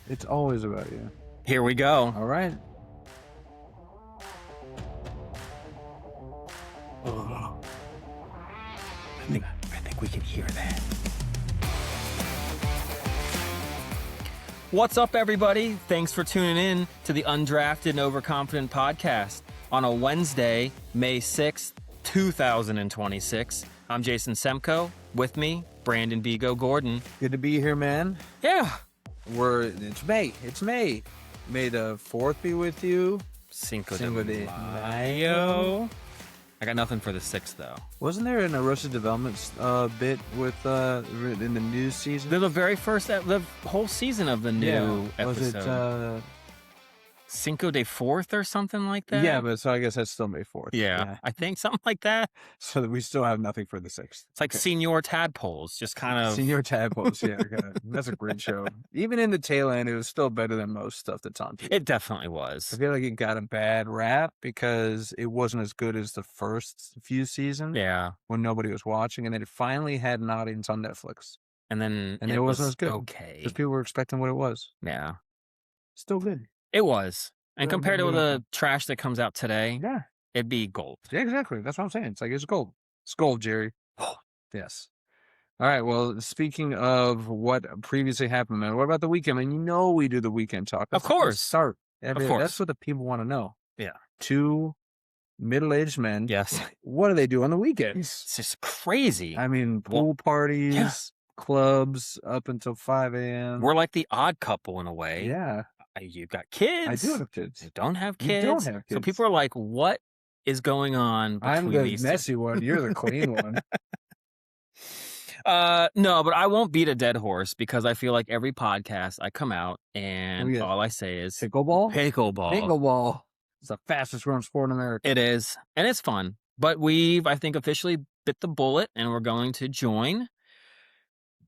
It's always about you. Here we go. All right. Oh. I think we can hear that. What's up, everybody? Thanks for tuning in to the Undrafted and Overconfident podcast on a Wednesday, May 6th, 2026. I'm Jason Semko. With me, Brandon Vigo Gordon. Good to be here, man. Yeah. It's May. It's May. May the 4th be with you. Cinco Cinco de de Mayo. I got nothing for the 6th, though. Wasn't there an Arrested Development bit with in the news season? They're the very first, the whole season of the new episode. Was it Cinco de 4th or something like that? Yeah, but so I guess that's still May 4th. Yeah, I think something like that. So we still have nothing for the 6th. It's like Senior Tadpoles, just kind of... Senior Tadpoles, yeah. That's a great show. Even in the tail end, it was still better than most stuff that's on TV. It definitely was. I feel like it got a bad rap because it wasn't as good as the first few seasons. Yeah. When nobody was watching, and then it finally had an audience on Netflix. And then it wasn't as good. Okay. Because people were expecting what it was. Yeah. Still good. It was. And Yeah, compared to the trash that comes out today, Yeah. it'd be gold. Yeah, exactly. That's what I'm saying. It's like, it's gold. It's gold, Jerry. Yes. All right. Well, speaking of what previously happened, man, what about the weekend? Man, you know we do the weekend talk. Of course. Start. Of course. That's what the people want to know. Yeah. Two middle-aged men. Yes. What do they do on the weekends? It's just crazy. I mean, pool parties, yeah. clubs up until 5 a.m. We're like the odd couple in a way. Yeah. You've got kids. I do have kids. You don't have kids. You don't have kids. So people are like, what is going on between I'm the these messy one. You're the clean one. No, but I won't beat a dead horse because I feel like every podcast I come out and all I say is pickleball. Pickleball. It's the fastest growing sport in America. It is. And it's fun. But we've, I think, officially bit the bullet and we're going to join.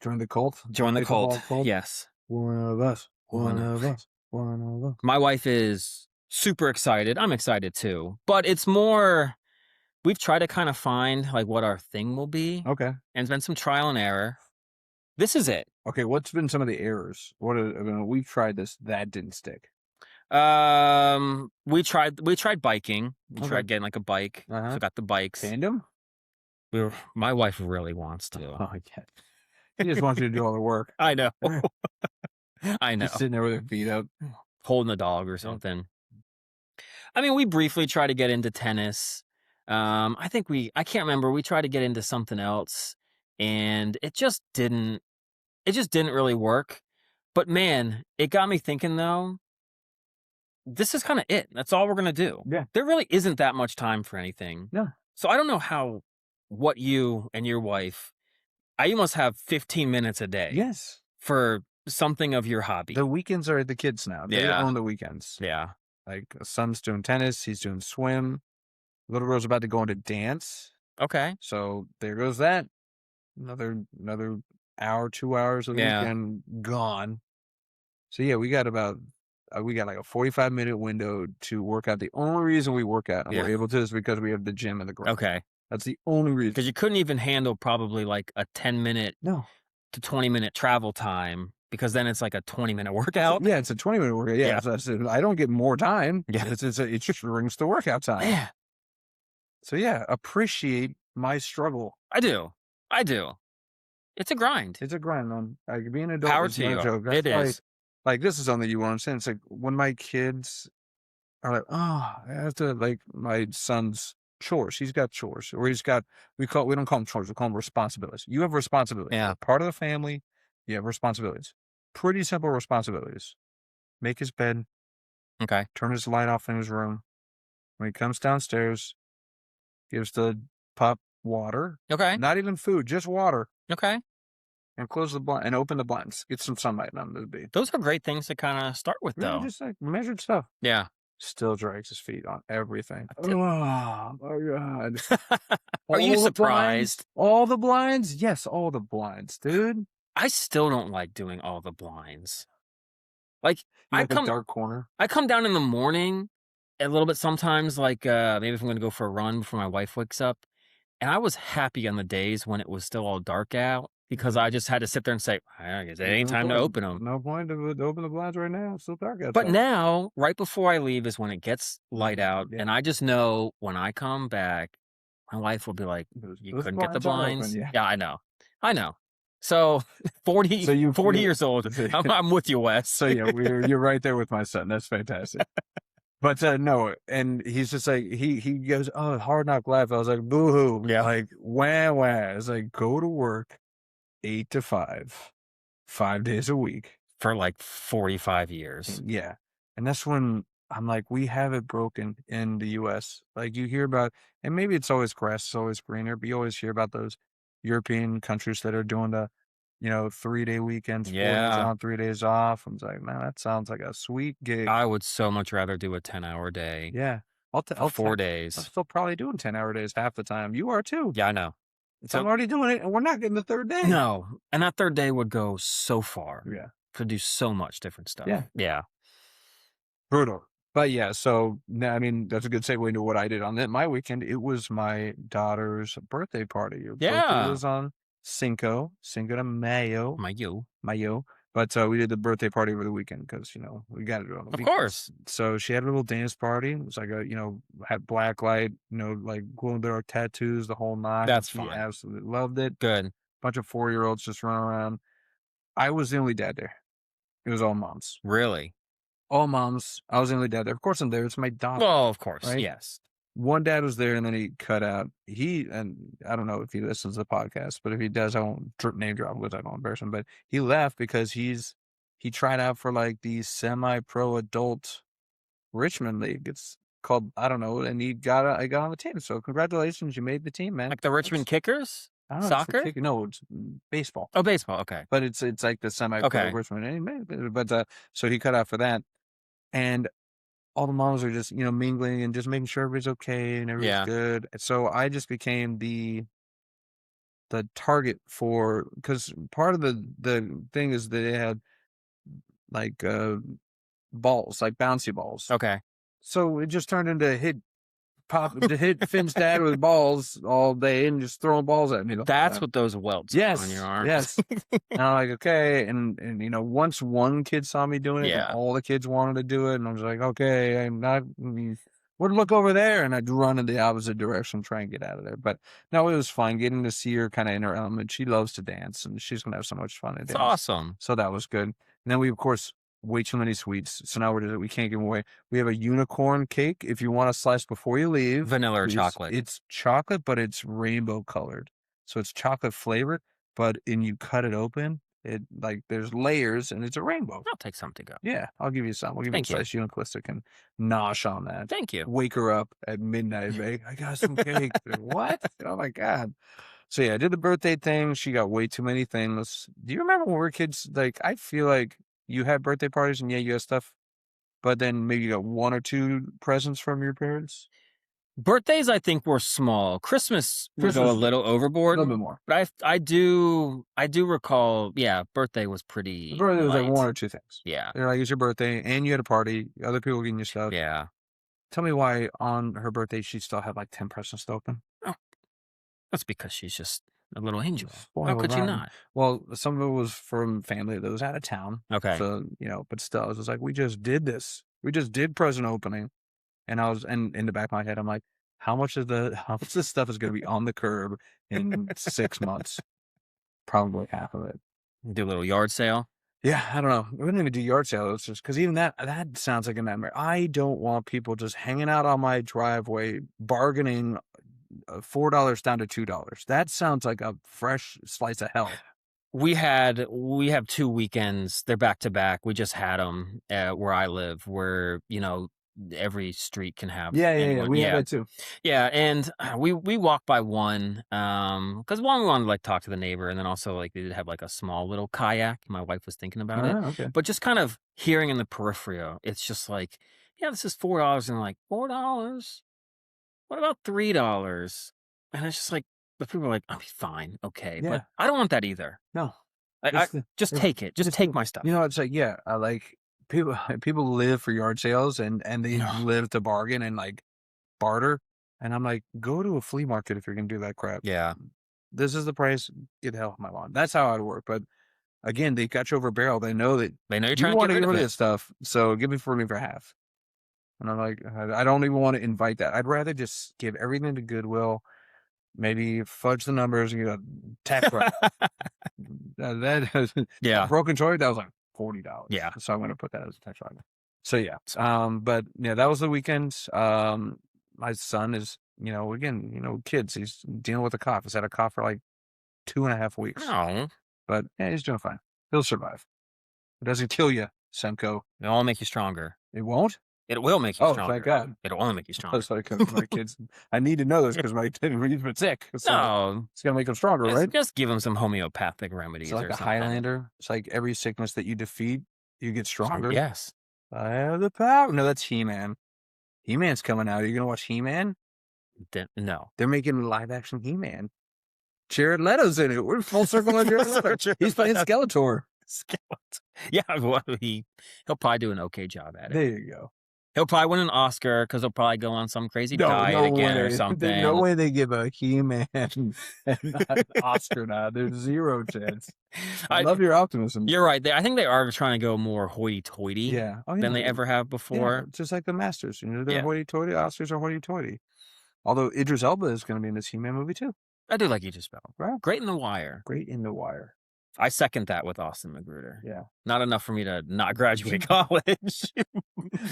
Join the cult? Join the cult. Cult? Yes. One of us. One of us. One of us. My wife is super excited. I'm excited too. But it's more, we've tried to kind of find like what our thing will be. Okay. And it's been some trial and error. This is it. Okay, what's been some of the errors? We've tried this. That didn't stick. We tried biking. We tried getting like a bike. Uh-huh. So got the bikes. Tandem? My wife really wants to. Oh, yeah. She just wants you to do all the work. I know. I know. Just sitting there with her feet up. Holding the dog or something. I mean, we briefly tried to get into tennis. I can't remember. We tried to get into something else and it just didn't really work. But man, it got me thinking though, this is kind of it. That's all we're going to do. Yeah. There really isn't that much time for anything. Yeah. So I don't know what you and your wife, you must have 15 minutes a day. Yes. For something of your hobby. The weekends are the kids now. They own the weekends. Yeah. Like, son's doing tennis. He's doing swim. Little girl's about to go into dance. Okay. So there goes that. Another hour, 2 hours of the weekend gone. So yeah, we got like a 45-minute window to work out. The only reason we work out and we're able to is because we have the gym and the ground. Okay. That's the only reason. Because you couldn't even handle probably like a 10-minute to 20-minute travel time because then it's like a 20-minute workout. Yeah, it's a 20-minute workout. Yeah. So I don't get more time. Yeah. It just brings the workout time. Yeah. So yeah, appreciate my struggle. I do. It's a grind. It's a grind, man. Like, being an adult Power is to no you. joke. It is. Like, this is something you won't understand. It's like when my kids are like, oh, I have to, like, my son's chores. He's got chores. Or we don't call them chores. We call them responsibilities. You have responsibilities. Yeah. You're part of the family. You have responsibilities. Pretty simple responsibilities. Make his bed. Okay. Turn his light off in his room. When he comes downstairs, gives the pup water. Okay. Not even food, just water. Okay. And close the blind and open the blinds. Get some sunlight on the baby. Those are great things to kind of start with, though. Yeah, just like measured stuff. Yeah. Still drags his feet on everything. Oh my God. Are you surprised? All the blinds? Yes, all the blinds, dude. I still don't like doing all the blinds. Like, a dark corner. I come down in the morning a little bit sometimes, like maybe if I'm going to go for a run before my wife wakes up. And I was happy on the days when it was still all dark out. because I just had to sit there and say, I guess it ain't time to open them. No point to open the blinds right now. It's still dark outside. But now, right before I leave is when it gets light out, and I just know when I come back, my wife will be like, you couldn't get the blinds? Yeah, I know. So 40 years old, I'm with you, Wes. So yeah, you're right there with my son. That's fantastic. But no, and he's just like, he goes, oh, Hard Knock Life. I was like, boo-hoo. Yeah. Like, wah. It's like, go to work 8 to 5, 5 days a week. For like 45 years. Yeah. And that's when I'm like, we have it broken in the U.S. Like, you hear about, and maybe it's always grass is always greener, but you always hear about those European countries that are doing the, 3-day weekends, 4 days on, 3 days off. I'm like, man, that sounds like a sweet gig. I would so much rather do a 10-hour day. Yeah. I'll 4 days. I'm still probably doing 10-hour days half the time. You are too. Yeah, I know. So I'm already doing it, and we're not getting the third day. No. And that third day would go so far. Yeah. Could do so much different stuff. Yeah. Brutal. But yeah, so I mean, that's a good segue into what I did on my weekend. It was my daughter's birthday party. Her birthday was on Cinco de Mayo. Mayo. But we did the birthday party over the weekend because, we got to do it on the weekends. Of course. So she had a little dance party. It was like had black light, like glow in the dark tattoos, the whole nine. That's she fun. Absolutely loved it. Good. Bunch of 4-year-olds just running around. I was the only dad there. It was all moms. Really? All moms. I was the only dad there. Of course I'm there. It's my daughter. Well, of course. Right? Yes. One dad was there and then he cut out. And I don't know if he listens to the podcast, but if he does, I won't name drop because I don't embarrass him. But he left because he tried out for like the semi-pro adult Richmond League. It's called, I don't know, and I got on the team. So congratulations, you made the team, man. Like the Richmond Kickers? I don't know, Soccer? No, it's baseball. Oh, baseball. Okay. But it's like the semi-pro Richmond. But so he cut out for that. And all the moms are just, mingling and just making sure everybody's okay and everybody's good. So I just became the target for, because part of the thing is that they had like balls, like bouncy balls. Okay. So it just turned into hit Finn's dad with balls all day and just throwing balls at me. That's what those welts are on your arms. Yes. And I'm like, okay. And once one kid saw me doing it, and all the kids wanted to do it. And I was like, okay, would look over there. And I'd run in the opposite direction, try and get out of there. But no, it was fun getting to see her kind of in her element. She loves to dance and she's going to have so much fun. It's awesome. So that was good. And then we, of course, way too many sweets. So now we can't give them away. We have a unicorn cake. If you want a slice before you leave. Vanilla or chocolate? It's chocolate, but it's rainbow colored. So it's chocolate flavored, but when you cut it open, there's layers and it's a rainbow. I'll take some to go. Yeah, I'll give you some. We'll give you a slice. You and Calista can nosh on that. Thank you. Wake her up at midnight, babe. I got some cake. What? Oh my God. So yeah, I did the birthday thing. She got way too many things. Do you remember when we were kids? Like, I feel like you had birthday parties and you had stuff, but then maybe you got 1 or 2 presents from your parents? Birthdays, I think, were small. Christmas would go a little overboard. A little bit more. But I do recall, birthday was pretty Birthday was light. like 1 or 2 things. Yeah. They're like, it's your birthday and you had a party. Other people getting you stuff. Yeah. Tell me why on her birthday she still had like 10 presents to open. Oh, that's because she's just a little angel. How could you not? Well, some of it was from family that was out of town. Okay. So, but still, I was just like, we just did this. We just did present opening. And and in the back of my head, I'm like, how much of this stuff is going to be on the curb in 6 months? Probably half of it. Do a little yard sale? Yeah, I don't know. We wouldn't even do yard sales just because even that sounds like a nightmare. I don't want people just hanging out on my driveway, bargaining $4 down to $2. That sounds like a fresh slice of hell. We have 2 weekends. They're back to back. We just had them where I live, where every street can have. Yeah. We have that too. Yeah, and we walked by one because we wanted to like talk to the neighbor, and then also like they did have like a small little kayak. My wife was thinking about it, okay. But just kind of hearing in the periphery, it's just like, this is $4, and like $4. What about $3? And it's just like, but people are like, I'll be fine, okay. But I don't want that either. No, just take it. Just take my stuff. It's like, I like people live for yard sales and they live to bargain and like barter. And I'm like, go to a flea market if you're gonna do that crap. Yeah. this is the price. Get the hell off my lawn. That's how I'd work. But again, they got you over a barrel. They know that They know you're you trying to want get to rid get of rid of it. this stuff. So give it for me for half. And I'm like, I don't even want to invite that. I'd rather just give everything to Goodwill. Maybe fudge the numbers and get a tax write. Yeah. A broken toy, that was like $40. Yeah. So I'm going to put that as a tax write. So yeah. But yeah, that was the weekend. My son is, again, kids, he's dealing with a cough. He's had a cough for like 2.5 weeks. Oh. But yeah, he's doing fine. He'll survive. It doesn't kill you, Semco. It'll all make you stronger. It won't? It will make you Oh, stronger. thank God. It'll only make you stronger. That's like my kids. I need to know this because my kid, he's been sick. So No. it's going to make him stronger, right? Just give him some homeopathic remedies. It's like or a something. Highlander. It's like every sickness that you defeat, you get stronger. Yes. I have the power. No, that's He-Man. He-Man's coming out. Are you going to watch He-Man? No. They're making live action He-Man. Jared Leto's in it. We're full circle on Jared Leto. He's playing Skeletor. Yeah, well, he'll probably do an okay job at it. There you go. He'll probably win an Oscar because he'll probably go on some crazy diet again or something. There's no way they give a He-Man an Oscar now. There's zero chance. I love your optimism. You're right. I think they are trying to go more hoity-toity than they ever have before. Yeah, just like the Masters. They're hoity-toity. Oscars are hoity-toity. Although Idris Elba is going to be in this He-Man movie too. I do like Idris Elba. Right. Great in The Wire. Great in The Wire. I second that with Austin Magruder. Yeah. Not enough for me to not graduate college.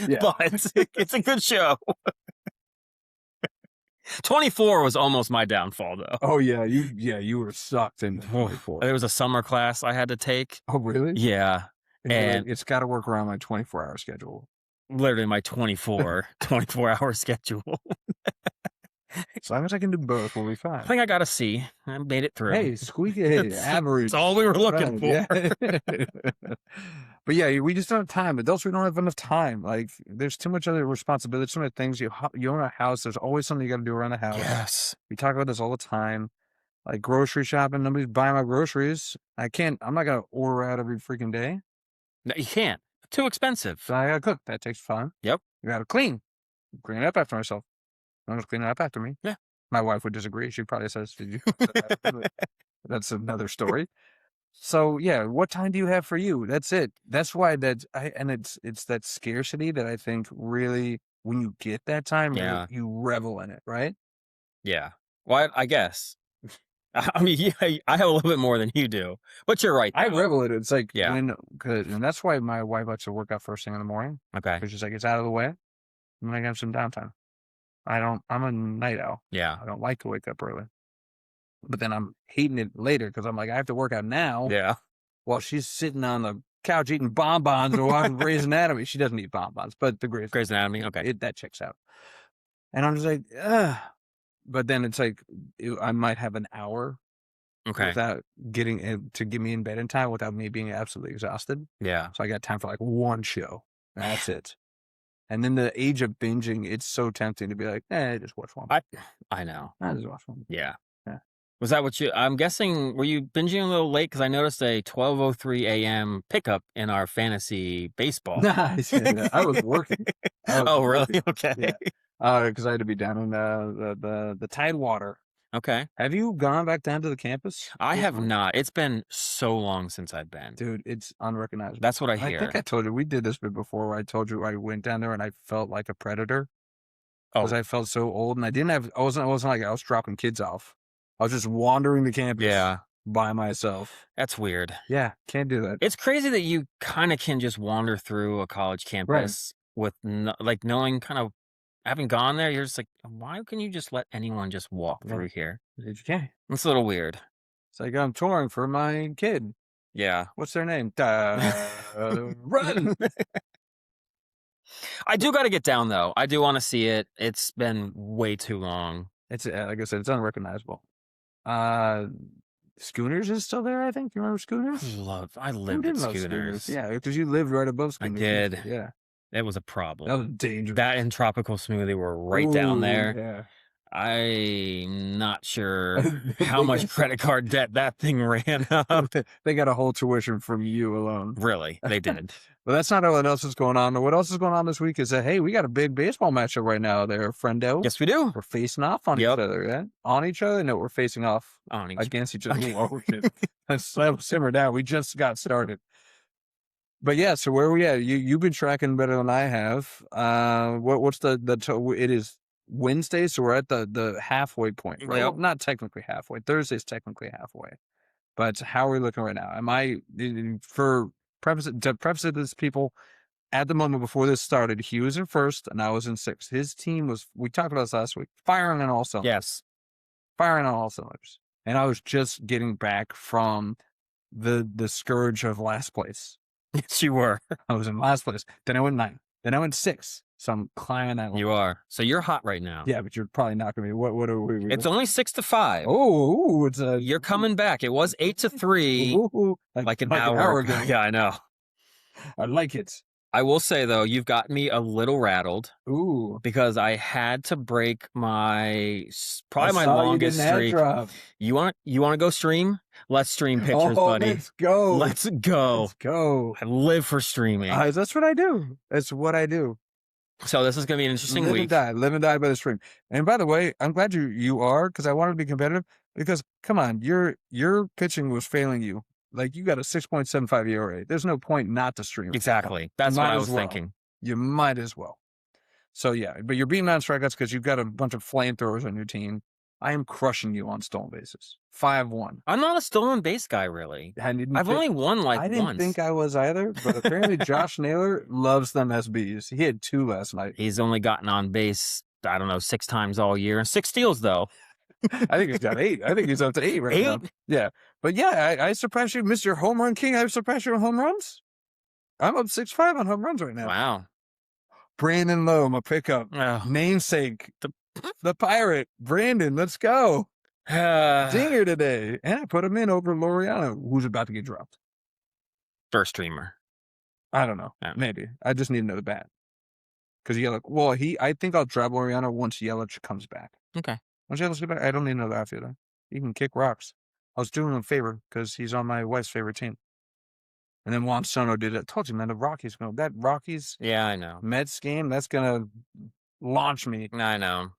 Yeah. But it's a good show. 24 was almost my downfall, though. Oh, yeah. You were sucked in 24. There was a summer class I had to take. Oh, really? Yeah. And it's got to work around my 24-hour schedule. Literally my 24-hour schedule. As long as I can do both, we'll be fine. I think I got a C. I made it through. Hey, squeaky average. That's all we were looking for. Yeah. But yeah, we just don't have time. Adults, we don't have enough time. Like, there's too much other responsibility, so many things. You own a house. There's always something you got to do around the house. Yes. We talk about this all the time. Like grocery shopping, nobody's buying my groceries. I'm not going to order out every freaking day. No, you can't. Too expensive. So I got to cook. That takes fun. Yep. You got to clean. Clean it up after myself. I'm going to clean it up after me. Yeah. My wife would disagree. She probably says, "Did you?" That's another story. So yeah, what time do you have for you? That's it. That's why it's that scarcity that I think really, when you get that time, you revel in it, right? Yeah. Well, I guess. I mean, I have a little bit more than you do, but you're right. I revel in it. It's like, and that's why my wife likes to work out first thing in the morning. Okay. Because she's like, it's out of the way. I'm gonna have some downtime. I'm a night owl. Yeah. I don't like to wake up early. But then I'm hating it later because I'm like, I have to work out now. Yeah. While she's sitting on the couch eating bonbons or watching Grey's Anatomy. She doesn't eat bonbons, but the Grey's Anatomy. Okay. That checks out. And I'm just like, ugh. But then it's like, I might have an hour without getting it to get me in bed in time without me being absolutely exhausted. Yeah. So I got time for like one show. That's it. And then the age of binging, it's so tempting to be like, just watch one. I know. I just watch one. Yeah. Was that what I'm guessing, were you binging a little late? Because I noticed a 12:03 a.m. pickup in our fantasy baseball. Nice. I was working. Really? Okay. Because I had to be down in the Tidewater. Okay. Have you gone back down to the campus? I have not. It's been so long since I've been. Dude, it's unrecognizable. That's what I hear. I think I told you, we did this bit before where I told you I went down there and I felt like a predator. Because I felt so old and I wasn't like I was dropping kids off. I was just wandering the campus by myself. That's weird. Yeah, can't do that. It's crazy that you kind of can just wander through a college campus with knowing kind of, having gone there, you're just like, why can you just let anyone just walk through here? You can. It's a little weird. It's like I'm touring for my kid. Yeah. What's their name? Run! I do got to get down, though. I do want to see it. It's been way too long. It's, like I said, it's unrecognizable. Schooners is still there, I think. You remember Schooners? I lived at Schooners. Yeah, because you lived right above Schooners. I did. Yeah. It was a problem. That was dangerous. That and Tropical Smoothie were right down there. Yeah. I'm not sure how much credit card debt that thing ran up. They got a whole tuition from you alone. Really, they did. But that's not what else is going on. What else is going on this week is that, hey, we got a big baseball matchup right now there, friendo. Yes, we do. We're facing off on each other. Yeah? On each other? No, we're facing off against each other. Let's simmer down. We just got started. But yeah, so where are we at? You've been tracking better than I have. What's it is Wednesday, so we're at the halfway point, right? Well, not technically halfway. Thursday's technically halfway. But how are we looking right now? To preface it, this people, at the moment before this started, he was in first and I was in sixth. His team was, we talked about this last week, firing on all cylinders. Yes. Firing on all cylinders. And I was just getting back from the scourge of last place. Yes, you were. I was in last place. Then I went 9th. Then I went 6th. So I'm climbing that line. You are. So you're hot right now. Yeah, but you're probably not going to be. What are we? It's only 6-5. Oh, you're coming back. It was 8-3. Like an hour ago. Yeah, I know. I like it. I will say, though, you've got me a little rattled. Ooh. Because I had to break my longest streak. You want to go stream? Let's stream pictures, buddy. Let's go. Let's go. Let's go. I live for streaming. That's what I do. That's what I do. So this is going to be an interesting week. Live and die by the stream. And by the way, I'm glad you are, because I wanted to be competitive. Because come on, your pitching was failing you. Like, you got a 6.75 ERA. There's no point not to stream. Exactly. That's what I was thinking. You might as well. So, yeah. But you're beating on strikeouts because you've got a bunch of flamethrowers on your team. I am crushing you on stolen bases. 5-1. I'm not a stolen base guy, really. I've only won once. I didn't think I was either, but apparently Josh Naylor loves them SBs. He had 2 last night. He's only gotten on base, 6 times all year. 6 steals, though. I think he's got 8. I think he's up to 8 right now. Yeah. But yeah, I surpassed you, Mr. Home Run King. I surpassed you on home runs. I'm up 6-5 on home runs right now. Wow. Brandon Lowe, my pickup. Oh. Namesake. The Pirate. Brandon, let's go. Dinger today. And I put him in over Laureano, who's about to get dropped. First streamer. I don't know. Yeah. Maybe. I just need another bat. Because I think I'll drop Laureano once Yelich comes back. Okay. Once Yelich comes back, I don't need another outfielder. He can kick rocks. I was doing him a favor because he's on my wife's favorite team. And then Juan Sono did it. I told you, man, that Rockies yeah, I know. Mets game, that's going to launch me. I know.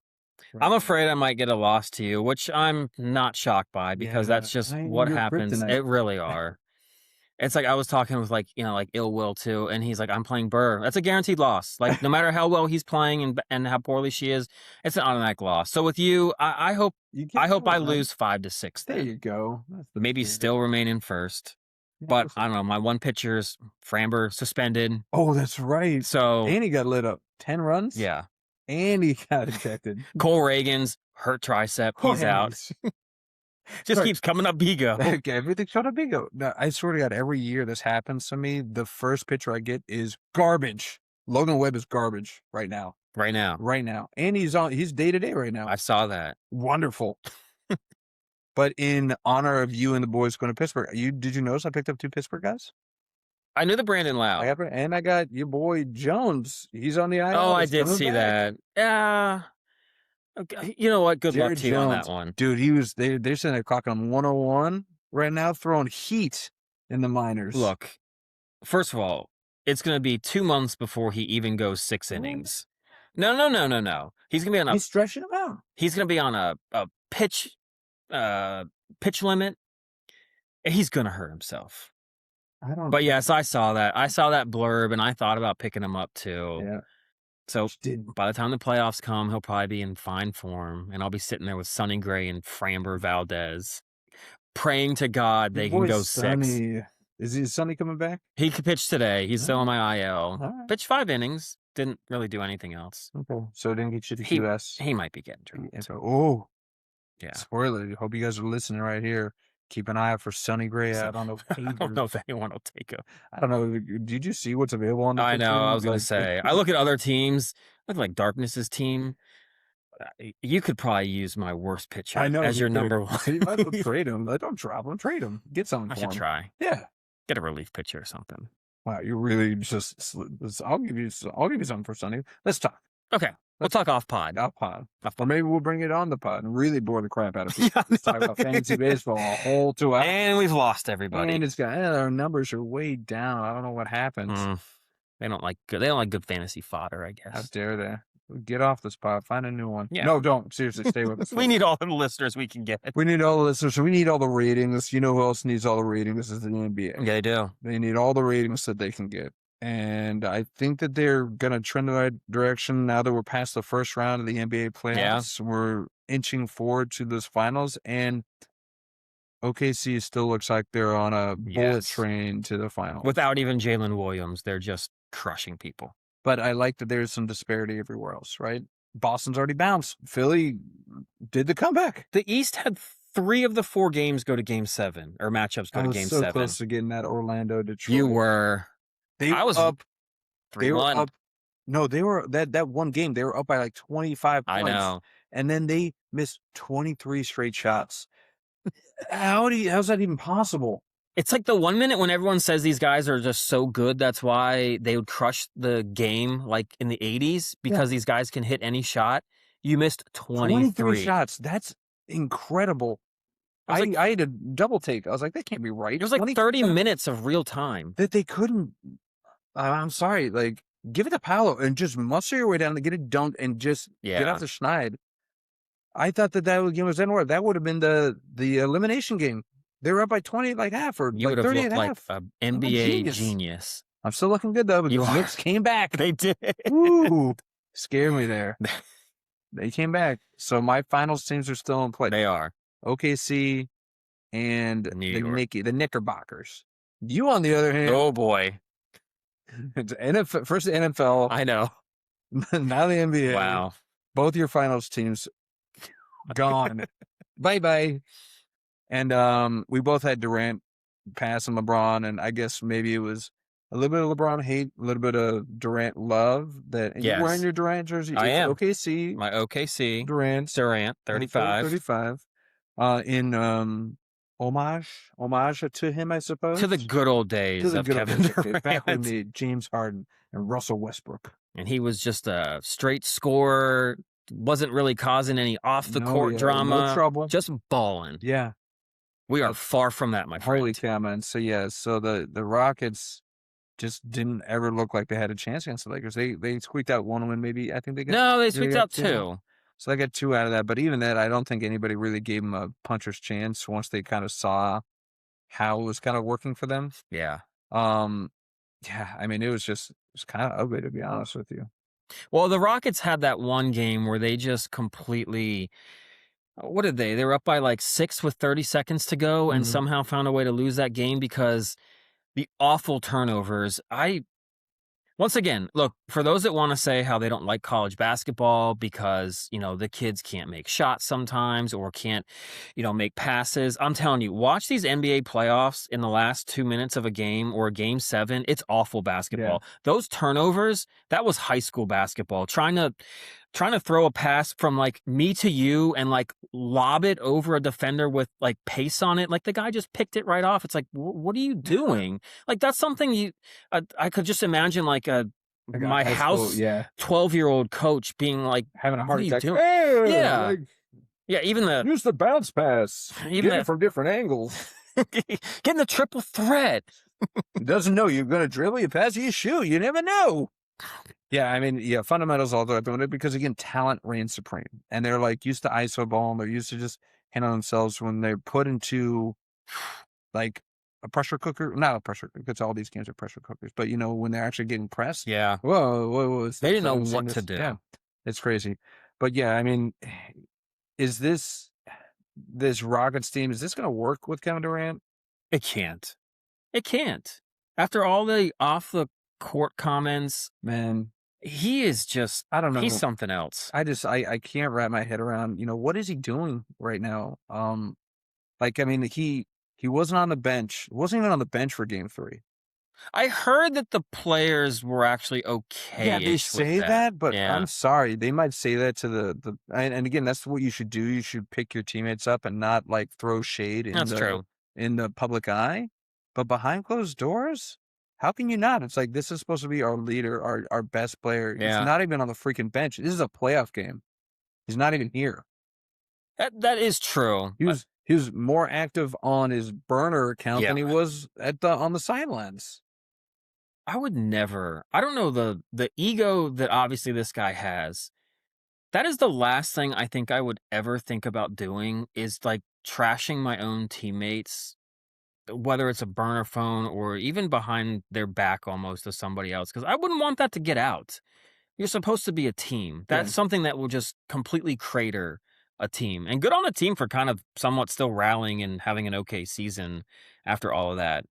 I'm afraid I might get a loss to you, which I'm not shocked by because that's just what happens. It really are. It's like I was talking with Ill Will too, and he's like, I'm playing Burr. That's a guaranteed loss. Like no matter how well he's playing and how poorly she is, it's an automatic loss. So with you, I hope I lose 5-6. There you go. Maybe still remain in first. But I don't know. My one pitcher's Framber suspended. Oh, that's right. So and he got lit up. 10 runs. Yeah. And he got ejected. Cole Reagan's hurt tricep. He's out. Just keeps coming up Bigo. Everything's coming up Bigo. No, I swear to God, every year this happens to me, the first pitcher I get is garbage. Logan Webb is garbage right now. Right now. And he's day-to-day right now. I saw that. Wonderful. But in honor of you and the boys going to Pittsburgh, did you notice I picked up 2 Pittsburgh guys? I knew the Brandon Lau. And I got your boy Jones. He's on the IL. Oh, I did see that. Yeah. Okay. You know what? Good luck to you on that one. Dude, they're sitting there clocking him 101 right now, throwing heat in the minors. Look, first of all, it's going to be 2 months before he even goes 6 innings. No. He's going to be on he's stretching him out. He's going to be on a pitch limit. He's going to hurt himself. But yes, I saw that. I saw that blurb, and I thought about picking him up too. Yeah. So by the time the playoffs come, he'll probably be in fine form, and I'll be sitting there with Sonny Gray and Framber Valdez, praying to God they can go Sonny. 6. Is Sonny coming back? He could pitch today. He's still on my IL. Right. Pitched 5 innings. Didn't really do anything else. Okay. So it didn't get you to QS. He might be getting dropped. Oh. Yeah. Spoiler. Hope you guys are listening right here. Keep an eye out for Sonny Gray out on the page. I don't know if anyone will take him. I don't know. Did you see what's available on the I know. I was going to say. I look at other teams. Look like Darkness's team. You could probably use my worst pitcher as your number 1. You might as well trade him. Don't drop him. Trade him. Get something for him. I should try. Yeah. Get a relief pitcher or something. Wow. You really just... I'll give you something for Sonny. Let's talk. Okay. We'll talk off pod. Or maybe we'll bring it on the pod and really bore the crap out of people. Let's talk about fantasy baseball a whole 2 hours. And we've lost everybody. And our numbers are way down. I don't know what happens. They don't like good fantasy fodder, I How guess. dare they? Get off the spot. Find a new one. Yeah. No, don't. Seriously, stay with us. We need all the listeners we can get. We need all the listeners. We need all the ratings. You know who else needs all the ratings? This is the NBA. Yeah, they do. They need all the ratings that they can get. And I think that they're going to trend in the right direction now that we're past the first round of the NBA playoffs. Yeah. We're inching forward to those finals. And OKC still looks like they're on a bullet train to the finals. Without even Jalen Williams, they're just crushing people. But I like that there's some disparity everywhere else, right? Boston's already bounced. Philly did the comeback. The East had 3 of the 4 games go to Game 7, or matchups go to Game 7. I was so close to getting that Orlando-Detroit. You were. I was up 3-1. They were up. No, they were that one game. They were up by like 25 points. I know. And then they missed 23 straight shots. How's that even possible? It's like the 1 minute when everyone says these guys are just so good, that's why they would crush the game like in the 80s, because these guys can hit any shot. You missed 23 shots. That's incredible. I had a double take. I was like, that can't be right. It was like 30 minutes of real time. That they couldn't. I'm sorry. Like, give it to Paolo and just muster your way down to get it dunked and just get off the schneid. I thought that game was anywhere. That would have been the elimination game. They were up by 20 like half, or you like 30 and half. Like an NBA genius. I'm still looking good though. But the Knicks came back. They did. Ooh, scared me there. They came back. So my finals teams are still in play. They are OKC and the Knickerbockers. You, on the other hand, oh boy, it's NFL, first the NFL. I know. Now the NBA. Wow. Both your finals teams gone. Bye. And we both had Durant passing LeBron, and I guess maybe it was a little bit of LeBron hate, a little bit of Durant love. You're wearing your Durant jersey. I am. OKC. My OKC. Durant, 35. 35. In homage to him, I suppose. To the good old days of Kevin Durant. Back when we had James Harden and Russell Westbrook. And he was just a straight scorer, wasn't really causing any off-the-court drama. No trouble. Just balling. Yeah. We are far from that, my friend. Holy cow, man. So, so the Rockets just didn't ever look like they had a chance against the Lakers. They squeaked out one win, maybe. I think they got... No, they squeaked out 2. So they got 2 out of that. But even that, I don't think anybody really gave them a puncher's chance once they kind of saw how it was kind of working for them. Yeah. I mean, it was kind of ugly, to be honest with you. Well, the Rockets had that one game where they just completely... What did they? They were up by like 6 with 30 seconds to go and somehow found a way to lose that game because the awful turnovers. Once again, look, for those that want to say how they don't like college basketball because, the kids can't make shots sometimes or can't, make passes. I'm telling you, watch these NBA playoffs in the last 2 minutes of a game or Game 7. It's awful basketball. Yeah. Those turnovers, that was high school basketball. Trying to throw a pass from like me to you and like lob it over a defender with like pace on it. Like the guy just picked it right off. It's like, what are you doing? Like that's something I could just imagine like my house 12-year-old coach being like having a heart attack. Hey, yeah. Even use the bounce pass. Even it from different angles. Getting the triple threat. He doesn't know you're going to dribble, you pass, you shoot. You never know. Yeah, I mean, fundamentals all the way doing it because, again, talent reigns supreme. And they're, like, used to ISO ball, and they're used to just handle themselves when they're put into, like, a pressure cooker. Not a pressure cooker, because all these games are pressure cookers. But, when they're actually getting pressed. Yeah. Whoa. They didn't know what to do. Yeah, it's crazy. But, yeah, I mean, is this Rockets team, is this going to work with Kevin Durant? It can't. After all the off-the-court comments, man, he is just, I don't know. He's something else. I can't wrap my head around, what is he doing right now? I mean, he wasn't on the bench. Wasn't even on the bench for Game 3. I heard that the players were actually okay. Yeah, they say that, but I'm sorry. They might say that to and again, that's what you should do. You should pick your teammates up and not like throw shade in the public eye. But behind closed doors, how can you not? It's like, this is supposed to be our leader, our best player. Yeah. He's not even on the freaking bench. This is a playoff game. He's not even here. That is true. He was more active on his burner account than he was on the sidelines. I would never. I don't know the ego that obviously this guy has. That is the last thing I think I would ever think about doing is like trashing my own teammates, whether it's a burner phone or even behind their back almost to somebody else, because I wouldn't want that to get out. You're supposed to be a team. Yeah. That's something that will just completely crater a team. And good on the team for kind of somewhat still rallying and having an okay season after all of that.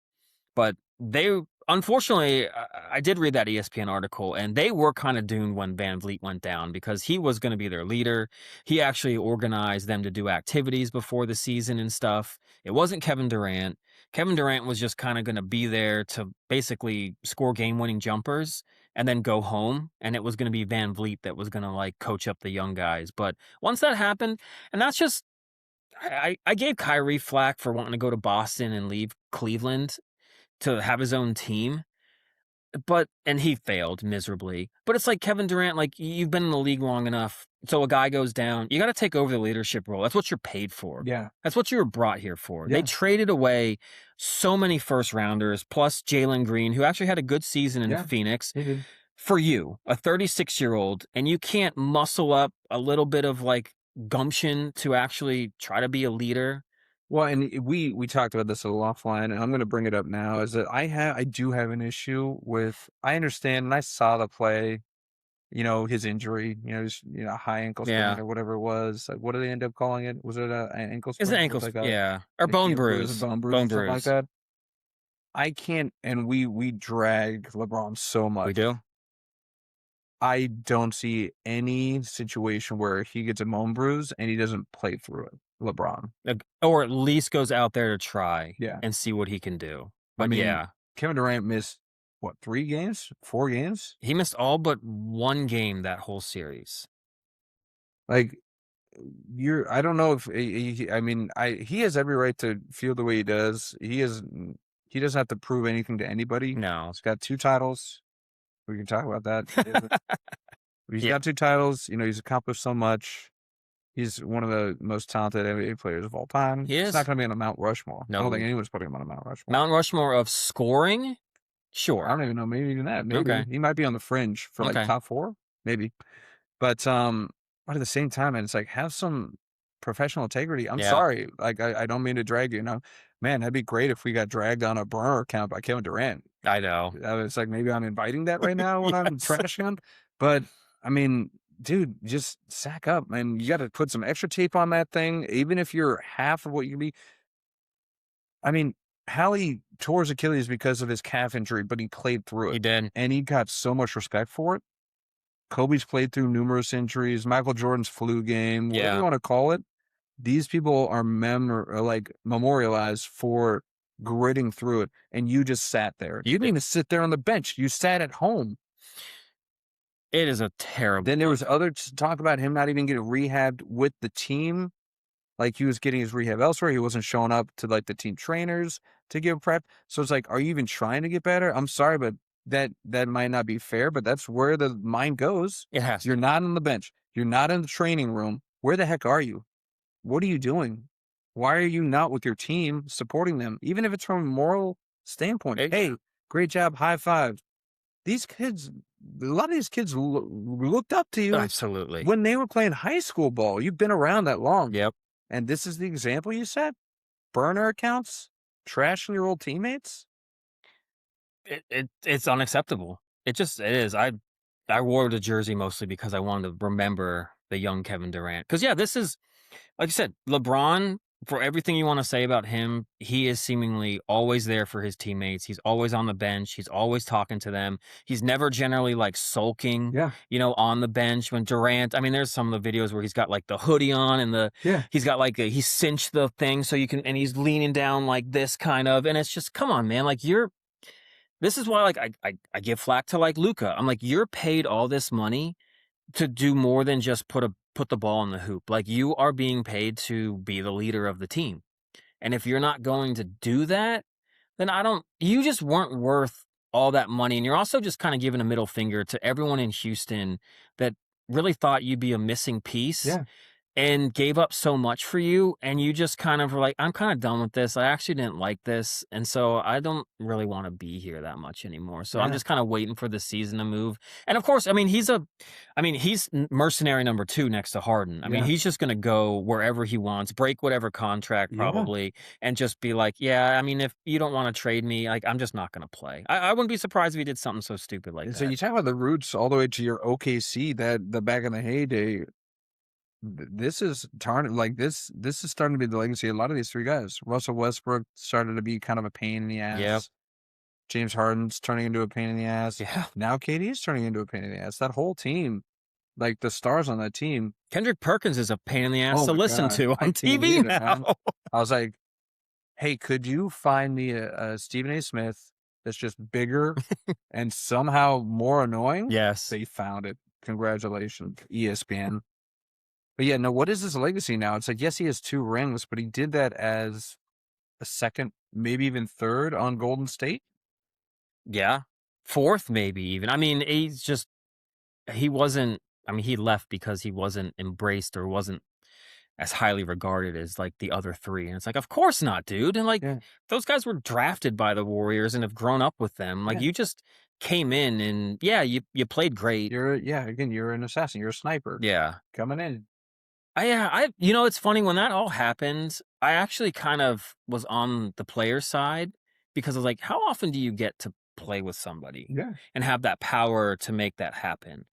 But they unfortunately, I did read that ESPN article, and they were kind of doomed when Van Vliet went down because he was going to be their leader. He actually organized them to do activities before the season and stuff. It wasn't Kevin Durant. Kevin Durant was just kind of going to be there to basically score game-winning jumpers and then go home. And it was going to be Van Vliet that was going to like coach up the young guys. But once that happened, and that's just I gave Kyrie flack for wanting to go to Boston and leave Cleveland to have his own team, and he failed miserably. But it's like Kevin Durant, like you've been in the league long enough. So a guy goes down, you got to take over the leadership role. That's what you're paid for. Yeah. That's what you were brought here for. Yeah. They traded away so many first rounders, plus Jalen Green, who actually had a good season in Phoenix, for you, a 36-year-old, and you can't muscle up a little bit of like gumption to actually try to be a leader. Well, and we talked about this a little offline, and I'm going to bring it up now. Is that I do have an issue with. I understand, and I saw the play. His injury. His high ankle sprain or whatever it was. Like, what did they end up calling it? Was it an ankle sprain? It's an ankle, or bone bruise, bone bruise, something like that. I can't, and we drag LeBron so much. We do. I don't see any situation where he gets a bone bruise and he doesn't play through it. LeBron. Or at least goes out there to try and see what he can do. But I mean, Kevin Durant missed, 3 games? 4 games? He missed all but 1 game that whole series. Like, I don't know if, he has every right to feel the way he does. He doesn't have to prove anything to anybody. No. He's got 2 titles. We can talk about that. He's got 2 titles. He's accomplished so much. He's one of the most talented NBA players of all time. He is. He's not going to be on a Mount Rushmore. No. I don't think anyone's putting him on a Mount Rushmore. Mount Rushmore of scoring? Sure. I don't even know. Maybe even that. Maybe. He might be on the fringe for like top 4. Maybe. But at the same time, and it's like, have some professional integrity. I'm sorry. Like, I don't mean to drag you. Man, that'd be great if we got dragged on a burner account by Kevin Durant. I know. It's like, maybe I'm inviting that right now when I'm trashing him. But, dude, just sack up, man. You got to put some extra tape on that thing, even if you're half of what you be. Hallie tore his Achilles because of his calf injury, but he played through it. He did. And he got so much respect for it. Kobe's played through numerous injuries. Michael Jordan's flu game, whatever you want to call it. These people are memorialized for gritting through it. And you just sat there. You didn't even sit there on the bench. You sat at home. It is a terrible. Then there was other talk about him not even getting rehabbed with the team. Like, he was getting his rehab elsewhere. He wasn't showing up to like the team trainers to give prep. So it's like, are you even trying to get better? I'm sorry, but that might not be fair, but that's where the mind goes. It has. You're not on the bench. You're not in the training room. Where the heck are you? What are you doing? Why are you not with your team supporting them? Even if it's from a moral standpoint. Hey, great job. High five. These kids, a lot of these kids looked up to you. Absolutely. When they were playing high school ball. You've been around that long. Yep. And this is the example you set? Burner accounts? Trashing your old teammates? It's unacceptable. It is. I wore the jersey mostly because I wanted to remember the young Kevin Durant. Because, this is, like you said, LeBron, for everything you want to say about him, he is seemingly always there for his teammates. He's always on the bench. He's always talking to them. He's never generally like sulking, on the bench. When Durant, there's some of the videos where he's got like the hoodie on and he's got like he cinched the thing so you can, and he's leaning down like this kind of, and it's just, come on, man. Like this is why like I give flack to like Luka. I'm like, you're paid all this money to do more than just put the ball in the hoop. Like, you are being paid to be the leader of the team. And if you're not going to do that, then you just weren't worth all that money. And you're also just kind of giving a middle finger to everyone in Houston that really thought you'd be a missing piece. Yeah. and gave up so much for you, and you just kind of were like, "I'm kinda done with this. I actually didn't like this, and so I don't really wanna be here that much anymore. So I'm Yeah. just kinda waiting for the season to move." And of course, he's mercenary number 2 next to Harden. I mean, Yeah. he's just gonna go wherever he wants, break whatever contract Yeah. probably, and just be like, "Yeah, I mean, if you don't wanna trade me, like, I'm just not gonna play." I wouldn't be surprised if he did something so stupid like And so that. you talk about the roots all the way to your OKC, that the back in the heyday. This is this is starting to be the legacy of a lot of these three guys. Russell Westbrook started to be kind of a pain in the Yep. ass. James Harden's turning into a pain in the ass. Yeah. Now KD's turning into a pain in the ass. That whole team, like the stars on that team. Kendrick Perkins is a pain in the ass Oh to my listen god, to I on can't TV believe it, now. man. I was like, hey, could you find me a Stephen A. Smith that's just bigger and somehow more annoying? Yes. They found it. Congratulations, ESPN. But yeah, no, what is his legacy now? It's like, yes, he has 2 rings, but he did that as a second, maybe even third on Golden State. Yeah. 4th maybe even. I mean, he wasn't he left because he wasn't embraced or wasn't as highly regarded as, like, the other 3, and it's like, "Of course not, dude," and, like, Yeah, those guys were drafted by the Warriors and have grown up with them. Like, yeah. you just came in and, yeah, you played great. Again, you're an assassin. You're a sniper Yeah. coming in. It's funny when that all happened, I actually kind of was on the player side because I was like, how often do you get to play with somebody Yeah, and have that power to make that happen?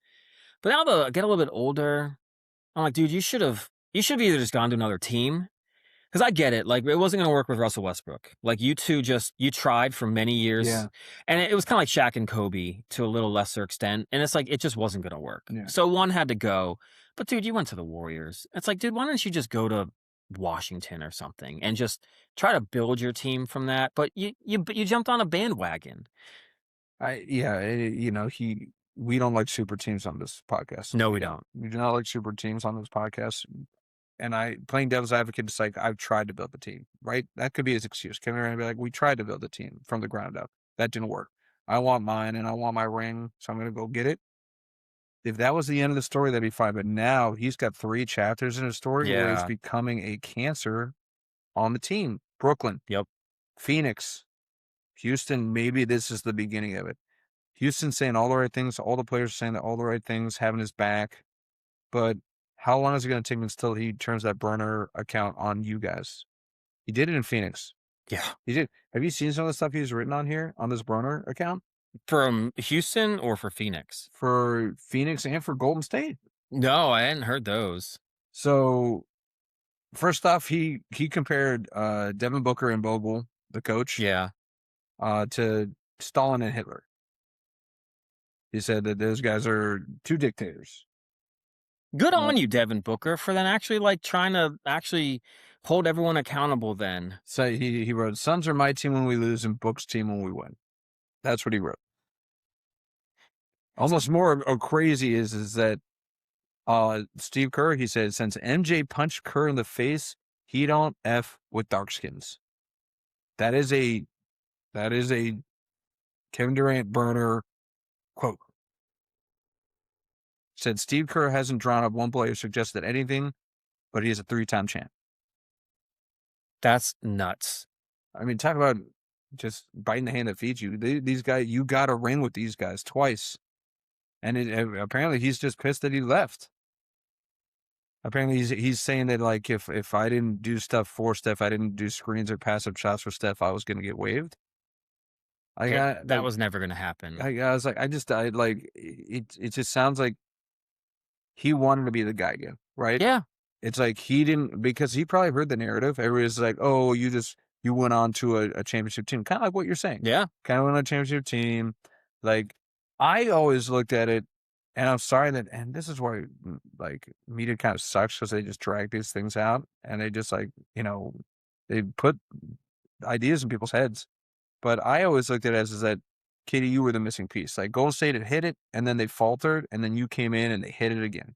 But now that I get a little bit older, I'm like, dude, you should have either just gone to another team. Because I get it. Like, it wasn't going to work with Russell Westbrook. Like, you tried for many years. yeah, And it was kind of like Shaq and Kobe to a little lesser extent. And it's like, it just wasn't going to work. yeah. So one had to go. But dude, you went to the Warriors. It's like, dude, why don't you just go to Washington or something and just try to build your team from that? But you jumped on a bandwagon. We don't like super teams on this podcast. No, We we don't. don't. We do not like super teams on this podcast. And playing devil's advocate, it's like, I've tried to build the team, right? That could be his excuse. Come here and be like, we tried to build the team from the ground up. That didn't work. I want mine and I want my ring, so I'm going to go get it. If that was the end of the story, that'd be fine. But now he's got 3 chapters in his story where he's Yeah. becoming a cancer on the team. Brooklyn, Yep. Phoenix, Houston. Maybe this is the beginning of it. Houston saying all the right things. All the players saying all the right things, having his back. But how long is it going to take until he turns that burner account on you guys? He did it in Phoenix. Yeah. He did. Have you seen some of the stuff he's written on here on this burner account From Houston or for Phoenix? for Phoenix and for Golden State? No, I hadn't heard those. So first off, he compared Devin Booker and Bogle, the coach, Yeah. to Stalin and Hitler. He said that those guys are 2 dictators. Good on you, Devin Booker, for then actually like trying to actually hold everyone accountable then. So he wrote, "Suns are my team when we lose and Book's team when we win." That's what he wrote. Almost more crazy is that Steve Kerr, he said, since MJ punched Kerr in the face, he don't F with dark skins. That is a Kevin Durant burner quote. Said Steve Kerr hasn't drawn up one player suggested anything, but he is a 3-time champ. That's nuts. I mean, talk about just biting the hand that feeds you. These guys, you got a ring with these guys twice. And apparently he's just pissed that he left. Apparently he's saying that, like, if I didn't do stuff for Steph, I didn't do screens or passive shots for Steph, I was going to get waived. That was never going to happen. I was like, it just sounds like he wanted to be the guy again, right? Yeah. It's like he didn't, because he probably heard the narrative. Everybody's like, oh, you went on to a championship team. Kind of like what you're saying. Yeah. Kind of went on a championship team. Like, I always looked at it, and I'm sorry that, and this is why, like, media kind of sucks, because they just drag these things out, and they just, like, they put ideas in people's heads. But I always looked at it as that, Katie, you were the missing piece. Like, Golden State had hit it, and then they faltered, and then you came in and they hit it again.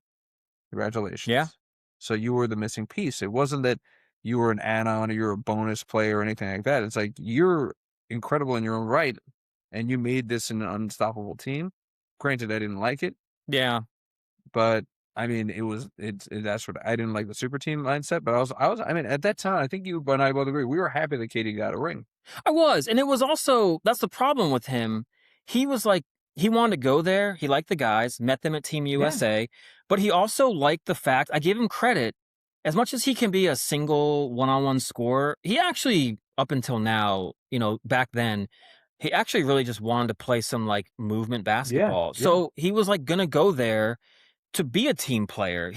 Congratulations. Yeah. So you were the missing piece. It wasn't that you were an add-on or you're a bonus player or anything like that. It's like, you're incredible in your own right, and you made this an unstoppable team. Granted, I didn't like it, Yeah. but I mean, that's what I didn't like the super team mindset, but I mean, at that time, I think you and I both agree, we were happy that Katie got a ring. I was, and it was also that's the problem with him. He was like he wanted to go there. He liked the guys, met them at Team USA, but he also liked the fact I give him credit. As much as he can be a single one-on-one scorer, he actually up until now, back then, he actually really just wanted to play some like movement basketball. Yeah. So he was like gonna go there to be a team player.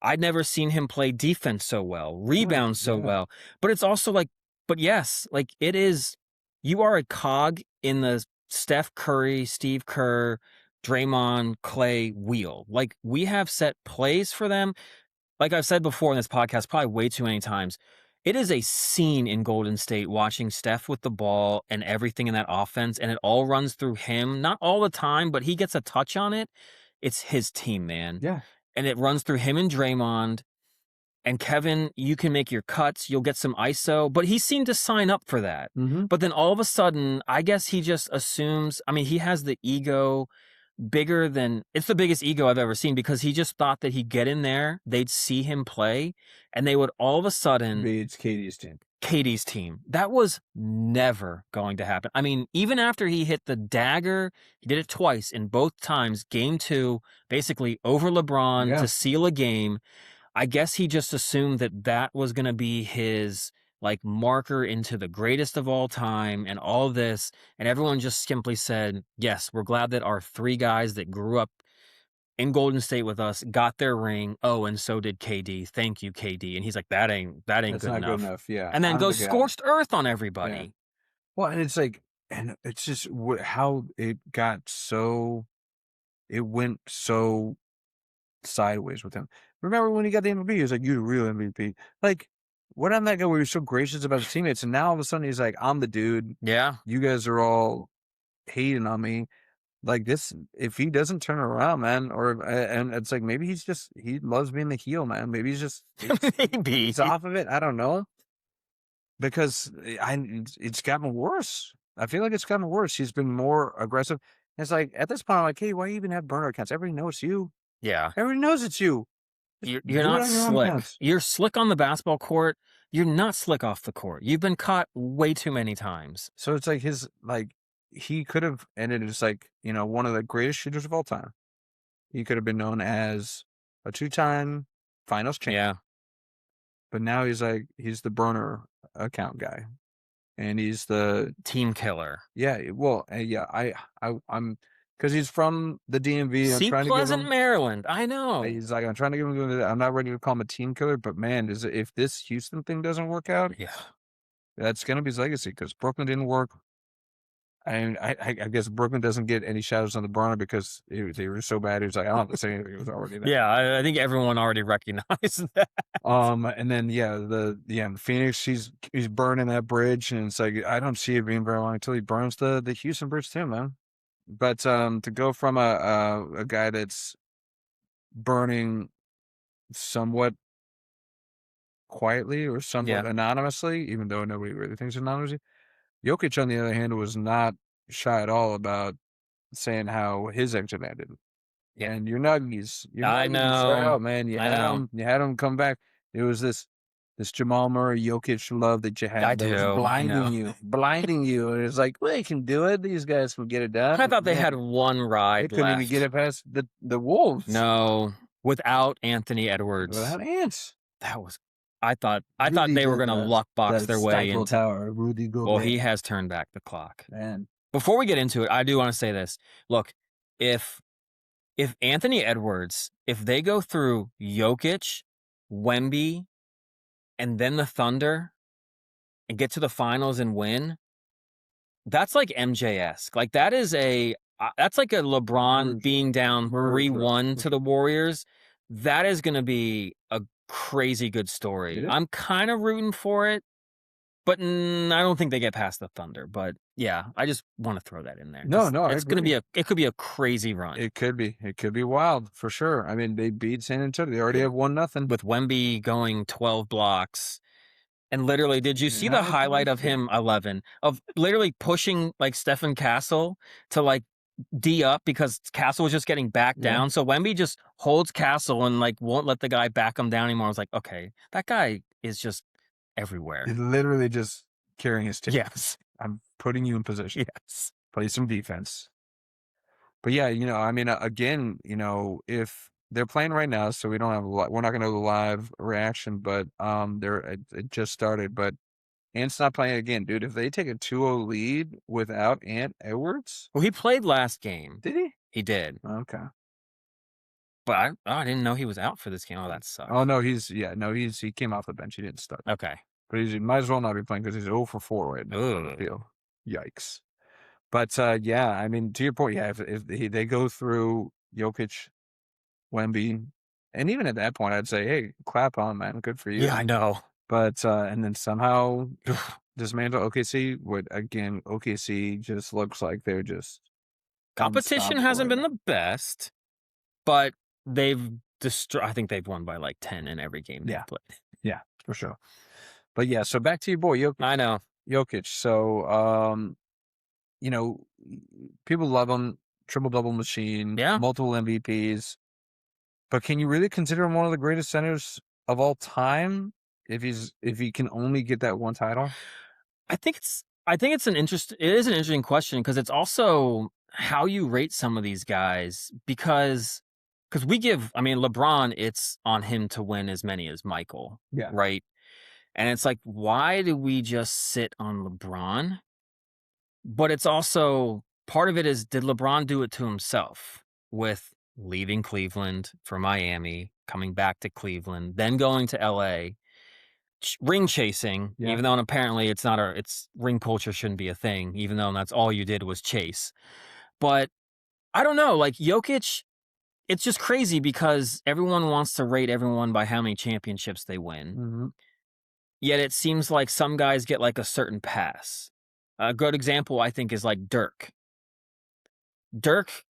I'd never seen him play defense so well, rebound so well. But it's also like, but yes, like it is, you are a cog in the Steph Curry, Steve Kerr, Draymond, Clay wheel. Like we have set plays for them. Like I've said before in this podcast, probably way too many times, it is a scene in Golden State watching Steph with the ball and everything in that offense, and it all runs through him. Not all the time, but he gets a touch on it. It's his team, man. Yeah. And it runs through him and Draymond. And Kevin, you can make your cuts. You'll get some ISO. But he seemed to sign up for that. Mm-hmm. But then all of a sudden, I guess he just assumes, I mean, he has the ego bigger than, it's the biggest ego I've ever seen because he just thought that he'd get in there, they'd see him play, and they would all of a sudden. It's Katie's team. Katie's team. That was never going to happen. I mean, even after he hit the dagger, he did it twice in both times, game 2, basically over LeBron to seal a game. I guess he just assumed that that was going to be his like marker into the greatest of all time and all this. And everyone just simply said, yes, we're glad that our 3 guys that grew up in Golden State with us got their ring. Oh, and so did KD. Thank you, KD. And he's like, that ain't That's good not enough. Good enough. Yeah. And then goes scorched earth on everybody. Yeah. Well, and it's like, and it's just how it went so sideways with him. Remember when he got the MVP? He was like, "You're the real MVP." Like, what on that guy where he was so gracious about his teammates, and now all of a sudden he's like, "I'm the dude." Yeah. You guys are all hating on me. Like this, if he doesn't turn around, man, and it's like maybe he loves being the heel, man. Maybe he's off of it. I don't know, because it's gotten worse. I feel like it's gotten worse. He's been more aggressive. It's like at this point, I'm like, hey, why you even have burner accounts? Everybody knows it's you. Yeah, everybody knows it's you. You're not slick. You're slick on the basketball court. You're not slick off the court. You've been caught way too many times. So it's like he could have ended as like, one of the greatest shooters of all time. He could have been known as a 2-time finals champ. Yeah. But now he's the burner account guy. And he's the team killer. Yeah. Well, yeah, I'm because he's from the DMV. See, Pleasant, Maryland. I know. He's like, I'm trying to give him. I'm not ready to call him a team killer, but man, if this Houston thing doesn't work out, that's gonna be his legacy because Brooklyn didn't work. I guess Brooklyn doesn't get any shadows on the burner because they were so bad. He was like, I don't have to say anything. It was already there. Yeah, I think everyone already recognized that. And then Phoenix, he's burning that bridge, and it's like I don't see it being very long until he burns the Houston bridge too, man. But to go from a guy that's burning somewhat quietly or somewhat anonymously, even though nobody really thinks anonymously, Jokic, on the other hand, was not shy at all about saying how his exit ended. Yeah. And your Nuggies, I know, oh, man, you had him come back. It was this Jamal Murray, Jokic love that you had. That was blinding you. And it's like, well, they can do it. These guys can get it done. I thought they had one ride. They couldn't even get it past the Wolves. No, without Anthony Edwards. Without Ants. That was. I thought they were going to luck box their way into. Tower, Rudy Gobert. Well, he has turned back the clock. Man. Before we get into it, I do want to say this. Look, if Anthony Edwards, if they go through Jokic, Wemby, and then the Thunder and get to the finals and win, that's like MJ-esque. Like that's like a LeBron being down 3-1 to the Warriors. That is going to be a crazy good story. I'm kind of rooting for it, but I don't think they get past the Thunder. But yeah, I just want to throw that in there. No, it's going to be it could be a crazy run. It could be wild for sure. I mean, they beat San Antonio. They already have 1-0 with Wemby going 12 blocks. And literally, did you see the highlight of him 11 of literally pushing like Stephen Castle to like D up because Castle was just getting back down. So Wemby just holds Castle and like won't let the guy back him down anymore. I was like, okay, that guy is just everywhere. He's literally just carrying his team. Yes. I'm putting you in position. Yes. Play some defense. But yeah, I mean, again, if they're playing right now, so we don't have we're not going to have a live reaction, but it just started. But Ant's not playing again, dude. If they take a 2-0 lead without Ant Edwards, Well, he played last game. did he? He did. Okay. But I didn't know he was out for this game. Oh, that sucks. Oh no, he came off the bench. He didn't start. Okay. But he might as well not be playing because he's 0 for 4 right now. Ugh. Yikes. But yeah, I mean, to your point, yeah, if they go through Jokic, Wemby, and even at that point, I'd say, hey, clap on, man, good for you. Yeah, I know. But and then somehow dismantle OKC. Again, OKC just looks like they're just competition hasn't been the best, but they've destroyed. I think they've won by like 10 in every game they've played. Yeah, for sure. But yeah, so back to your boy Jokic. I know Jokic. So people love him. Triple-double machine. Yeah. Multiple MVPs. But can you really consider him one of the greatest centers of all time if he can only get that one title? I think it is an interesting question because it's also how you rate some of these guys because LeBron, it's on him to win as many as Michael. Yeah. Right. And it's like, why do we just sit on LeBron? But it's also part of it is, did LeBron do it to himself with leaving Cleveland for Miami, coming back to Cleveland, then going to LA, ring chasing, even though apparently it's ring culture shouldn't be a thing, even though that's all you did was chase. But I don't know, like Jokic, it's just crazy because everyone wants to rate everyone by how many championships they win. Mm-hmm. Yet it seems like some guys get like a certain pass. A good example, I think, is like Dirk. Dirk,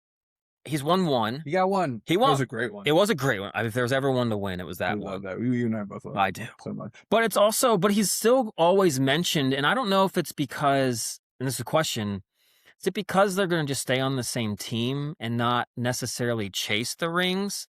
he's won one. He got one. He won. It was a great one. It was a great one. If there was ever one to win, it was that one. That. You and I both love I do. So much. But it's also, but he's still always mentioned, and I don't know if it's because, and this is a question, is it because they're going to just stay on the same team and not necessarily chase the rings?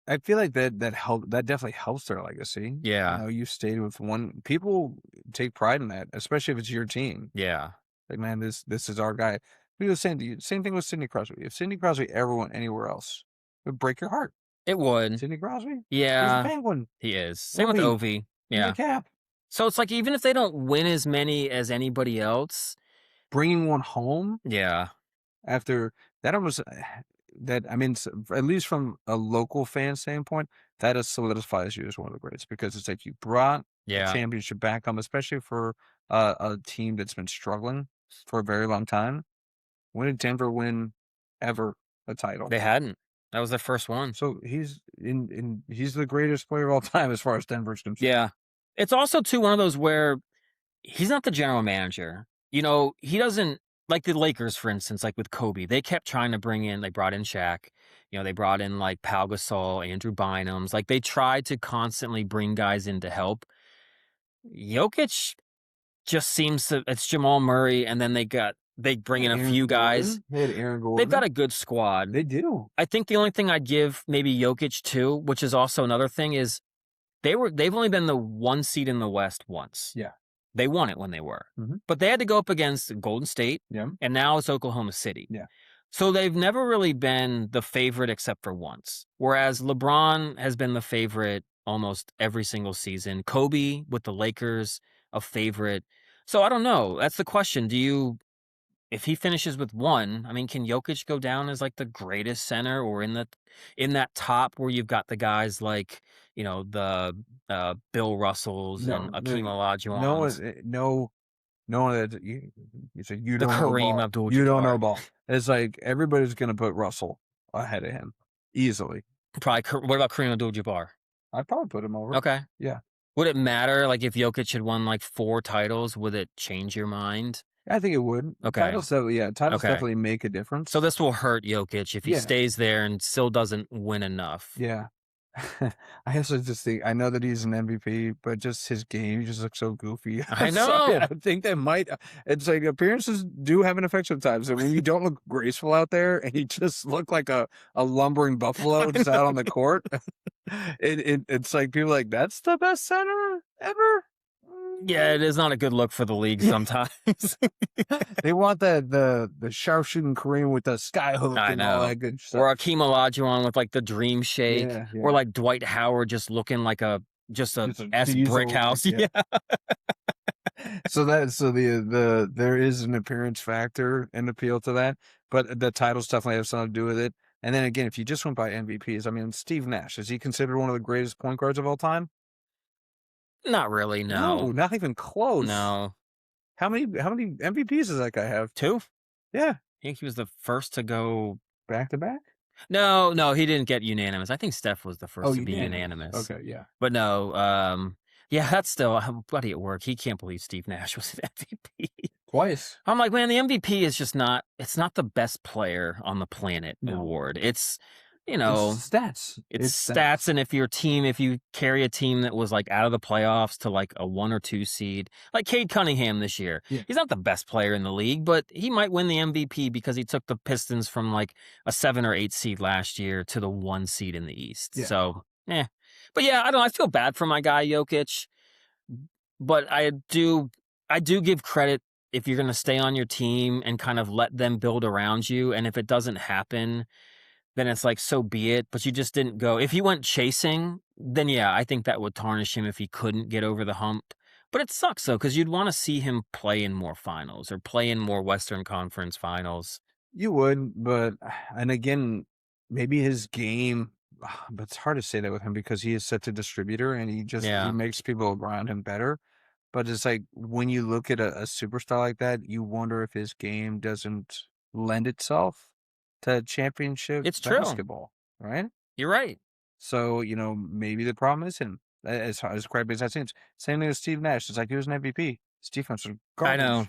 I feel like that definitely helps their legacy. Yeah. You stayed with one. People take pride in that, especially if it's your team. Yeah. Like, man, this is our guy. We were saying to you, same thing with Sidney Crosby. If Sidney Crosby ever went anywhere else, it would break your heart. It would. Sidney Crosby? Yeah. He's a Penguin. He is. Same with Ovi. Yeah. Cap. So it's like, even if they don't win as many as anybody else, bringing one home. Yeah. After that, almost that, I mean, at least from a local fan standpoint, that solidifies you as one of the greats because it's like you brought a championship back home, especially for a team that's been struggling for a very long time. When did Denver win ever a title? They hadn't. That was their first one. So he's the greatest player of all time as far as Denver's concerned. Yeah. It's also too one of those where he's not the general manager. He doesn't, like the Lakers, for instance, like with Kobe, they kept trying to they brought in Shaq, they brought in like Pau Gasol, Andrew Bynum's, like they tried to constantly bring guys in to help. Jokic just seems to, it's Jamal Murray, and then they bring in a few guys. They had Aaron Gordon. They've got a good squad. They do. I think the only thing I'd give maybe Jokic to, which is also another thing, is they've only been the 1 seed in the West once. Yeah. They won it when they were. Mm-hmm. But they had to go up against Golden State, and now it's Oklahoma City. Yeah. So they've never really been the favorite except for once. Whereas LeBron has been the favorite almost every single season. Kobe with the Lakers, a favorite. So I don't know. That's the question. If he finishes with one, I mean, can Jokic go down as like the greatest center, or in that top where you've got the guys like, the Bill Russells and Akeem Olajuwons? No one that you said you don't the Kareem Abdul-Jabbar. You don't know ball. It's like everybody's gonna put Russell ahead of him easily. Probably. What about Kareem Abdul-Jabbar? I'd probably put him over. Okay. Yeah. Would it matter, like, if Jokic had won like 4 titles? Would it change your mind? I think it would. Okay. Titles definitely make a difference. So this will hurt Jokic if he stays there and still doesn't win enough. Yeah. I also just think I know that he's an MVP, but just his game, he just looks so goofy. I Sorry, know. I think that might. It's like appearances do have an effect sometimes, and when you don't look graceful out there, and you just look like a lumbering buffalo just out on the court, it's like people are like that's the best center ever. Yeah, it is not a good look for the league sometimes. They want the sharpshooting Kareem with the sky hook I and all know. that good stuff. Or Akeem Olajuwon with like the dream shake. Yeah, yeah. Or like Dwight Howard just looking like just a S diesel, brick house. yeah. Yeah. So there is an appearance factor and appeal to that, but the titles definitely have something to do with it. And then again, if you just went by MVPs, I mean, Steve Nash, is he considered one of the greatest point guards of all time? Not really, no. Not even close. No. How many MVPs does that guy have? 2? Yeah. I think he was the first to go back to back? No, he didn't get unanimous. I think Steph was the first to be unanimous. Okay, yeah. But no, yeah, that's still buddy at work. He can't believe Steve Nash was an MVP. Twice. I'm like, man, the MVP is just not. It's not the best player on the planet award. It's it's stats. It's stats, and if you carry a team that was like out of the playoffs to like a 1 or 2 seed, like Cade Cunningham this year, he's not the best player in the league, but he might win the MVP because he took the Pistons from like a 7 or 8 seed last year to the 1 seed in the East. Yeah. So, but yeah, I don't know. I feel bad for my guy Jokic, but I do give credit if you're going to stay on your team and kind of let them build around you, and if it doesn't happen, then it's like, so be it. But you just didn't go. If he went chasing, then yeah, I think that would tarnish him if he couldn't get over the hump. But it sucks, though, because you'd want to see him play in more finals or play in more Western Conference finals. You would, and again, maybe his game, but it's hard to say that with him because he is such a distributor and he makes people around him better. But it's like when you look at a superstar like that, you wonder if his game doesn't lend itself to championship basketball, right? You're right. So, maybe the problem is him. As crappy as that seems. Same thing with Steve Nash. It's like he was an MVP. His defense was garbage. I know.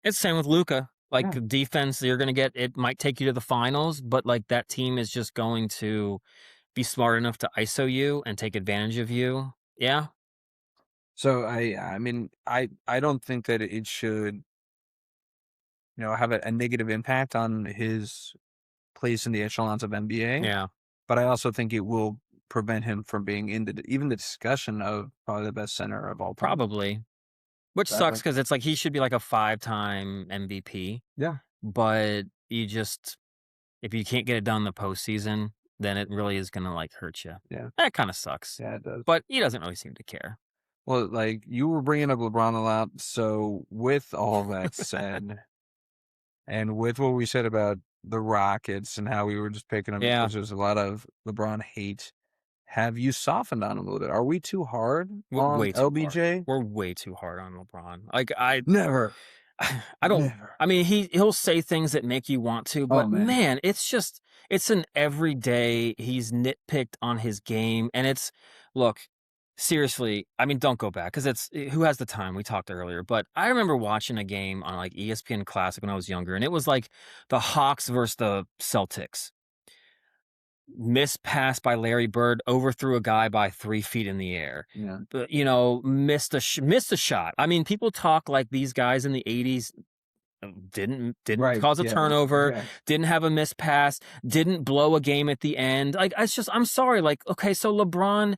It's the same with Luka. Like defense, you're going to get, it might take you to the finals, but like that team is just going to be smart enough to ISO you and take advantage of you. Yeah. So I mean, I don't think that it should, have a negative impact on his place in the echelons of NBA. Yeah. But I also think it will prevent him from being in even the discussion of probably the best center of all time. Probably. Which sucks because it's like he should be like a 5-time MVP. Yeah. But if you can't get it done in the postseason, then it really is going to like hurt you. Yeah. That kind of sucks. Yeah, it does. But he doesn't really seem to care. Well, like you were bringing up LeBron a lot. So with all that said, and with what we said about the Rockets and how we were just picking them because there's a lot of LeBron hate, have you softened on him a little bit? Are we too hard on LBJ? Hard. We're way too hard on LeBron. Like never. I don't. Never. I mean, he'll say things that make you want to, but man, it's an everyday. He's nitpicked on his game, and look. Seriously, I mean, don't go back because who has the time? We talked earlier, but I remember watching a game on like ESPN Classic when I was younger, and it was like the Hawks versus the Celtics. Missed pass by Larry Bird, overthrew a guy by 3 feet in the air. Yeah. But, missed a shot. I mean, people talk like these guys in the 80s didn't cause a turnover, didn't have a missed pass, didn't blow a game at the end. Like, I'm sorry. Like, okay, so LeBron,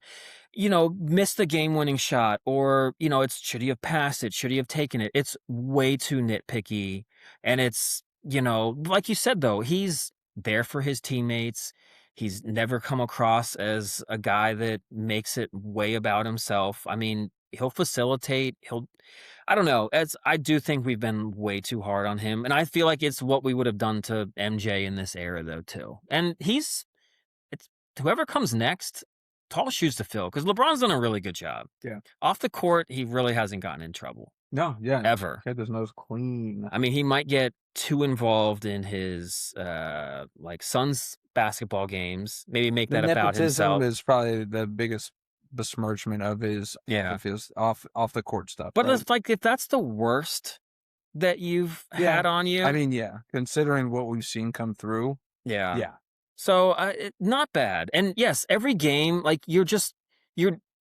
missed the game-winning shot, or, should he have passed it? Should he have taken it? It's way too nitpicky. And it's, like you said, though, he's there for his teammates. He's never come across as a guy that makes it way about himself. I mean, he'll facilitate. I don't know. I do think we've been way too hard on him. And I feel like it's what we would have done to MJ in this era, though, too. And it's whoever comes next, tall shoes to fill, because LeBron's done a really good job. Yeah. Off the court, he really hasn't gotten in trouble. No, yeah. Ever. Kept his nose clean. I mean, he might get too involved in his son's basketball games. Maybe make that about himself. Is probably the biggest besmirchment of his off the court stuff. But it's like, if that's the worst that you've had on you, I mean, considering what we've seen come through, So not bad. And yes, every game, like you're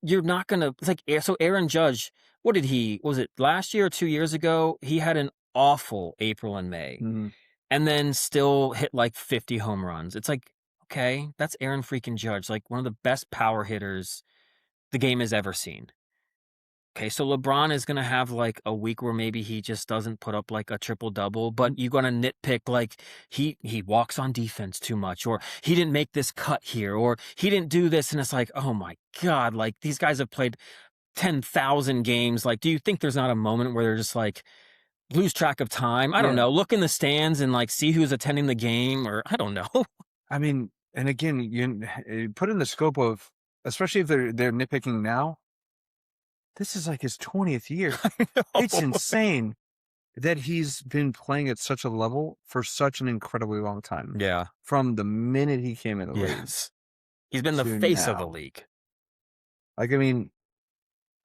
not gonna. It's like so. Aaron Judge, what did he? Was it last year or 2 years ago? He had an awful April and May, and then still hit like 50 home runs. It's like, okay, that's Aaron freaking Judge, like one of the best power hitters the game has ever seen. Okay, so LeBron is gonna have like a week where maybe he just doesn't put up like a triple double, but you're gonna nitpick like he walks on defense too much, or he didn't make this cut here, or he didn't do this, and it's like, oh my god, like these guys have played 10,000 games. Like, do you think there's not a moment where they're just like lose track of time? I don't know. Look in the stands and like see who's attending the game, or I don't know. I mean, and again, you put in the scope of, especially if they're nitpicking now. This is like his 20th year. It's insane that he's been playing at such a level for such an incredibly long time. Yeah. From the minute he came in the league. He's been the face of the league. Like, I mean,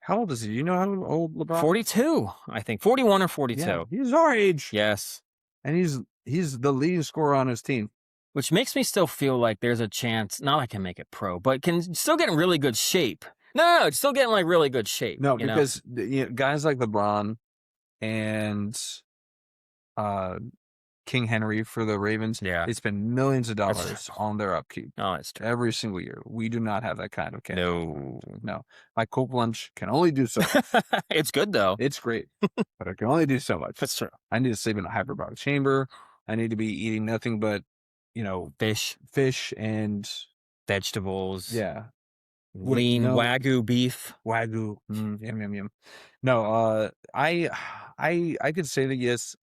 how old is he? You know how old LeBron? 42, I think. 41 or 42. Yeah, he's our age. Yes. And he's the leading scorer on his team. Which makes me still feel like there's a chance, not I can make it pro, but can still get in really good shape. No, it's still getting like really good shape. No, because guys like LeBron and King Henry for the Ravens, they spend millions of dollars on their upkeep. Oh, that's true. Every single year. We do not have that kind of cash. No. My Coke lunch can only do so much. It's good though. It's great, but it can only do so much. That's true. I need to sleep in a hyperbaric chamber. I need to be eating nothing but, fish and vegetables. Yeah. Lean Wagyu beef. Wagyu. Yum, yum, yum. No, I could say that yes.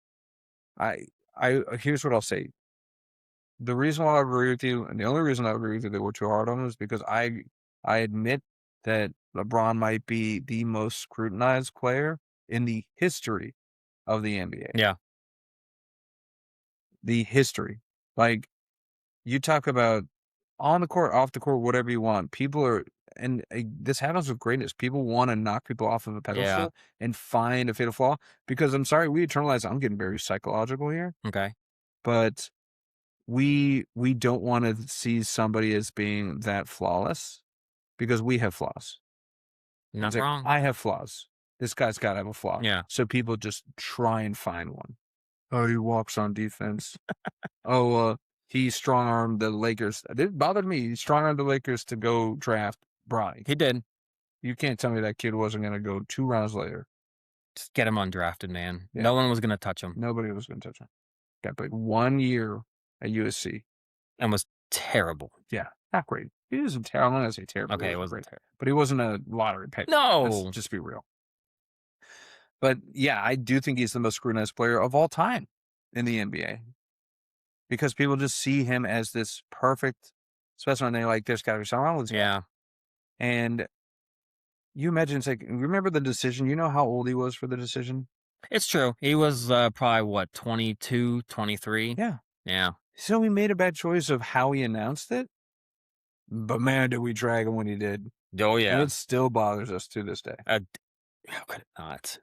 Here's what I'll say. The reason why I agree with you, and the only reason I agree with you that we're too hard on him is because I admit that LeBron might be the most scrutinized player in the history of the NBA. Yeah. The history. Like, you talk about on the court, off the court, whatever you want. People are, and this happens with greatness. People want to knock people off of a pedestal and find a fatal flaw. Because I'm sorry, we internalize. I'm getting very psychological here. Okay. But we don't want to see somebody as being that flawless because we have flaws. Not wrong. I have flaws. This guy's got to have a flaw. Yeah. So people just try and find one. Oh, he walks on defense. He strong-armed the Lakers. It bothered me. He strong-armed the Lakers to go draft Bronny. He did. You can't tell me that kid wasn't going to go 2 rounds later. Just get him undrafted, man. Yeah. No one was going to touch him. Nobody was going to touch him. Got played 1 year at USC. And was terrible. Yeah, not great. He wasn't terrible. I'm not going to say terrible. Okay, it wasn't terrible. But he wasn't a lottery pick. No. Let's just be real. But yeah, I do think he's the most scrutinized player of all time in the NBA. Because people just see him as this perfect specimen. And they're like, there's got to be something wrong with this guy. And you imagine, it's like, remember the decision? You know how old he was for the decision? It's true. He was probably, 22, 23? Yeah. Yeah. So he made a bad choice of how he announced it. But man, did we drag him when he did. Oh, yeah. And it still bothers us to this day. How could it not?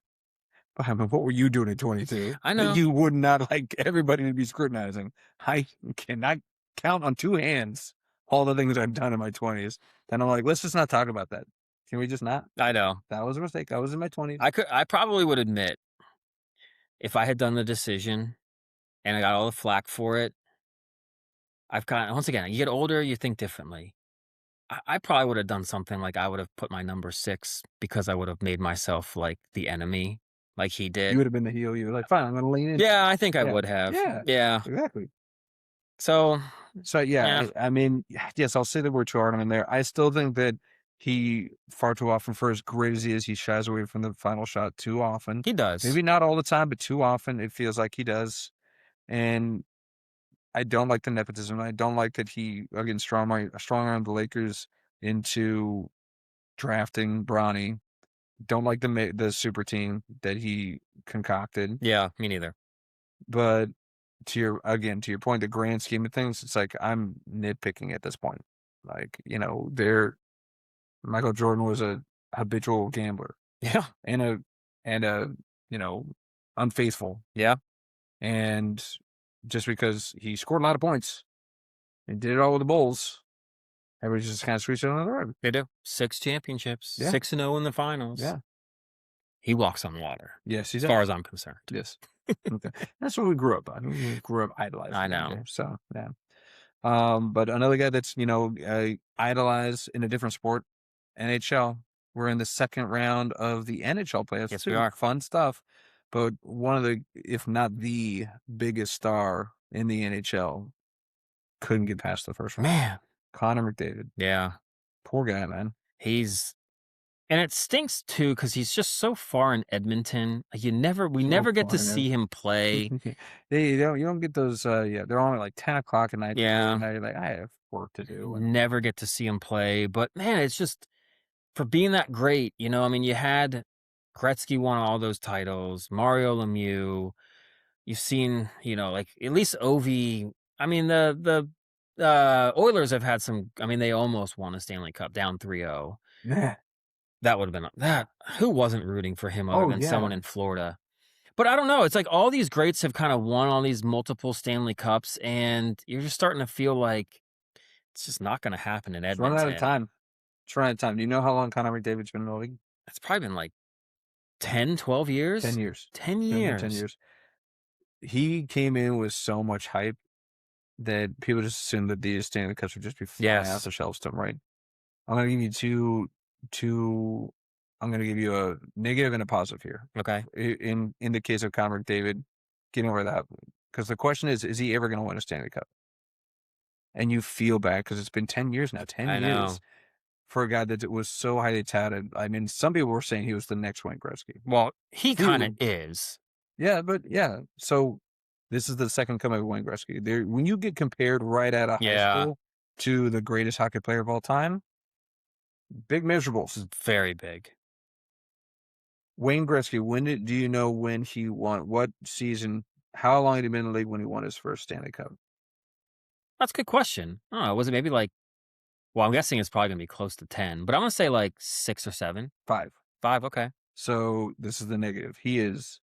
I mean, what were you doing at 22? I know. You would not like everybody to be scrutinizing. I cannot count on 2 hands all the things I've done in my 20s. Then I'm like, let's just not talk about that. Can we just not? I know. That was a mistake. I was in my 20s. I probably would admit, if I had done the decision and I got all the flack for it, once again, you get older, you think differently. I probably would have done something like I would have put my number 6 because I would have made myself like the enemy. Like he did. You would have been the heel. You were like, fine, I'm going to lean in. Yeah, I think I would have. Yeah. Exactly. So yeah, I mean, yes, I'll say the word too hard on him there. I still think that he, far too often, for as great as he shies away from the final shot too often. He does. Maybe not all the time, but too often it feels like he does. And I don't like the nepotism. I don't like that he, again, strong-armed the Lakers into drafting Bronny. Don't like the super team that he concocted. Yeah, me neither. But to your point, the grand scheme of things, it's like I'm nitpicking at this point. Like, Michael Jordan was a habitual gambler. Yeah. And unfaithful. Yeah. And just because he scored a lot of points He did it all with the Bulls. Everybody just kind of switched it on the road. They do. 6 championships. Yeah. 6-0 in the finals. Yeah. He walks on water. Yes, he as does. far as I'm concerned. Yes. Okay. That's what we grew up on. We grew up idolizing. I know. So, yeah. But another guy that's, idolized in a different sport, NHL. We're in the second round of the NHL playoffs. Yes, we are. Fun stuff. But one of the, if not the biggest star in the NHL, couldn't get past the first round. Man. Connor McDavid. Yeah. Poor guy, man. And it stinks too because he's just so far in Edmonton. We never get to see him play. You don't get those. They're only like 10 o'clock at night. Yeah, you're like, I have work to do. Never get to see him play. But man, it's just for being that great. You had Gretzky won all those titles. Mario Lemieux. You've seen, like at least Ovi. I mean, the Oilers have had some. I mean, they almost won a Stanley Cup down 3-0. Yeah. That would have been that. Who wasn't rooting for him other than someone in Florida? But I don't know. It's like all these greats have kind of won all these multiple Stanley Cups, and you're just starting to feel like it's just not going to happen in Edmonton. It's running out of time. Do you know how long Connor McDavid's been in the league? It's probably been like 10, 12 years? 10 years. 10 years. 10 years. He came in with so much hype that people just assumed that these Stanley Cups would just be flying off the shelves to him, right? I'm going to give you I'm going to give you a negative and a positive here. Okay. In the case of Connor McDavid, getting over that. Because the question is he ever going to win a Stanley Cup? And you feel bad because it's been 10 years now. 10 years for a guy that was so highly touted. I mean, some people were saying he was the next Wayne Gretzky. Well, he kind of is. Yeah, but yeah. So this is the second coming of Wayne Gretzky. When you get compared right out of high school to the greatest hockey player of all time, big measurables. Very big. Wayne Gretzky, do you know when he won? What season? How long had he been in the league when he won his first Stanley Cup? That's a good question. I don't know. Was it maybe like, well, I'm guessing it's probably going to be close to 10, but I'm going to say like 6 or 7. 5. 5, okay. So this is the negative. He is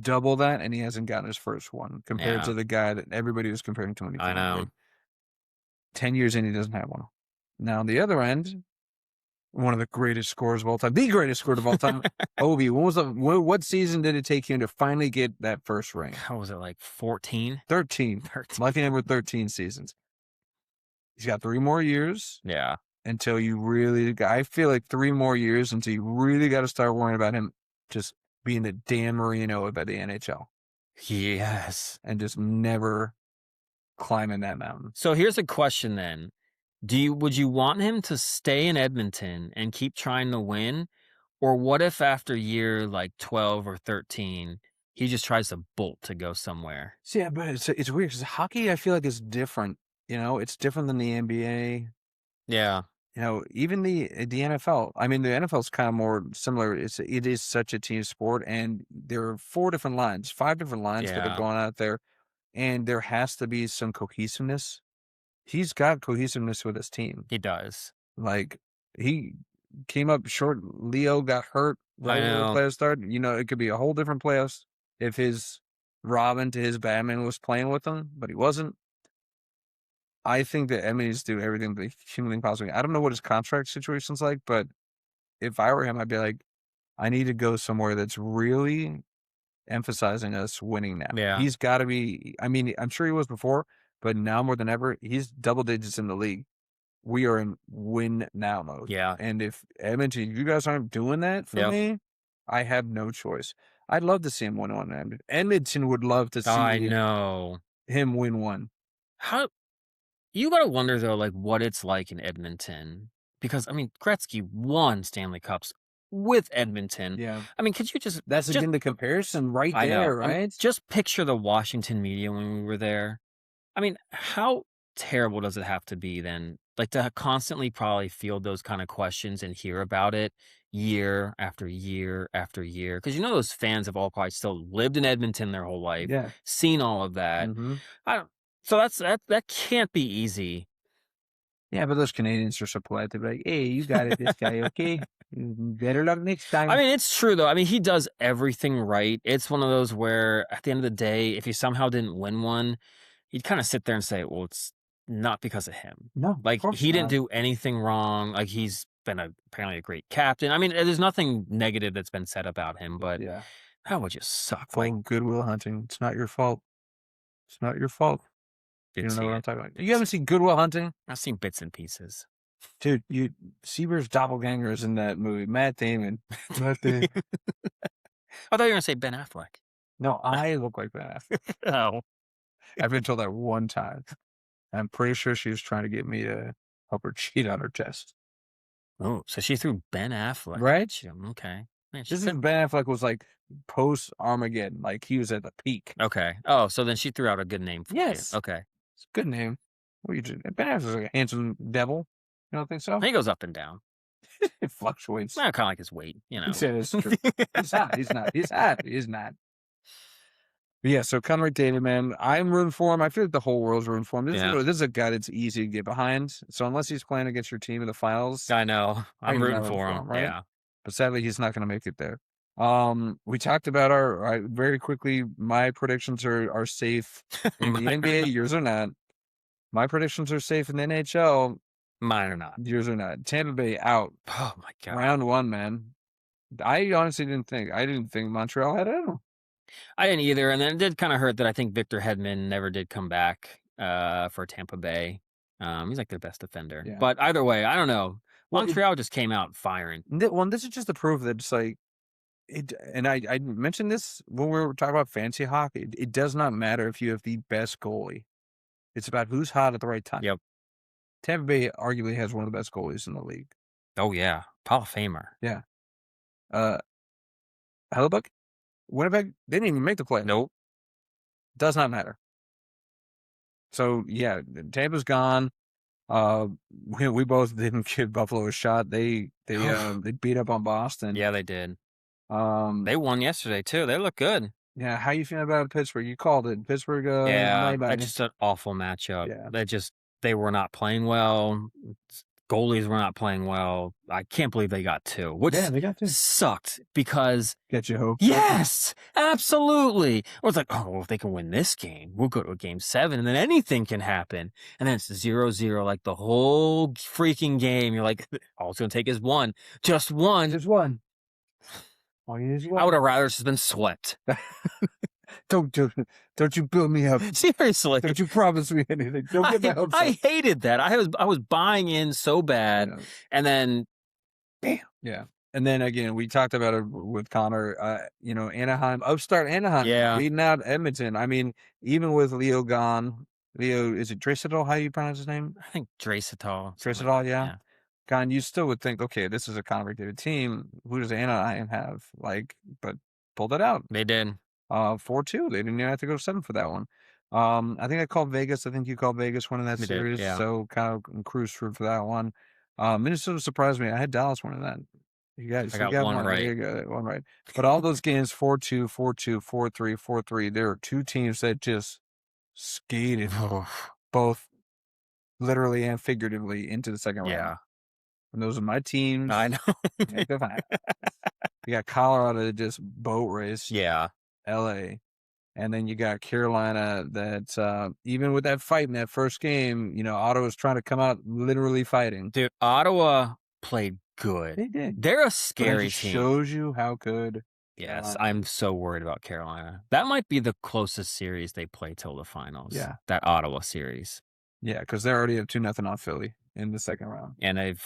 double that, and he hasn't gotten his first one compared to the guy that everybody was comparing to when he came I know. 10 years in, he doesn't have one. Now, on the other end, one of the greatest scorers of all time, the greatest scorer of all time, Ovi. What season did it take him to finally get that first ring? How was it, like 14? 13. Lucky number 13 seasons. He's got 3 more years. Yeah. Until I feel like 3 more years until you really got to start worrying about him just being the Dan Marino of the NHL. Yes. And just never climbing that mountain. So here's a question then. Would you want him to stay in Edmonton and keep trying to win? Or what if after year like 12 or 13, he just tries to bolt to go somewhere? See, yeah, but it's weird because hockey, I feel like, is different. It's different than the NBA. Yeah. Even the NFL. I mean, the NFL is kind of more similar. It is such a team sport, and there are 5 different lines that are going out there, and there has to be some cohesiveness. He's got cohesiveness with his team. He does. Like, he came up short. Leo got hurt right when the playoffs started. It could be a whole different playoffs if his Robin to his Batman was playing with him, but he wasn't. I think that Emmy needs to do everything that humanly possible. I don't know what his contract situation's like, but if I were him, I'd be like, I need to go somewhere that's really emphasizing us winning now. Yeah. He's got to be, I mean, I'm sure he was before, but now more than ever, he's double digits in the league. We are in win now mode. Yeah. And if Edmonton, you guys aren't doing that for me, I have no choice. I'd love to see him win one. Edmonton would love to see him win one. You got to wonder, though, like what it's like in Edmonton. Because, I mean, Gretzky won Stanley Cups with Edmonton. Yeah. I mean, could you just... That's again the comparison right there, right? I mean, just picture the Washington media when we were there. I mean, how terrible does it have to be then? Like to constantly probably field those kind of questions and hear about it year after year after year. Because those fans have all probably still lived in Edmonton their whole life, seen all of that. Mm-hmm. So that can't be easy. Yeah, but those Canadians are so polite. They're like, hey, you got it, this guy, okay? Better luck next time. I mean, it's true, though. I mean, he does everything right. It's one of those where, at the end of the day, if he somehow didn't win one, you'd kind of sit there and say, well, it's not because of him. No, Like, of course he didn't not. do anything wrong. Like, he's been apparently a great captain. I mean, there's nothing negative that's been said about him, but Yeah. that would just suck. Full Like, Goodwill Hunting. It's not your fault. It's not your fault. You didn't don't know see what I'm it. talking about. You haven't seen Goodwill Hunting? I've seen bits and pieces. Dude, Seaver's doppelganger is in that movie. Matt Damon. Matt Damon. I thought you were going to say Ben Affleck. No, I look like Ben Affleck. Oh. I've been told that one time. I'm pretty sure she was trying to get me to help her cheat on her test. Oh, so she threw Ben Affleck. Right? Okay. Man, This is Ben Affleck was like post Armageddon. Like he was at the peak. Okay. Oh, so then she threw out a good name for Yes. you. Okay. It's a good name. What are you doing? Ben Affleck's like a handsome devil. You don't think so? He goes up and down. It fluctuates. Well, kind of like his weight, you know. He said it's true. He's hot. He's not. He's hot. He's not. But yeah, so Connor McDavid, man, I'm rooting for him. I feel like the whole world's rooting for him. This is a guy that's easy to get behind. So unless he's playing against your team in the finals, I know. I'm you're rooting not for him. right? Yeah. But sadly, he's not going to make it there. We talked about our very quickly. My predictions are safe in the NBA. Yours are not. My predictions are safe in the NHL. Mine are not. Yours are not. Tampa Bay out. Oh my God. Round one, man. I honestly didn't think Montreal had it in them. I didn't either, and then it did kind of hurt that I think Victor Hedman never did come back for Tampa Bay. He's like their best defender. Yeah. But either way, I don't know. Well, Montreal just came out firing. Well, this is just the proof that it's like it. And I mentioned this when we were talking about fantasy hockey. It does not matter if you have the best goalie. It's about who's hot at the right time. Yep. Tampa Bay arguably has one of the best goalies in the league. Oh yeah, Hall of Famer. Yeah. Hellebuck, Winnipeg, they didn't even make the play. Nope. Does not matter. So yeah, Tampa's gone. We both didn't give Buffalo a shot. They beat up on Boston. Yeah, they did. They won yesterday too. They look good. Yeah, how you feeling about Pittsburgh? You called it. Pittsburgh. Yeah, that's just an awful matchup. Yeah, they were not playing well. Goalies were not playing well. I can't believe they got two. Which they got two. Sucked because get you hope. Yes, absolutely. Or it's like, oh, well, if they can win this game, we'll go to a game 7, and then anything can happen. And then it's 0-0, like the whole freaking game. You're like, all it's gonna take is one, just one. Just one. All you need is one. I would have rather just been swept. Don't you build me up. Seriously. Don't you promise me anything. Don't get my hopes up. I hated that. I was buying in so bad, and then bam. Yeah. And then again, we talked about it with Connor. Anaheim, upstart Anaheim, beating out Edmonton. I mean, even with Leo gone, is it Draisaitl? How do you pronounce his name? I think Draisaitl. Draisaitl, yeah. Gone, you still would think, okay, this is a Connor McDavid team. Who does Anaheim have? But pulled it out. They did. 4-2. They didn't even have to go 7 for that one. I think I called Vegas. I think you called Vegas winning that series. Did, yeah. So kind of cruise through for that one. Minnesota surprised me. I had Dallas winning that. You guys, I got one right. You got one right. But all those games, 4-2, 4-2, 4-3, 4-3. There are two teams that just skated both literally and figuratively into the second round. Yeah. And those are my teams. I know. You got Colorado that just boat race. Yeah. LA. And then you got Carolina that even with that fight in that first game, Ottawa's trying to come out literally fighting. Dude, Ottawa played good. They did. They're a scary team. Shows you how good. Yes, I'm so worried about Carolina. That might be the closest series they play till the finals. Yeah. That Ottawa series. Yeah, because they already have 2-0 on Philly in the second round. And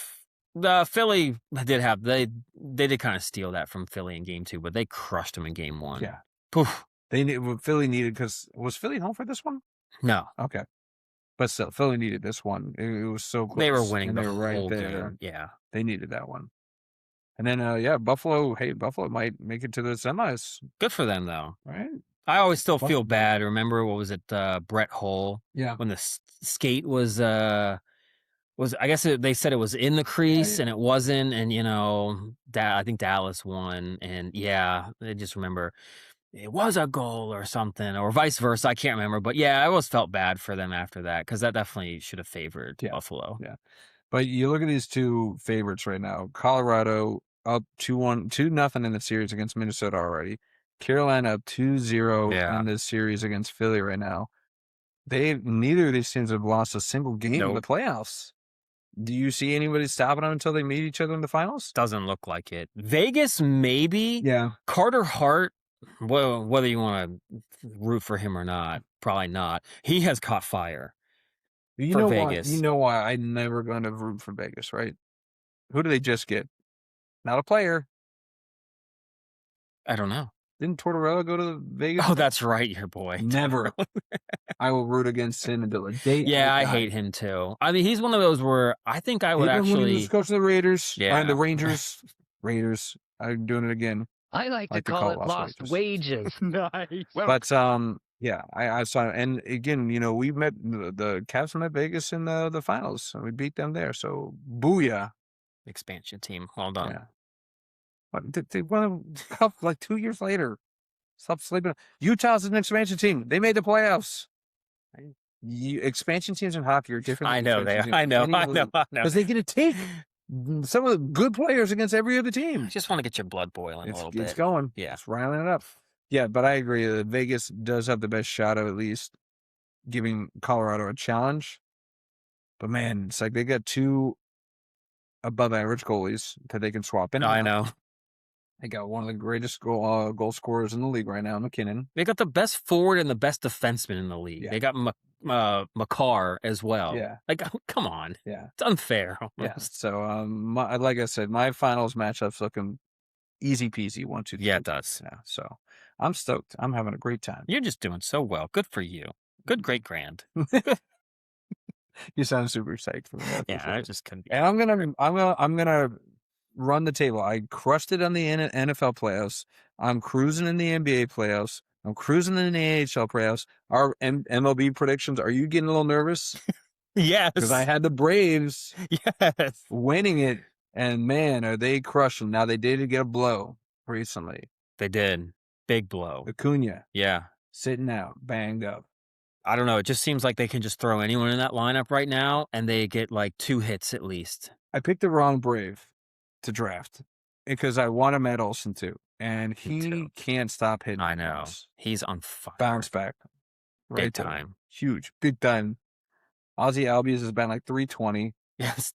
Philly did have they did kind of steal that from Philly in game 2, but they crushed them in game 1. Yeah. Poof. Philly needed, because was Philly home for this one? No. Okay. But still, Philly needed this one. It was so close. They were winning and the they were right whole there. game. Yeah. They needed that one. And then, Buffalo. Hey, Buffalo might make it to the semis. Good for them, though. Right? I always still feel bad. Remember, what was it, Brett Hull? Yeah. When the skate was I guess they said it was in the crease and it wasn't. And, I think Dallas won. And, I just remember it was a goal or something, or vice versa. I can't remember. But, I always felt bad for them after that, because that definitely should have favored Buffalo. Yeah. But you look at these two favorites right now. Colorado up 2-0 in the series against Minnesota already. Carolina up 2-0 in this series against Philly right now. Neither of these teams have lost a single game in the playoffs. Do you see anybody stopping them until they meet each other in the finals? Doesn't look like it. Vegas, maybe. Yeah. Carter Hart, well, whether you want to root for him or not, probably not. He has caught fire. You know Vegas. You know why I'm never going to root for Vegas, right? Who do they just get? Not a player. I don't know. Didn't Tortorella go to Vegas? Oh, that's right, your boy. Never. I will root against him until the day. Yeah, I hate him too. I mean, he's one of those where I think I would actually. When he was coach of the Raiders. Yeah. The Rangers. Raiders. I'm doing it again. I like to call it lost wages. Nice. But yeah, I saw, and again, we met the Cavs met Vegas in the finals, and we beat them there. So booyah, expansion team. Well done. Yeah. They won a cup like 2 years later. Stop sleeping. Utah's an expansion team. They made the playoffs. Expansion teams in hockey are different. I know they are. I know. Because they get to take some of the good players against every other team. I just want to get your blood boiling a little bit. It's going. Yeah. It's riling it up. Yeah, but I agree that Vegas does have the best shot of at least giving Colorado a challenge. But man, it's like they got 2 above average goalies that they can swap in. I know. They got one of the greatest goal scorers in the league right now, McKinnon. They got the best forward and the best defenseman in the league. Yeah. They got Makar as well. Yeah. Like, come on. Yeah. It's unfair. Almost. Yeah. So, like I said, my finals matchup's looking easy peasy. 1, 2, 3. Yeah, it does. Yeah. So I'm stoked. I'm having a great time. You're just doing so well. Good for you. Good, great, grand. You sound super psyched for me. Yeah, I just couldn't. And I'm gonna run the table. I crushed it on the NFL playoffs. I'm cruising in the NBA playoffs. I'm cruising in the AHL playoffs. Our MLB predictions. Are you getting a little nervous? Yes. Because I had the Braves. Yes. Winning it, and man, are they crushing? Now they did get a blow recently. They did. Big blow. Acuna. Yeah. Sitting out, banged up. I don't know. It just seems like they can just throw anyone in that lineup right now, and they get like 2 hits at least. I picked the wrong Brave to draft because I want Matt Olson too, and he can't stop hitting. I know. He's on fire. Bounce back. Right big time. Huge. Big time. Ozzy Albies has been like 320. Yes.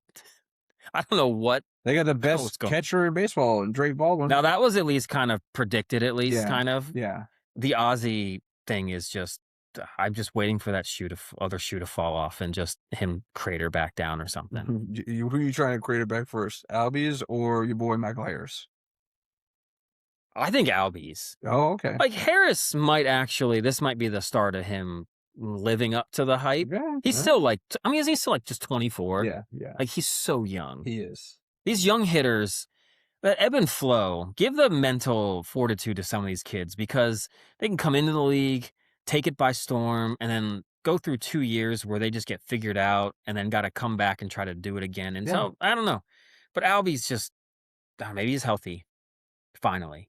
I don't know what. They got the best catcher in baseball, and Drake Baldwin. Now, that was at least kind of predicted, kind of. Yeah. The Ozzy thing is just, I'm just waiting for that other shoe to fall off and just him crater back down or something. Who are you trying to crater back first? Albies or your boy Michael Harris? I think Albies. Oh, okay. Like Harris this might be the start of him living up to the hype. Yeah, he's still like, he's still like just 24. Yeah. Like he's so young. He is. These young hitters, that ebb and flow, give the mental fortitude to some of these kids because they can come into the league, take it by storm, and then go through 2 years where they just get figured out and then got to come back and try to do it again. And so, I don't know. But Albie's just, maybe he's healthy, finally.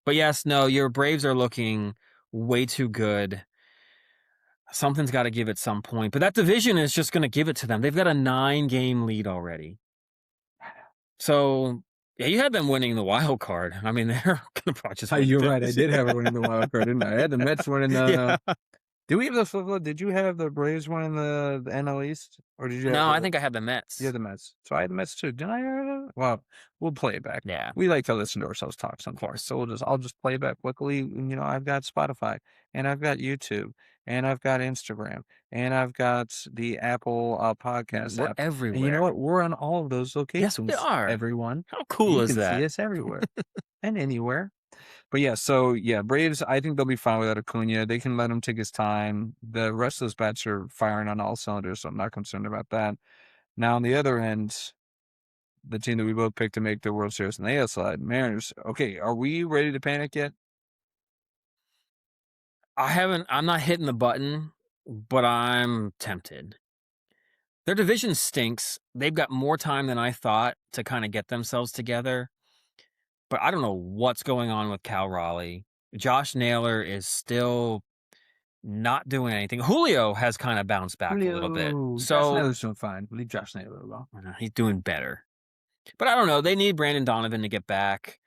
But yes, no, your Braves are looking way too good. Something's got to give at some point. But that division is just going to give it to them. They've got a 9-game lead already. So, yeah, you had them winning the wild card. I mean, they're going to probably just win. You're right. I did have it winning the wild card, didn't I? I had the Mets winning the... Yeah. Did you have the Braves winning the NL East? Or did you? No, I think I had the Mets. You had the Mets. So I had the Mets too. Didn't I? Well, we'll play it back. Yeah. We like to listen to ourselves talk sometimes. So I'll just play it back. Luckily, I've got Spotify, and I've got YouTube, and I've got Instagram, and I've got the Apple podcast We're app. everywhere. And you know what? We're on all of those locations. Yes, we are. Everyone. How cool is that? You can see us everywhere and anywhere. But yeah, Braves, I think they'll be fine without Acuna. They can let him take his time. The rest of those bats are firing on all cylinders, so I'm not concerned about that. Now, on the other end, the team that we both picked to make the World Series on the AL side, Mariners. Okay, are we ready to panic yet? I'm not hitting the button, but I'm tempted. Their division stinks. They've got more time than I thought to kind of get themselves together. But I don't know what's going on with Cal Raleigh. Josh Naylor is still not doing anything. Julio has kind of bounced back a little bit. So Josh Naylor's doing fine. Leave Josh Naylor alone. He's doing better. But I don't know. They need Brandon Donovan to get back.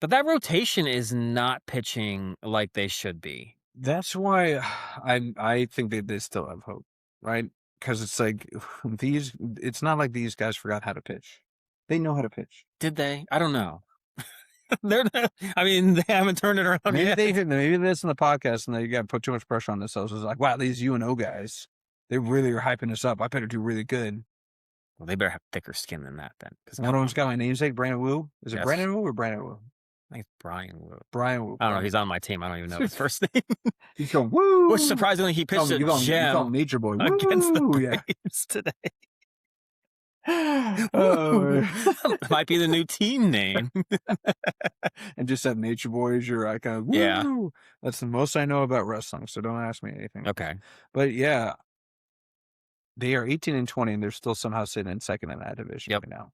But that rotation is not pitching like they should be. That's why I think they still have hope, right? Because it's like it's not like these guys forgot how to pitch. They know how to pitch. Did they? I don't know. They're not, I mean, they haven't turned it around yet. Maybe they listen to the podcast and they got put too much pressure on themselves. It's like, wow, these UNO guys, they really are hyping us up. I better do really good. Well, they better have thicker skin than that then. One of them's got my namesake, Brandon Wu. Is it Brandon Wu or Brandon Wu? I think it's Brian Wu. Brian Wu. I don't know. He's on my team. I don't even know his first name. He's going, woo! Which surprisingly, he pitched a gem Nature Boy. against the Braves today. Might be the new team name. And just that Nature Boy is your icon. Woo! Yeah. That's the most I know about wrestling, so don't ask me anything. Okay. But yeah, they are 18-20, and they're still somehow sitting in second in that division right now.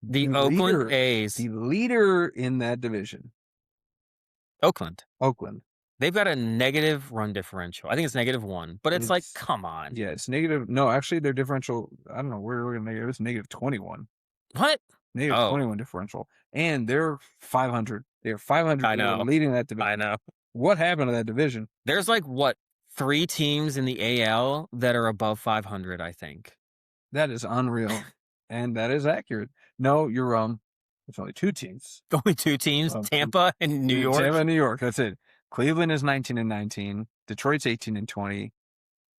The Oakland A's. The leader in that division. Oakland. They've got a negative run differential. I think it's -1, but it's like, come on. Yeah, it's negative. No, actually, their differential, I don't know where we're going to negative. It's -21. What? -21 differential. And they're 500. They're 500. I know. They're leading that division. I know. What happened to that division? There's like, 3 teams in the AL that are above 500, I think. That is unreal. And that is accurate. No, you're wrong. There's only 2 teams. Only 2 teams? Tampa and New York? Tampa and New York. That's it. Cleveland is 19-19. Detroit's 18-20.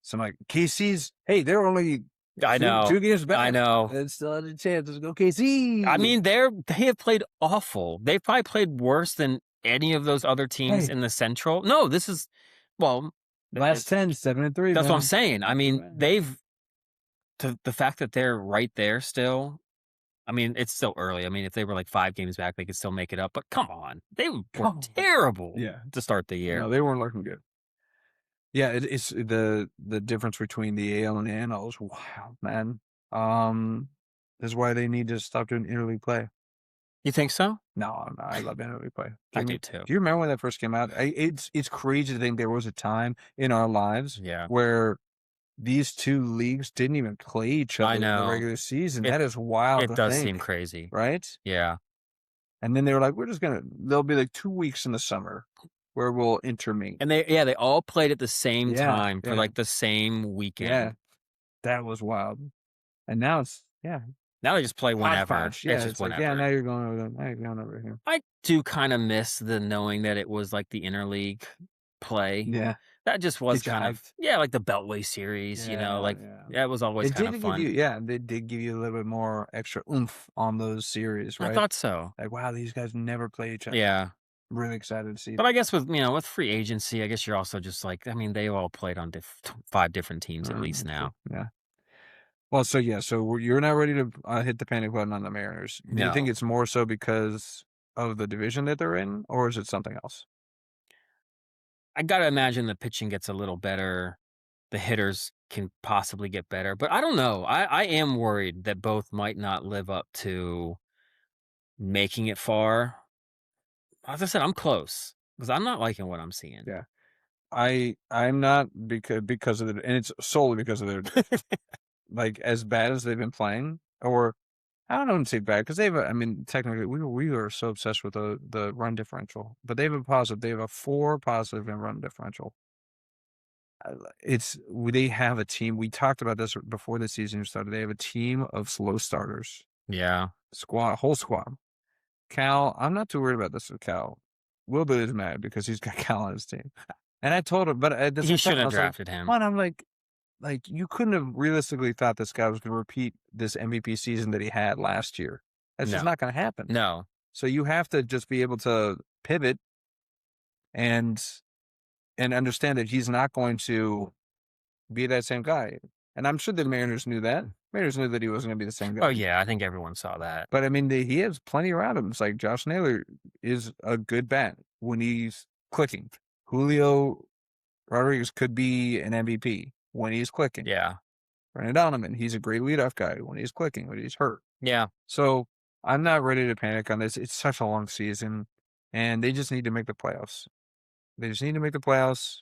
So I'm like, KC's, hey, they're only two games back. I know. And still had a chance. Let's go KC. I mean, they have played awful. They've probably played worse than any of those other teams in the Central. No, this is, last 10, 7-3. That's what I'm saying. I mean, the fact that they're right there still, I mean, it's still early. I mean, if they were like 5 games back, they could still make it up. But come on. They were terrible to start the year. No, they weren't looking good. Yeah, it's the difference between the AL and the NL is wild, man. That's why they need to stop doing interleague play. You think so? No, I love interleague play. I do too. Do you remember when that first came out? It's crazy to think there was a time in our lives where these 2 leagues didn't even play each other in the regular season. That is wild. It does seem crazy. Right? Yeah. And then they were like, there'll be like 2 weeks in the summer where we'll intermeet. And they all played at the same time for like the same weekend. Yeah. That was wild. And now now they just play whenever. It's just whenever. Like, now you're going over here. I do kind of miss the knowing that it was like the interleague play. Yeah. That just was kind of, like the Beltway series, that was always kind of fun. They did give you a little bit more extra oomph on those series, right? I thought so. Like, wow, these guys never play each other. Yeah. I'm really excited to see. But I guess with free agency, I guess you're also just like, I mean, they all played on 5 different teams at least now. Yeah. Well, so you're not ready to hit the panic button on the Mariners. Do you think it's more so because of the division that they're in, or is it something else? I got to imagine the pitching gets a little better. The hitters can possibly get better. But I don't know. I am worried that both might not live up to making it far. As I said, I'm close because I'm not liking what I'm seeing. Yeah. I'm not because of it, and it's solely because of their like as bad as they've been playing, or I don't know to say bad because technically we are so obsessed with the run differential, but they have a positive. They have a 4 positive in run differential. They have a team. We talked about this before the season started. They have a team of slow starters. Yeah, whole squad. Cal, I'm not too worried about this with Cal. Will Bill is mad because he's got Cal on his team, and I told him, but he should have drafted him. And I'm like you couldn't have realistically thought this guy was going to repeat this MVP season that he had last year. That's just not going to happen. No. So you have to just be able to pivot and understand that he's not going to be that same guy. And I'm sure the Mariners knew that. Mariners knew that he wasn't going to be the same guy. Oh, yeah. I think everyone saw that. But, I mean, he has plenty around him. It's like Josh Naylor is a good bat when he's clicking. Julio Rodriguez could be an MVP when he's clicking. Yeah. Brandon Donovan, he's a great leadoff guy when he's clicking, when he's hurt. Yeah. So I'm not ready to panic on this. It's such a long season, and they just need to make the playoffs. They just need to make the playoffs,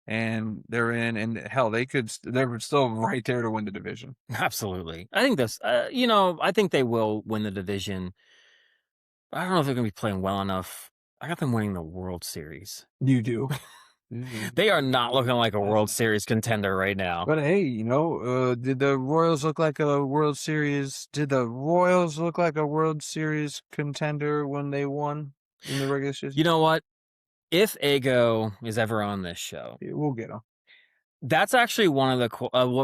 and they're in. And hell, they're still right there to win the division. Absolutely. I think that's, I think they will win the division. I don't know if they're going to be playing well enough. I got them winning the World Series. You do? They are not looking like a World Series contender right now. But hey, did the Royals look like a World Series? Did the Royals look like a World Series contender when they won in the regular season? You know what? If Ego is ever on this show, we'll get him. That's actually one of the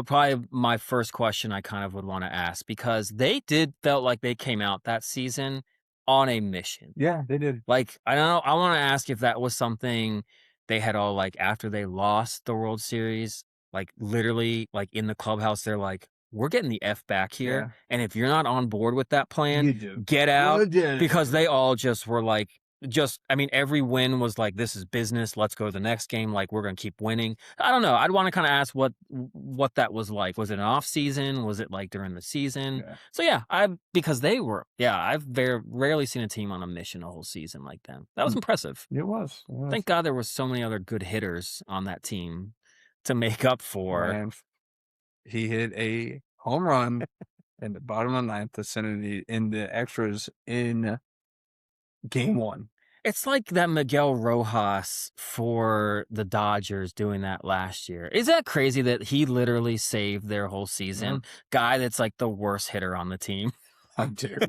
probably my first question I kind of would want to ask, because they felt like they came out that season on a mission. Yeah, they did. Like, I don't know. I want to ask if that was something they had all, like, after they lost the World Series, like, literally, like, in the clubhouse, they're like, we're getting the F back here. Yeah. And if you're not on board with that plan, get out. Because they all just were like, every win was like, this is business. Let's go to the next game. Like, we're going to keep winning. I don't know. I'd want to kind of ask what that was like. Was it an off season? Was it like during the season? Yeah. So yeah, I've very rarely seen a team on a mission a whole season like them. That was impressive. It was. Thank God there were so many other good hitters on that team to make up for. Man, he hit a home run in the bottom of the ninth to send it in the extras in Game 1. It's like that Miguel Rojas for the Dodgers doing that last year. Is that crazy that he literally saved their whole season? Mm-hmm. Guy that's like the worst hitter on the team. How dare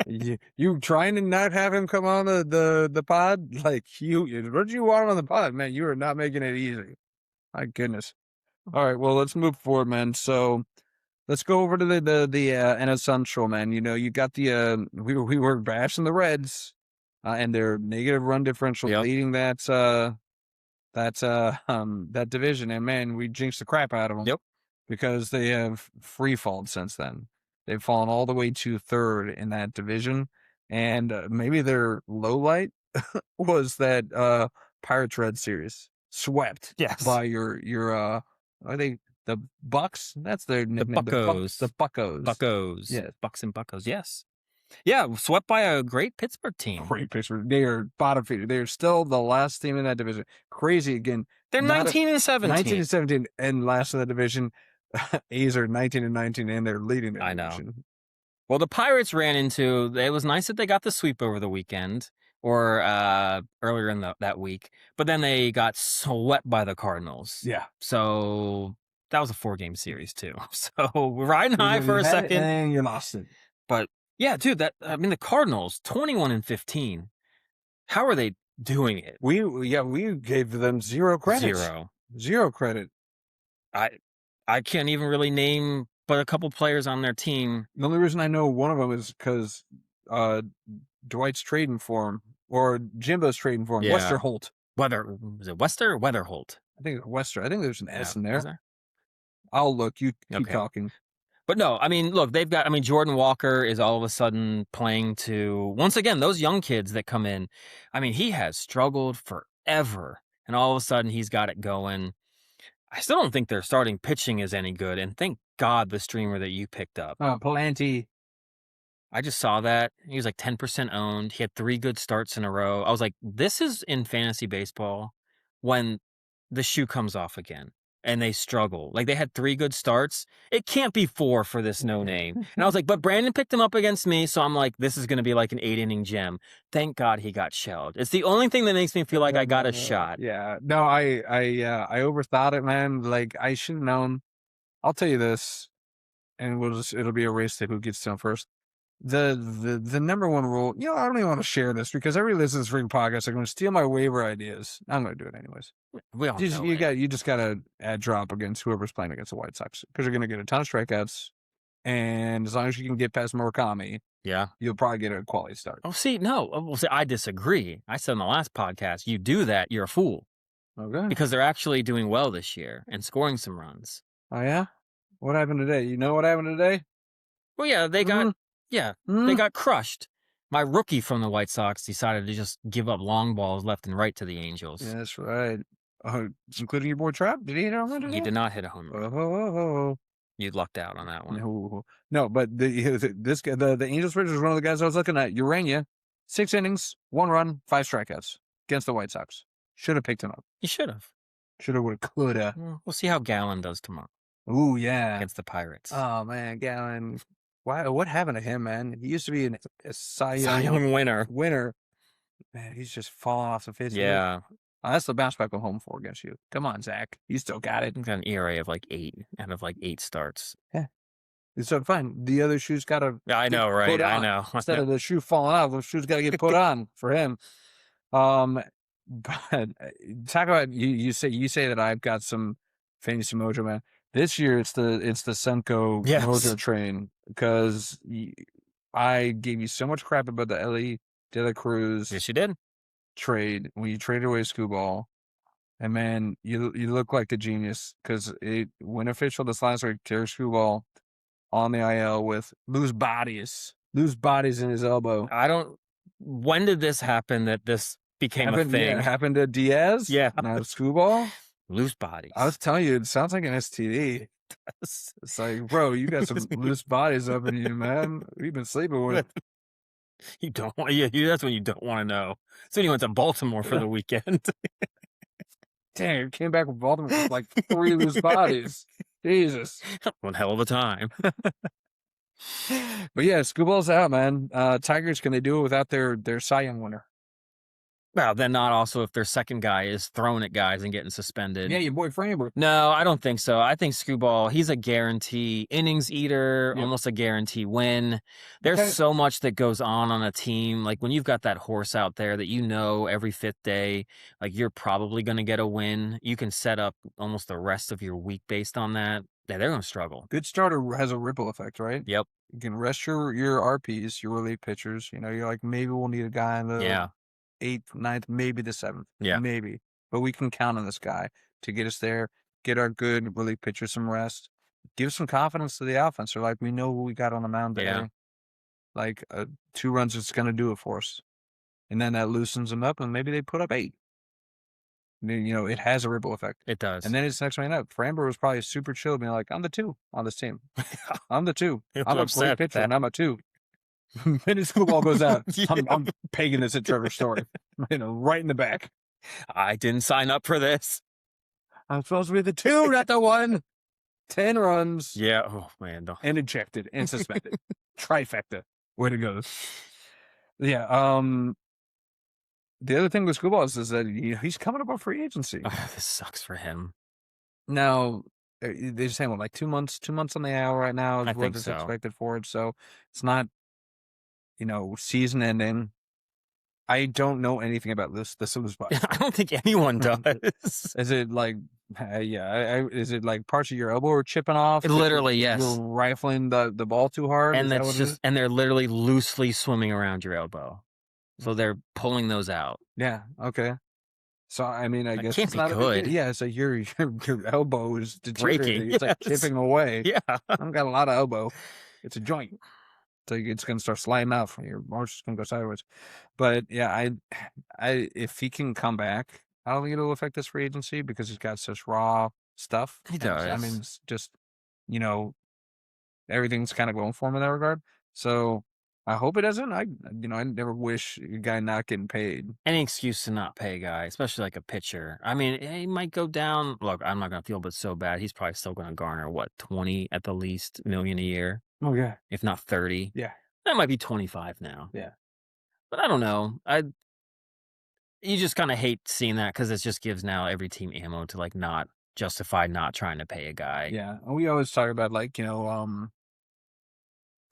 you? You trying to not have him come on the pod? Like, what did you want on the pod, man? You are not making it easy. My goodness. All right, well, let's move forward, man. So let's go over to the NL Central, man. You got the we were bashing the Reds and their negative run differential leading that division, and man, we jinxed the crap out of them. Yep. Because they have free fallen since then. They've fallen all the way to third in that division, and maybe their low light was that Pirates Red series swept by your are they the Bucks? That's their nickname. The Buccos. The Buccos. Buccos. Yes. Bucks and Buccos. Yes. Yeah, swept by a great Pittsburgh team. Great Pittsburgh. They are bottom feeder. They are still the last team in that division. Crazy again. They're 19-17. 19-17 and last in the division. A's are 19-19 and they're leading the division. Know. Well, the Pirates ran into. It was nice that they got the sweep over the weekend or earlier in that week, but then they got swept by the Cardinals. Yeah. So that was a 4-game series too. So we're riding high for a second, and you lost it. But yeah, dude, the Cardinals 21-15. How are they doing it? We gave them zero credit. Zero credit. I can't even really name but a couple players on their team. The only reason I know one of them is because Dwight's trading for him, or Jimbo's trading for him. Yeah. Westerholt. Was it Wester or Weatherholt? I think it's Wester. I think there's an S in there. I'll look. You keep talking. But no, I mean, look, Jordan Walker is all of a sudden playing to, once again, those young kids that come in. I mean, he has struggled forever, and all of a sudden he's got it going. I still don't think their starting pitching is any good, and thank God the streamer that you picked up. Palante. I just saw that. He was like 10% owned. He had 3 good starts in a row. I was like, this is in fantasy baseball when the shoe comes off again and they struggle. Like, they had 3 good starts. It can't be 4 for this no-name. And I was like, but Brandon picked him up against me, so I'm like, this is going to be like an 8-inning gem. Thank God he got shelled. It's the only thing that makes me feel like I got a shot. Yeah. No, I overthought it, man. Like, I should have known. I'll tell you this, and it'll be a race to who gets to him first. The number one rule, I don't even want to share this because every listen to this freaking podcast, they're going to steal my waiver ideas. I'm going to do it anyways. We all know you just got to add drop against whoever's playing against the White Sox because you're going to get a ton of strikeouts, and as long as you can get past Murakami, you'll probably get a quality start. Oh, see, no, I disagree. I said in the last podcast, you do that, you're a fool. Okay. Because they're actually doing well this year and scoring some runs. Oh yeah, what happened today? You know what happened today? Well, yeah, they got. Yeah, they got crushed. My rookie from the White Sox decided to just give up long balls left and right to the Angels. Yeah, that's right. Including your boy Trout. Did he hit a home run? He did not hit a home run. Oh. You lucked out on that one. No, but this guy, the Angels pitcher is one of the guys I was looking at. Urania, 6 innings, 1 run, 5 strikeouts against the White Sox. Should have picked him up. You should have. Should have, would have, could have. We'll see how Gallen does tomorrow. Ooh, yeah. Against the Pirates. Oh, man, Gallen. Why? What happened to him, man? He used to be a Cy Young winner. Man, he's just falling off the face. Yeah. That's the bounce back I'm home for against you. Come on, Zach. You still got it. He's got an ERA of like 8 out of like 8 starts. Yeah. So fine. The other shoe's got to. I know, right? I know. Instead of the shoe falling out, the shoe's got to get put on for him. But talk about you say that I've got some fantasy mojo, man. This year it's the Senko mojo train because I gave you so much crap about the Ellie De La Cruz. Yes, you did. Trade when you traded away Scooball, and man, you look like a genius because it went official this last week. Terry Scooball on the IL with loose bodies in his elbow. When did this happen? That this became a thing. Yeah, it happened to Diaz. Yeah, now Scooball. Loose bodies. I was telling you, it sounds like an STD. It's like, bro, you got some loose bodies up in you, man. You've been sleeping with. You don't want. Yeah, that's when you don't want to know. So you went to Baltimore for the weekend. Damn, came back with Baltimore with like 3 loose bodies. Jesus, one hell of a time. But yeah, Scooball's out, man. Tigers, can they do it without their Cy Young winner? Well, then not also if their second guy is throwing at guys and getting suspended. Yeah, your boy Framber. No, I don't think so. I think Scooball, he's a guarantee innings eater, almost a guarantee win. There's so much that goes on a team. Like when you've got that horse out there that you know every 5th day, like you're probably going to get a win. You can set up almost the rest of your week based on that. Yeah, they're going to struggle. Good starter has a ripple effect, right? Yep. You can rest your RPs, your relief pitchers. You know, you're like, maybe we'll need a guy in the 8th, 9th, maybe the 7th. Yeah. Maybe. But we can count on this guy to get us there, get our good relief pitchers some rest, give some confidence to the offense. They're like, we know who we got on the mound today. Yeah. Like 2 runs is going to do it for us. And then that loosens them up, and maybe they put up 8. You know, it has a ripple effect. It does. And then it's next man up. Framber was probably super chill, being like, I'm the 2 on this team. I'm the 2. I'm a great pitcher, and I'm a 2. Minute Scooball goes out. I'm pegging this at Trevor Story. You know, right in the back. I didn't sign up for this. I'm supposed to be the 2, not the 1. 10 runs. Yeah. Oh man. And ejected and suspended. Trifecta. Way to go. Yeah. The other thing with Scooball is that he's coming up on free agency. Oh, this sucks for him. Now they're saying what, like 2 months on the hour right now is I what think is so. expected for it. So it's not, season ending. I don't know anything about this loose body. I don't think anyone does. Is it like, is it like parts of your elbow are chipping off? Literally, yes. You're rifling the ball too hard, and and they're literally loosely swimming around your elbow, so they're pulling those out. Yeah. Okay. So I mean, I guess can't it's be not good. Yeah. So your elbow is deteriorating. Breaking. It's like chipping away. Yeah. I've got a lot of elbow. It's a joint. So it's going to start sliding out from your arch is going to go sideways. But yeah, I if he can come back, I don't think it'll affect this free agency because he's got such raw stuff. He does. I mean, it's just, everything's kind of going for him in that regard. So I hope it doesn't. I never wish a guy not getting paid. Any excuse to not pay a guy, especially like a pitcher. I mean, he might go down. Look, I'm not going to feel but so bad. He's probably still going to garner, 20 at the least million a year. Oh, yeah. If not 30. Yeah. That might be 25 now. Yeah. But I don't know. You just kind of hate seeing that because it just gives now every team ammo to like not justify not trying to pay a guy. Yeah. And we always talk about like,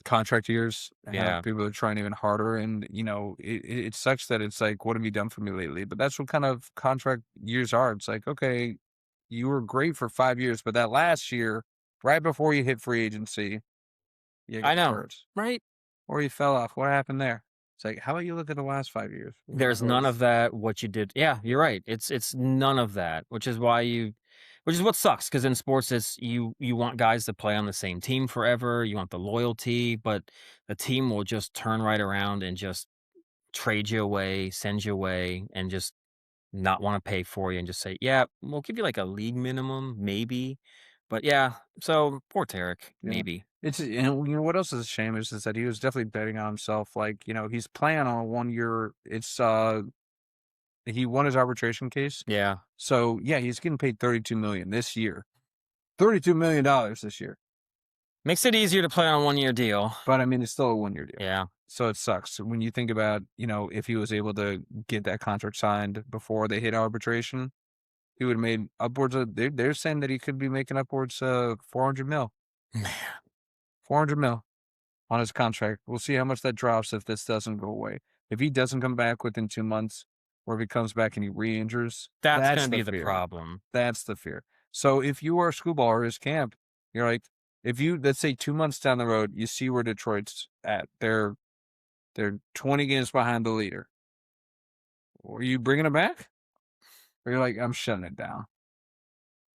contract years. Yeah. People are trying even harder. And, it sucks that it's like, what have you done for me lately? But that's what kind of contract years are. It's like, okay, you were great for 5 years, but that last year, right before you hit free agency, I know, hurt. right? Or you fell off. What happened there? It's like, how about you look at the last 5 years? There's none of that. What you did. Yeah, you're right. It's none of that, which is what sucks. Because in sports, it's you want guys to play on the same team forever. You want the loyalty, but the team will just turn right around and just trade you away, send you away, and just not want to pay for you and just say, yeah, we'll give you like a league minimum, maybe. But yeah, so poor Tarek, maybe. It's what else is a shame is that he was definitely betting on himself. Like, he's playing on a 1 year. It's he won his arbitration case. Yeah. So yeah, he's getting paid $32 million this year. $32 million this year. Makes it easier to play on a 1-year deal. But, I mean, it's still a 1-year deal. Yeah. So it sucks. When you think about, if he was able to get that contract signed before they hit arbitration, he would have made upwards of, they're saying that he could be making upwards of $400 million. Man. $400 million on his contract. We'll see how much that drops if this doesn't go away. If he doesn't come back within 2 months, or if he comes back and he re-injures, that's going to be the problem. That's the fear. So if you are Scuball or his camp, you're like, if you, let's say 2 months down the road, you see where Detroit's at. They're 20 games behind the leader. Are you bringing it back? Or you're like, I'm shutting it down.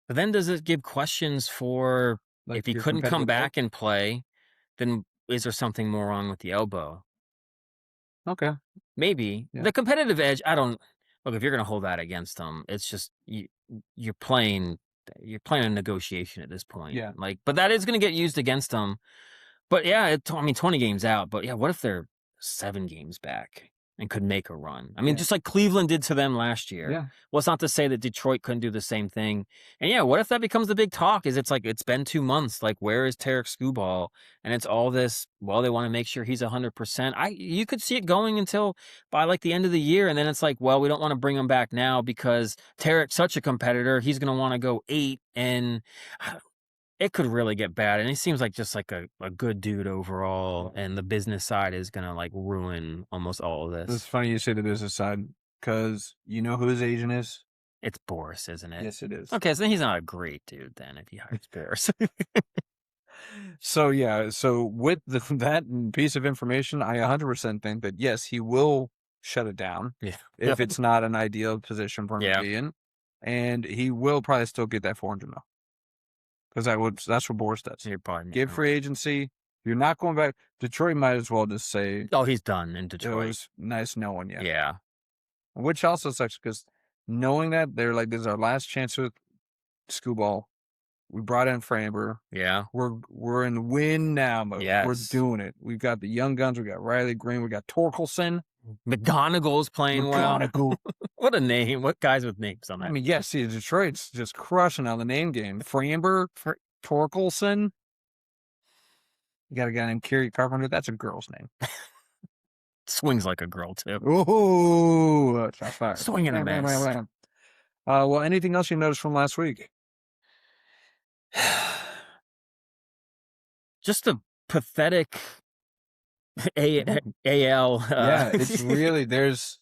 But then does it give questions for, like, if he couldn't come back and play, then is there something more wrong with the elbow? Okay. Maybe. Yeah. The competitive edge, I don't... Look, if you're going to hold that against them, it's just, you're playing a negotiation at this point. Yeah. Like, but that is going to get used against them. But yeah, 20 games out. But yeah, what if they're 7 games back and could make a run? I mean, just like Cleveland did to them last year. Yeah. Well, it's not to say that Detroit couldn't do the same thing. And yeah, what if that becomes the big talk? It's like, it's been 2 months. Like, where is Tarek Skubal? And it's all this, well, they want to make sure he's 100%. You could see it going until by like the end of the year. And then it's like, well, we don't want to bring him back now because Tarek's such a competitor. He's going to want to go 8. And it could really get bad. And he seems like just like a good dude overall. And the business side is going to like ruin almost all of this. It's funny you say the business side because you know who his agent is? It's Boris, isn't it? Yes, it is. Okay, so he's not a great dude then if he hires Boris. So, yeah. So with that piece of information, I 100% think that, yes, he will shut it down if it's not an ideal position for him to be in. And he will probably still get that $400 million. Because that's what Boris does. Give free agency. You're not going back. Detroit might as well just say, oh, he's done in Detroit. It was nice knowing you. Yeah. Which also sucks because knowing that they're like, this is our last chance with Skubal. We brought in Framber. Yeah. We're in win now mode. Yes. We're doing it. We've got the young guns. We got Riley Green. We got Torkelson. McGonagall's playing well. What a name. What guys with names on that? I mean, yes, see, Detroit's just crushing on the name game. Framber, Torkelson. You got a guy named Kerry Carpenter. That's a girl's name. Swings like a girl, too. Ooh, shots fired. Swinging a mess. Well, anything else you noticed from last week? Just a pathetic AL. Yeah, it's really, there's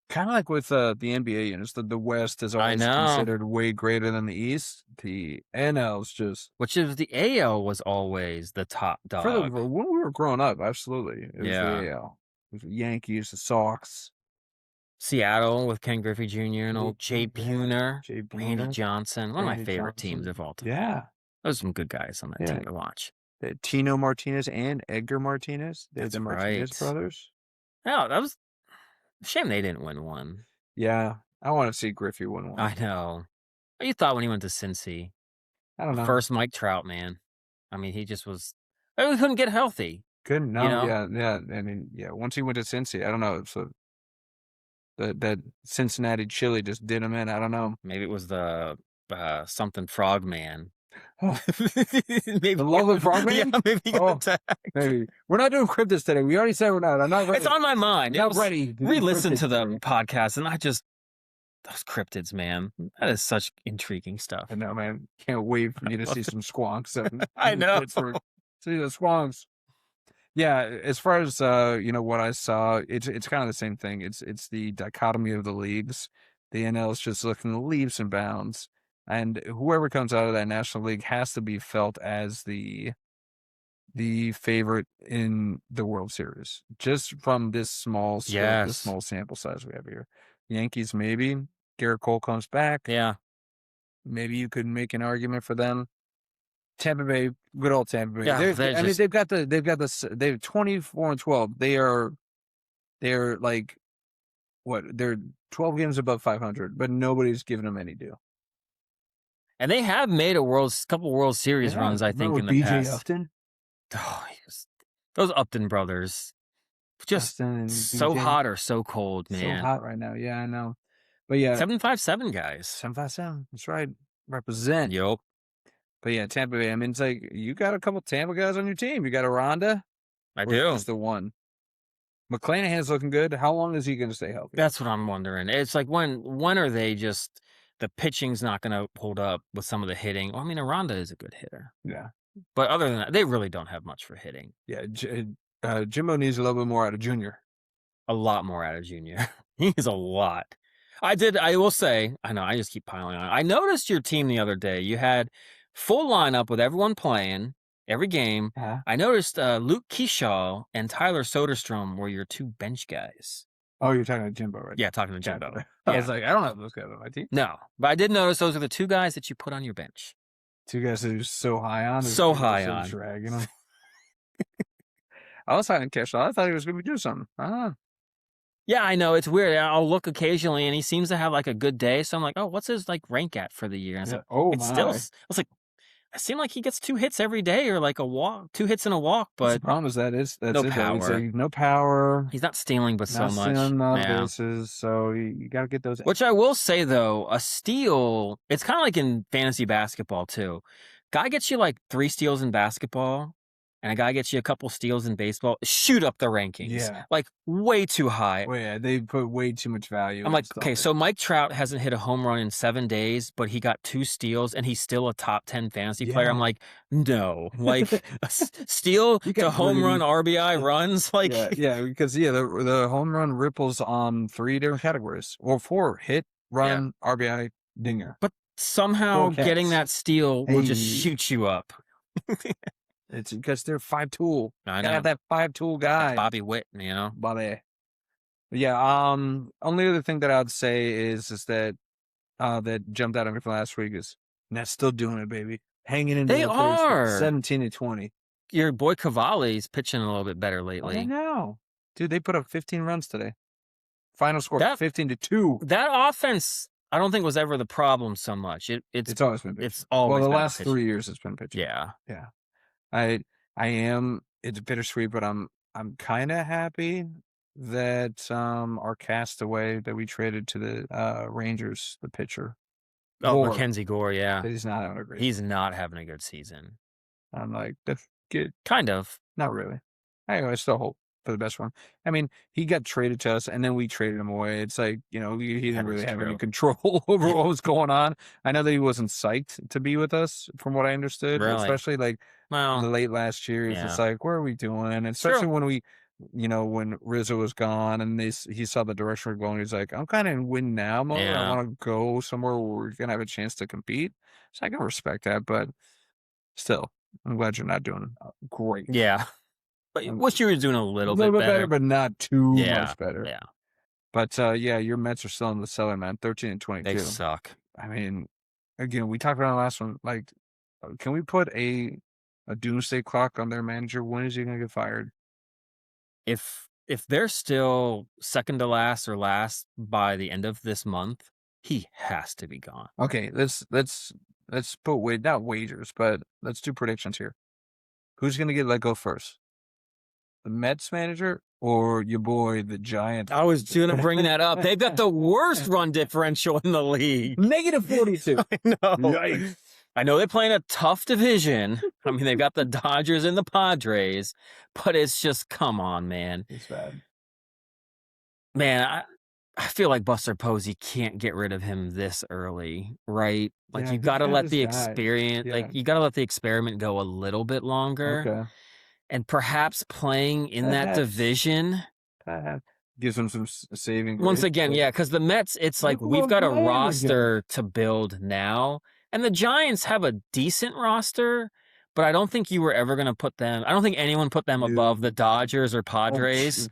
kind of like with the NBA units, the West is always considered way greater than the East. The NL's just... Which is the AL was always the top dog. When we were growing up, absolutely. It was the AL. It was the Yankees, the Sox. Seattle with Ken Griffey Jr. and old Jay Buhner, Randy Johnson. One of my favorite teams of all time. Yeah. Those are some good guys on that team to watch. Tino Martinez and Edgar Martinez. They're the Martinez brothers. Yeah, that was a shame they didn't win one. Yeah. I want to see Griffey win one. I know. What you thought when he went to Cincy? I don't know. First Mike Trout, man. I mean, he just was... he couldn't get healthy. Couldn't, no. You know? Yeah. I mean, once he went to Cincy, I don't know. So that Cincinnati chili just did him in. I don't know. Maybe it was the something Frogman. Maybe the love of Frogman? Yeah, maybe he got attacked. Maybe. We're not doing cryptids today. We already said we're not. I'm not ready. It's on my mind. Not ready. Re-listen to the podcast, and those cryptids, man. That is such intriguing stuff. I know, man. Can't wait for you to see some squonks. I know. See the squonks. Yeah, as far as what I saw, it's kind of the same thing. It's the dichotomy of the leagues. The NL is just looking leaps and bounds, and whoever comes out of that National League has to be felt as the favorite in the World Series, just from this small sample size we have here. Yankees, maybe. Garrett Cole comes back. Yeah, maybe you could make an argument for them. Tampa Bay, good old Tampa Bay. Yeah, they've got 24-12. They're like, what? They're 12 games above 500, but nobody's giving them any due. And they have made couple World Series runs, I think, in the past. BJ Upton. Oh, those Upton brothers, just so hot or so cold, man. So hot right now. Yeah, I know. But yeah, 757 guys. 757. That's right. Represent. Yup. But yeah, Tampa Bay. I mean, it's like you got a couple Tampa guys on your team. You got Aranda. I do. Just the one. McClanahan's looking good. How long is he going to stay healthy? That's what I'm wondering. It's like when are they just the pitching's not going to hold up with some of the hitting? Well, I mean, Aranda is a good hitter. Yeah. But other than that, they really don't have much for hitting. Yeah, Jimbo needs a little bit more out of Junior. A lot more out of Junior. He's a lot. I will say, I know, I just keep piling on. I noticed your team the other day. You had full lineup with everyone playing every game. Uh-huh. I noticed Luke Keyshaw and Tyler Soderstrom were your two bench guys. Oh, you're talking to Jimbo, right? Yeah, talking to Jimbo. Yeah. Yeah. I was like, I don't have those guys on my team. No, but I did notice those are the two guys that you put on your bench. Two guys that are so high on. So high on. Dragging them. I was high on Keyshaw. I thought he was going to do something. I don't know. Yeah, I know. It's weird. I'll look occasionally, and he seems to have like a good day. So I'm like, oh, what's his like rank at for the year? And Yeah. I was like, it seemed like he gets 2 hits every day, or like a walk, 2 hits in a walk. But the problem is that's no it, power. Like, no power. He's not stealing, but not so much. Stealing bases, so you got to get those. Which I will say though, a steal. It's kind of like in fantasy basketball too. Guy gets you like 3 steals in basketball, and a guy gets you a couple steals in baseball. Shoot up the rankings. Yeah, like way too high. Well, yeah, they put way too much value. I'm like, okay, so Mike Trout hasn't hit a home run in 7 days, but he got 2 steals, and he's still a top 10 fantasy player. I'm like, no, like steal to home run RBI runs, like yeah, because the home run ripples on 3 different categories, or 4: hit, run, RBI, dinger. But somehow getting that steal will just shoot you up. It's because they're 5-tool. I know. Have that 5-tool guy. Like Bobby Witt, you know? Bobby. Yeah, only other thing that I would say is that that jumped out at me from last week is Nets still doing it, baby. Hanging in there. They are. 17-20. Your boy Cavalli's pitching a little bit better lately. I know. Dude, they put up 15 runs today. Final score 15-2. That offense, I don't think was ever the problem so much. It's always been pitching. It's always the been last pitching. 3 years it's been pitching. Yeah. Yeah. I am. It's bittersweet, but I'm kind of happy that our castaway that we traded to the Rangers, the pitcher. Gore, Mackenzie Gore, yeah. That he's not having a great. He's not having a good season. I'm like, that's good. Kind of. Not really. Anyway, I still hope for the best one. I mean, he got traded to us, and then we traded him away. It's like, he didn't really have any control over what was going on. I know that he wasn't psyched to be with us, from what I understood. Really? Especially like the late last year. It's just like, what are we doing? And especially when we, when Rizzo was gone and he saw the direction we're going, he's like, I'm kind of in win now mode. I want to go somewhere where we're going to have a chance to compete. So I can respect that, but still, I'm glad you're not doing great. Yeah. But wish you were doing a little bit better, but not too much better. Yeah. But your Mets are still in the cellar, man. 13-22. They suck. I mean, again, we talked about the last one. Like, can we put a doomsday clock on their manager? When is he going to get fired? If they're still second to last or last by the end of this month, he has to be gone. Okay, let's put not wagers, but let's do predictions here. Who's going to get let go first? The Mets manager or your boy, the Giants? I was going to bring that up. They've got the worst run differential in the league. -42. I know. Yikes. I know they play in a tough division. I mean, they've got the Dodgers and the Padres, but it's just, come on, man. It's bad. Man, I feel like Buster Posey can't get rid of him this early, right? Like, you got to let the experience, you got to let the experiment go a little bit longer. Okay. And perhaps playing in that division gives them some saving grace. Once again, because the Mets, it's like we've got a roster to build now, and the Giants have a decent roster, but I don't think you were ever going to put them. I don't think anyone put them above the Dodgers or Padres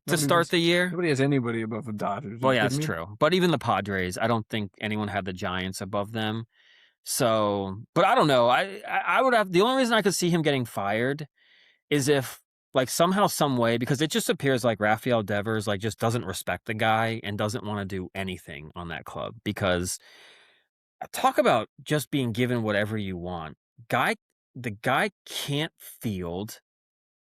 to start the year. Nobody has anybody above the Dodgers. Well, yeah, that's true. But even the Padres, I don't think anyone had the Giants above them. So, but I don't know. I would have, the only reason I could see him getting fired is if, like, somehow, some way, because it just appears like Rafael Devers, like, just doesn't respect the guy and doesn't want to do anything on that club. Because talk about just being given whatever you want. The guy can't field.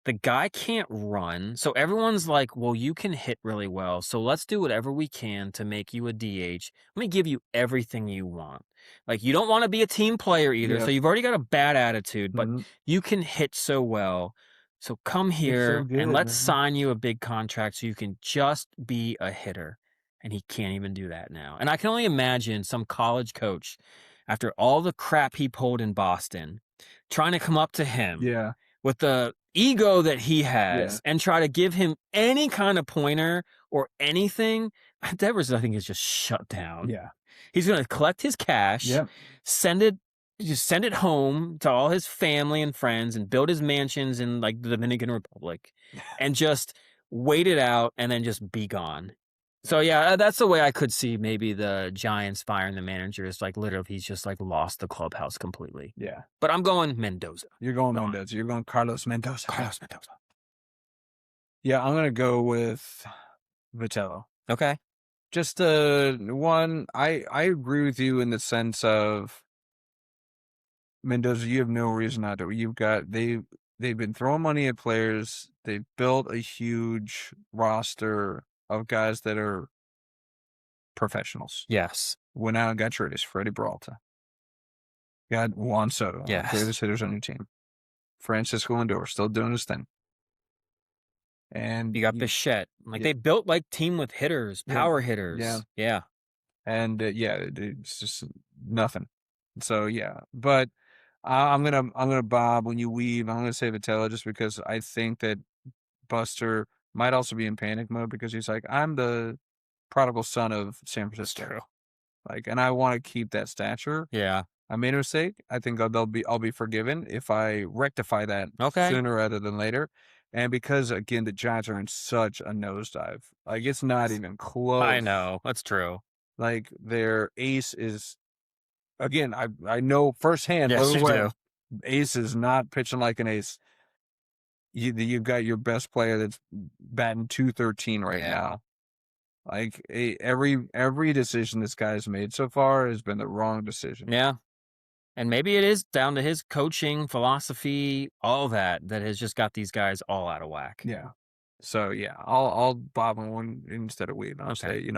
The guy can't run. So everyone's like, well, you can hit really well, so let's do whatever we can to make you a DH. Let me give you everything you want. Like, you don't want to be a team player either, Yep. so you've already got a bad attitude, but you can hit so well. So come here and let's sign you a big contract so you can just be a hitter. And he can't even do that now. And I can only imagine some college coach, after all the crap he pulled in Boston, trying to come up to him with the ego that he has and try to give him any kind of pointer or anything. Devers, I think, is just shut down. Yeah. He's going to collect his cash, send it home to all his family and friends and build his mansions in like the Dominican Republic and just wait it out and then just be gone. So, yeah, that's the way I could see maybe the Giants firing the manager is like literally he's just like lost the clubhouse completely. Yeah. But I'm going Mendoza. You're going Mendoza. You're going Carlos Mendoza. Yeah, I'm going to go with Vitello. Okay. Just one, I agree with you in the sense of Mendoza, you have no reason not to. You've got, they've been throwing money at players. They've built a huge roster of guys that are professionals. Yes. Went out and got traded. Freddie Peralta. Got Juan Soto. Yes. Greatest hitters on your team. Francisco Lindor still doing his thing. And you got Bichette. Like they built like team with hitters, power hitters. Yeah. And it's just nothing. So but I'm gonna Bob when you weave. I'm gonna say Vitello just because I think that Buster might also be in panic mode because he's like, I'm the prodigal son of San Francisco. Like, and I want to keep that stature. Yeah. I made a mistake. I think I'll be forgiven if I rectify that sooner rather than later. And because again, the Giants are in such a nosedive. Like it's not even close. I know. That's true. Like their ace is again, I know firsthand. Yes, you do. Ace is not pitching like an ace. You've got your best player that's batting .213 right now. Like every decision this guy's made so far has been the wrong decision. Yeah. And maybe it is down to his coaching, philosophy, all that has just got these guys all out of whack. Yeah. So I'll bob on one instead of weave. I'll say,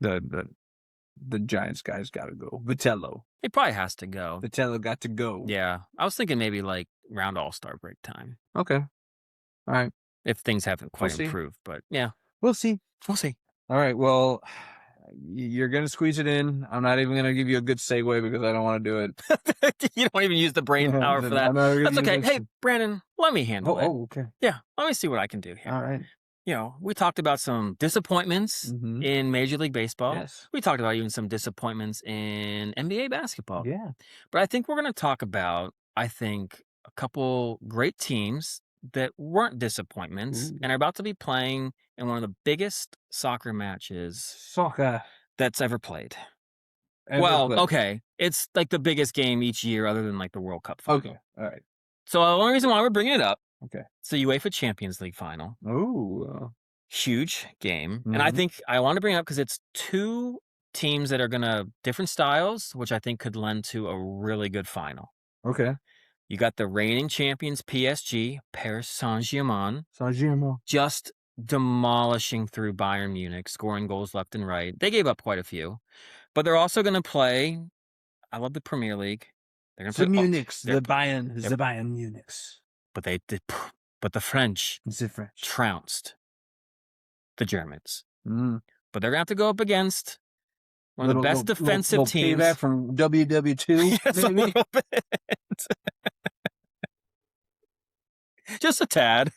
the Giants guys got to go. Vitello. He probably has to go. Vitello got to go. Yeah. I was thinking maybe like round All-Star break time. Okay. All right. If things haven't quite improved, but yeah. We'll see. All right. Well, you're going to squeeze it in. I'm not even going to give you a good segue because I don't want to do it. You don't even use the brain power for that. That's okay. Hey, Brandon, let me handle it. Oh, okay. Yeah. Let me see what I can do here. All right. We talked about some disappointments in Major League Baseball. Yes. We talked about even some disappointments in NBA basketball. Yeah. But I think we're going to talk about, a couple great teams that weren't disappointments and are about to be playing in one of the biggest soccer matches that's ever played. Okay. It's like the biggest game each year other than like the World Cup final. Okay. All right. So the only reason why we're bringing it up, it's the UEFA Champions League final. Oh. Huge game. And I think I want to bring it up because it's two teams that are different styles, which I think could lend to a really good final. Okay. You got the reigning champions PSG, Paris Saint-Germain. Just demolishing through Bayern Munich, scoring goals left and right. They gave up quite a few. But they're also going to play, I love the Premier League. They're going to play the Bayern Munichs. But the French trounced the Germans. But they're going to have to go up against one of the best defensive teams. Payback from WW2. Yes, a little bit. Just a tad.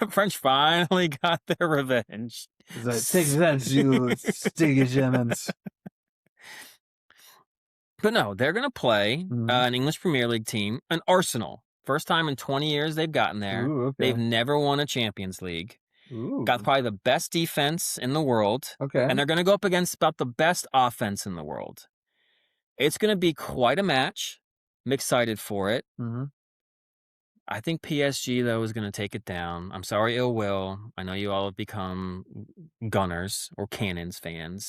French finally got their revenge. Take that, you sticky Germans. But no, they're going to play an English Premier League team, an Arsenal. First time in 20 years they've gotten there. Ooh, okay. They've never won a Champions League. Ooh. Got probably the best defense in the world. Okay. And they're going to go up against about the best offense in the world. It's going to be quite a match. I'm excited for it. I think PSG, though, is going to take it down. I'm sorry, ill will. I know you all have become Gunners or Cannons fans.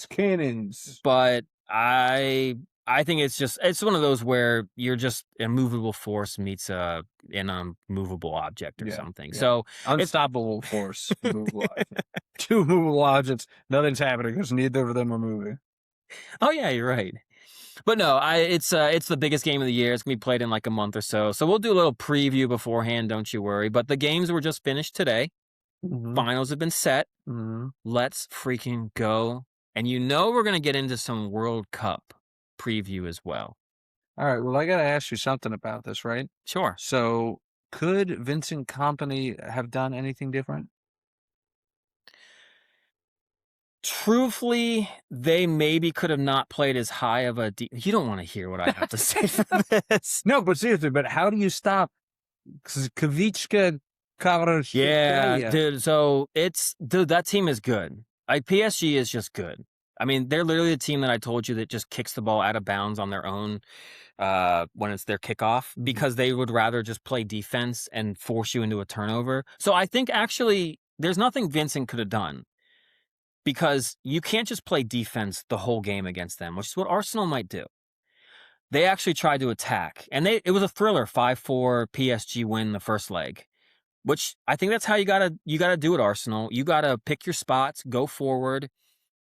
Cannons. But I think it's one of those where you're just a movable force meets an unmovable object or something. Yeah. So unstoppable force. Movable object. Two movable objects. Nothing's happening because neither of them are moving. Oh, yeah, you're right. But no, it's the biggest game of the year. It's going to be played in like a month or so. So we'll do a little preview beforehand, don't you worry. But the games were just finished today. Mm-hmm. Finals have been set. Mm-hmm. Let's freaking go. And we're going to get into some World Cup preview as well. All right. Well, I got to ask you something about this, right? Sure. So could Vincent Kompany have done anything different? Truthfully, they maybe could have not played as high of a... You don't want to hear what I have to say for this. No, but seriously, but how do you stop Kavicka? Yeah, dude. So that team is good. PSG is just good. I mean, they're literally a team that I told you that just kicks the ball out of bounds on their own when it's their kickoff because they would rather just play defense and force you into a turnover. So I think actually there's nothing Vincent could have done because you can't just play defense the whole game against them, which is what Arsenal might do. They actually tried to attack, and it was a thriller 5-4 PSG win the first leg. Which I think that's how you gotta do it, Arsenal. You gotta pick your spots, go forward.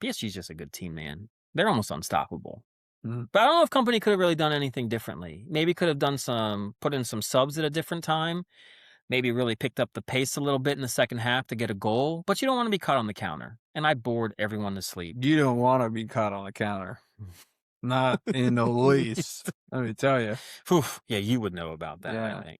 PSG's just a good team, man. They're almost unstoppable. Mm-hmm. But I don't know if Kompany could have really done anything differently. Maybe could have put in some subs at a different time. Maybe really picked up the pace a little bit in the second half to get a goal. But you don't want to be caught on the counter. And I bored everyone to sleep. You don't want to be caught on the counter. Not in the least. Let me tell you. Yeah, you would know about that, I think.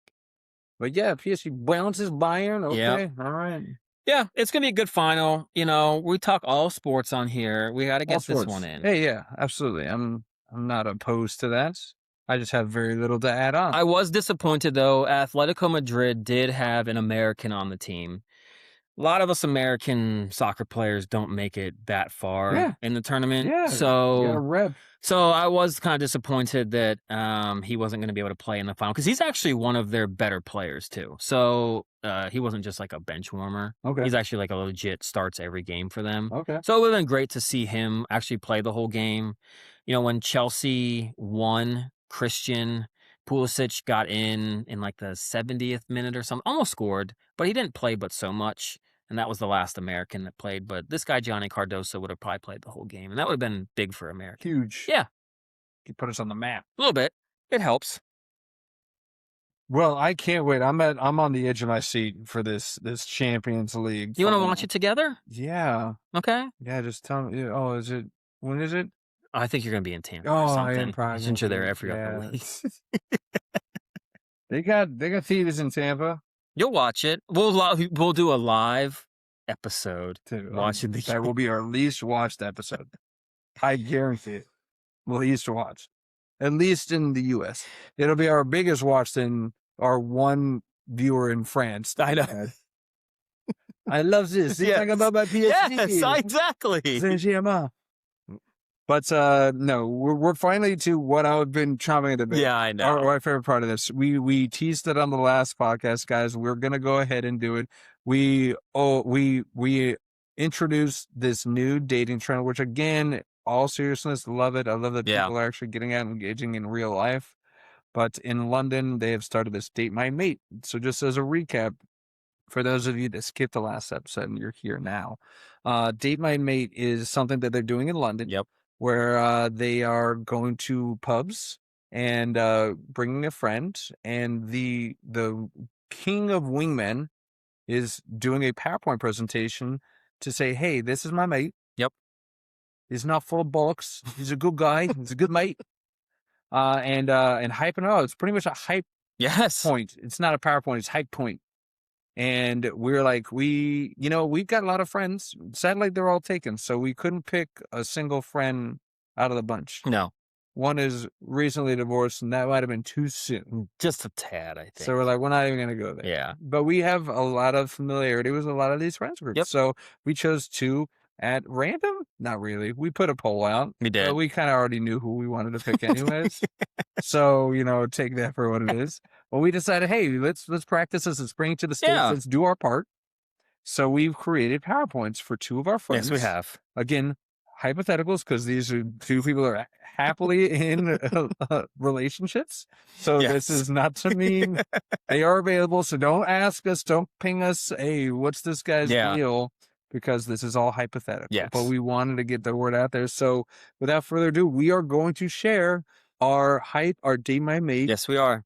But yeah, PSG bounces Bayern. Okay, yep. All right. Yeah, it's going to be a good final. We talk all sports on here. We got to get this one in. Hey, yeah, absolutely. I'm not opposed to that. I just have very little to add on. I was disappointed, though. Atletico Madrid did have an American on the team. A lot of us American soccer players don't make it that far in the tournament. Yeah, so I was kind of disappointed that he wasn't going to be able to play in the final because he's actually one of their better players too. So he wasn't just like a bench warmer. Okay. He's actually like a legit starts every game for them. Okay. So it would have been great to see him actually play the whole game. When Chelsea won, Christian Pulisic got in like the 70th minute or something, almost scored, but he didn't play but so much. And that was the last American that played. But this guy, Johnny Cardoso, would have probably played the whole game. And that would have been big for America. Huge. Yeah. He put us on the map. A little bit. It helps. Well, I can't wait. I'm on the edge of my seat for this Champions League. You want to watch it together? Yeah. Okay. Yeah, just tell me. Oh, when is it? I think you're going to be in Tampa or something. I am probably. Since you're there every other week. They got theaters in Tampa. You'll watch it. We'll do a live episode watching the game. That will be our least watched episode. I guarantee it. Least watched. At least in the U.S. It'll be our biggest watched in our one viewer in France. I know. I love this. Yes. Talking about my PSG. Yes, exactly. Saint-Germain. But no, we're finally to what I've been chomping at the bit. Yeah, I know. Our favorite part of this. We teased it on the last podcast, guys. We're gonna go ahead and do it. We introduced this new dating trend, which again, all seriousness, love it. I love that people are actually getting out and engaging in real life. But in London, they have started this Date My Mate. So just as a recap, for those of you that skipped the last episode and you're here now, Date My Mate is something that they're doing in London. Yep. Where they are going to pubs and bringing a friend, and the king of wingmen is doing a PowerPoint presentation to say, "Hey, this is my mate. Yep, he's not full of bollocks. He's a good guy. He's a good mate." And hyping it out. It's pretty much a hype point. It's not a PowerPoint. It's hype point. And we're like, we've got a lot of friends. Sadly, they're all taken. So we couldn't pick a single friend out of the bunch. No. One is recently divorced, and that might have been too soon. Just a tad, I think. So we're like, we're not even going to go there. Yeah. But we have a lot of familiarity with a lot of these friends groups. Yep. So we chose two at random. Not really. We put a poll out. We did. But we kind of already knew who we wanted to pick anyways. So, take that for what it is. Well, we decided, hey, let's practice this. Let's bring it to the stage. Yeah. Let's do our part. So we've created PowerPoints for two of our friends. Yes, we have. Again, hypotheticals, because these are two people that are happily in relationships. So This is not to mean they are available. So don't ask us. Don't ping us. Hey, what's this guy's deal? because this is all hypothetical. Yes. But we wanted to get the word out there. So without further ado, we are going to share our Date My Mate. Yes, we are.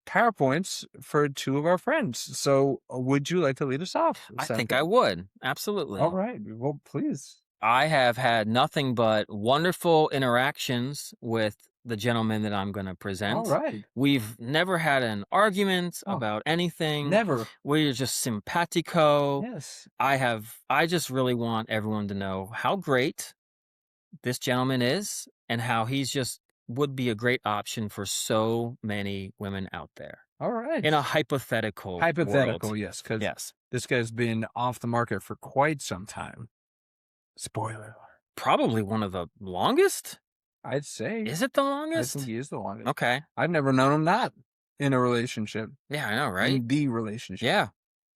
PowerPoints for two of our friends. So would you like to lead us off? I think I would. Absolutely. All right. Well, please. I have had nothing but wonderful interactions with the gentleman that I'm going to present. All right. We've never had an argument about anything. Never. We're just simpatico. Yes. I just really want everyone to know how great this gentleman is and how he's just would be a great option for so many women out there. All right. In a hypothetical world. Yes, because this guy's been off the market for quite some time. Spoiler. Probably one of the longest? I'd say. Is it the longest? I think he is the longest. Okay. I've never known him not in a relationship. Yeah, I know, right? In the relationship. Yeah.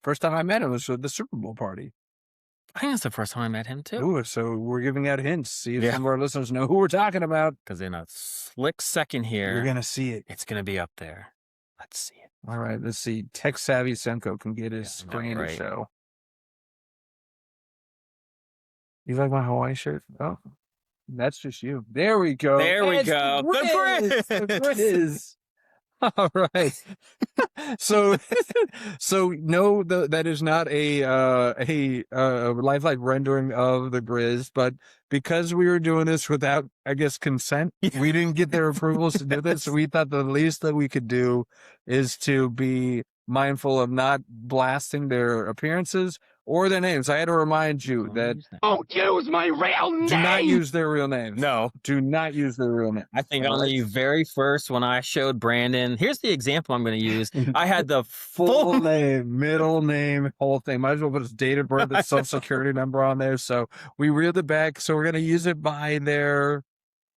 First time I met him was at the Super Bowl party. I think it's the first time I met him, too. Ooh, so we're giving out hints. See if some of our listeners know who we're talking about. Because in a slick second here, you're going to see it. It's going to be up there. Let's see it. All right, let's see. Tech Savvy Senko can get his screen to show. You like my Hawaii shirt? Oh, that's just you. There we go. There we go. The Grizz. All right. So no, that is not a lifelike rendering of the Grizz, but because we were doing this without, I guess, consent, we didn't get their approvals to do this. So we thought the least that we could do is to be mindful of not blasting their appearances or their names. I had to remind you that don't use my real name. Do not use their real names. No. Do not use their real name. I think on the very first when I showed Brandon, here's the example I'm going to use. I had the full name, middle name, whole thing. Might as well put his date of birth and social security number on there. So we reeled it back. So we're going to use it by their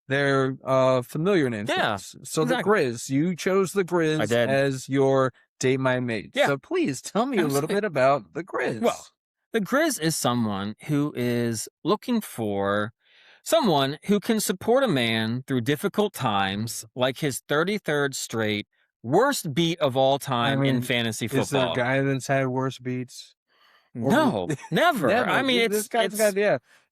familiar names. Yeah. So the Grizz, you chose the Grizz as your Date My Mate. Yeah. So please tell me a little bit about the Grizz. Well, the Grizz is someone who is looking for someone who can support a man through difficult times, like his 33rd straight worst beat of all time in fantasy football. Is there a guy that's had worse beats? No, never. I mean, this guy's got,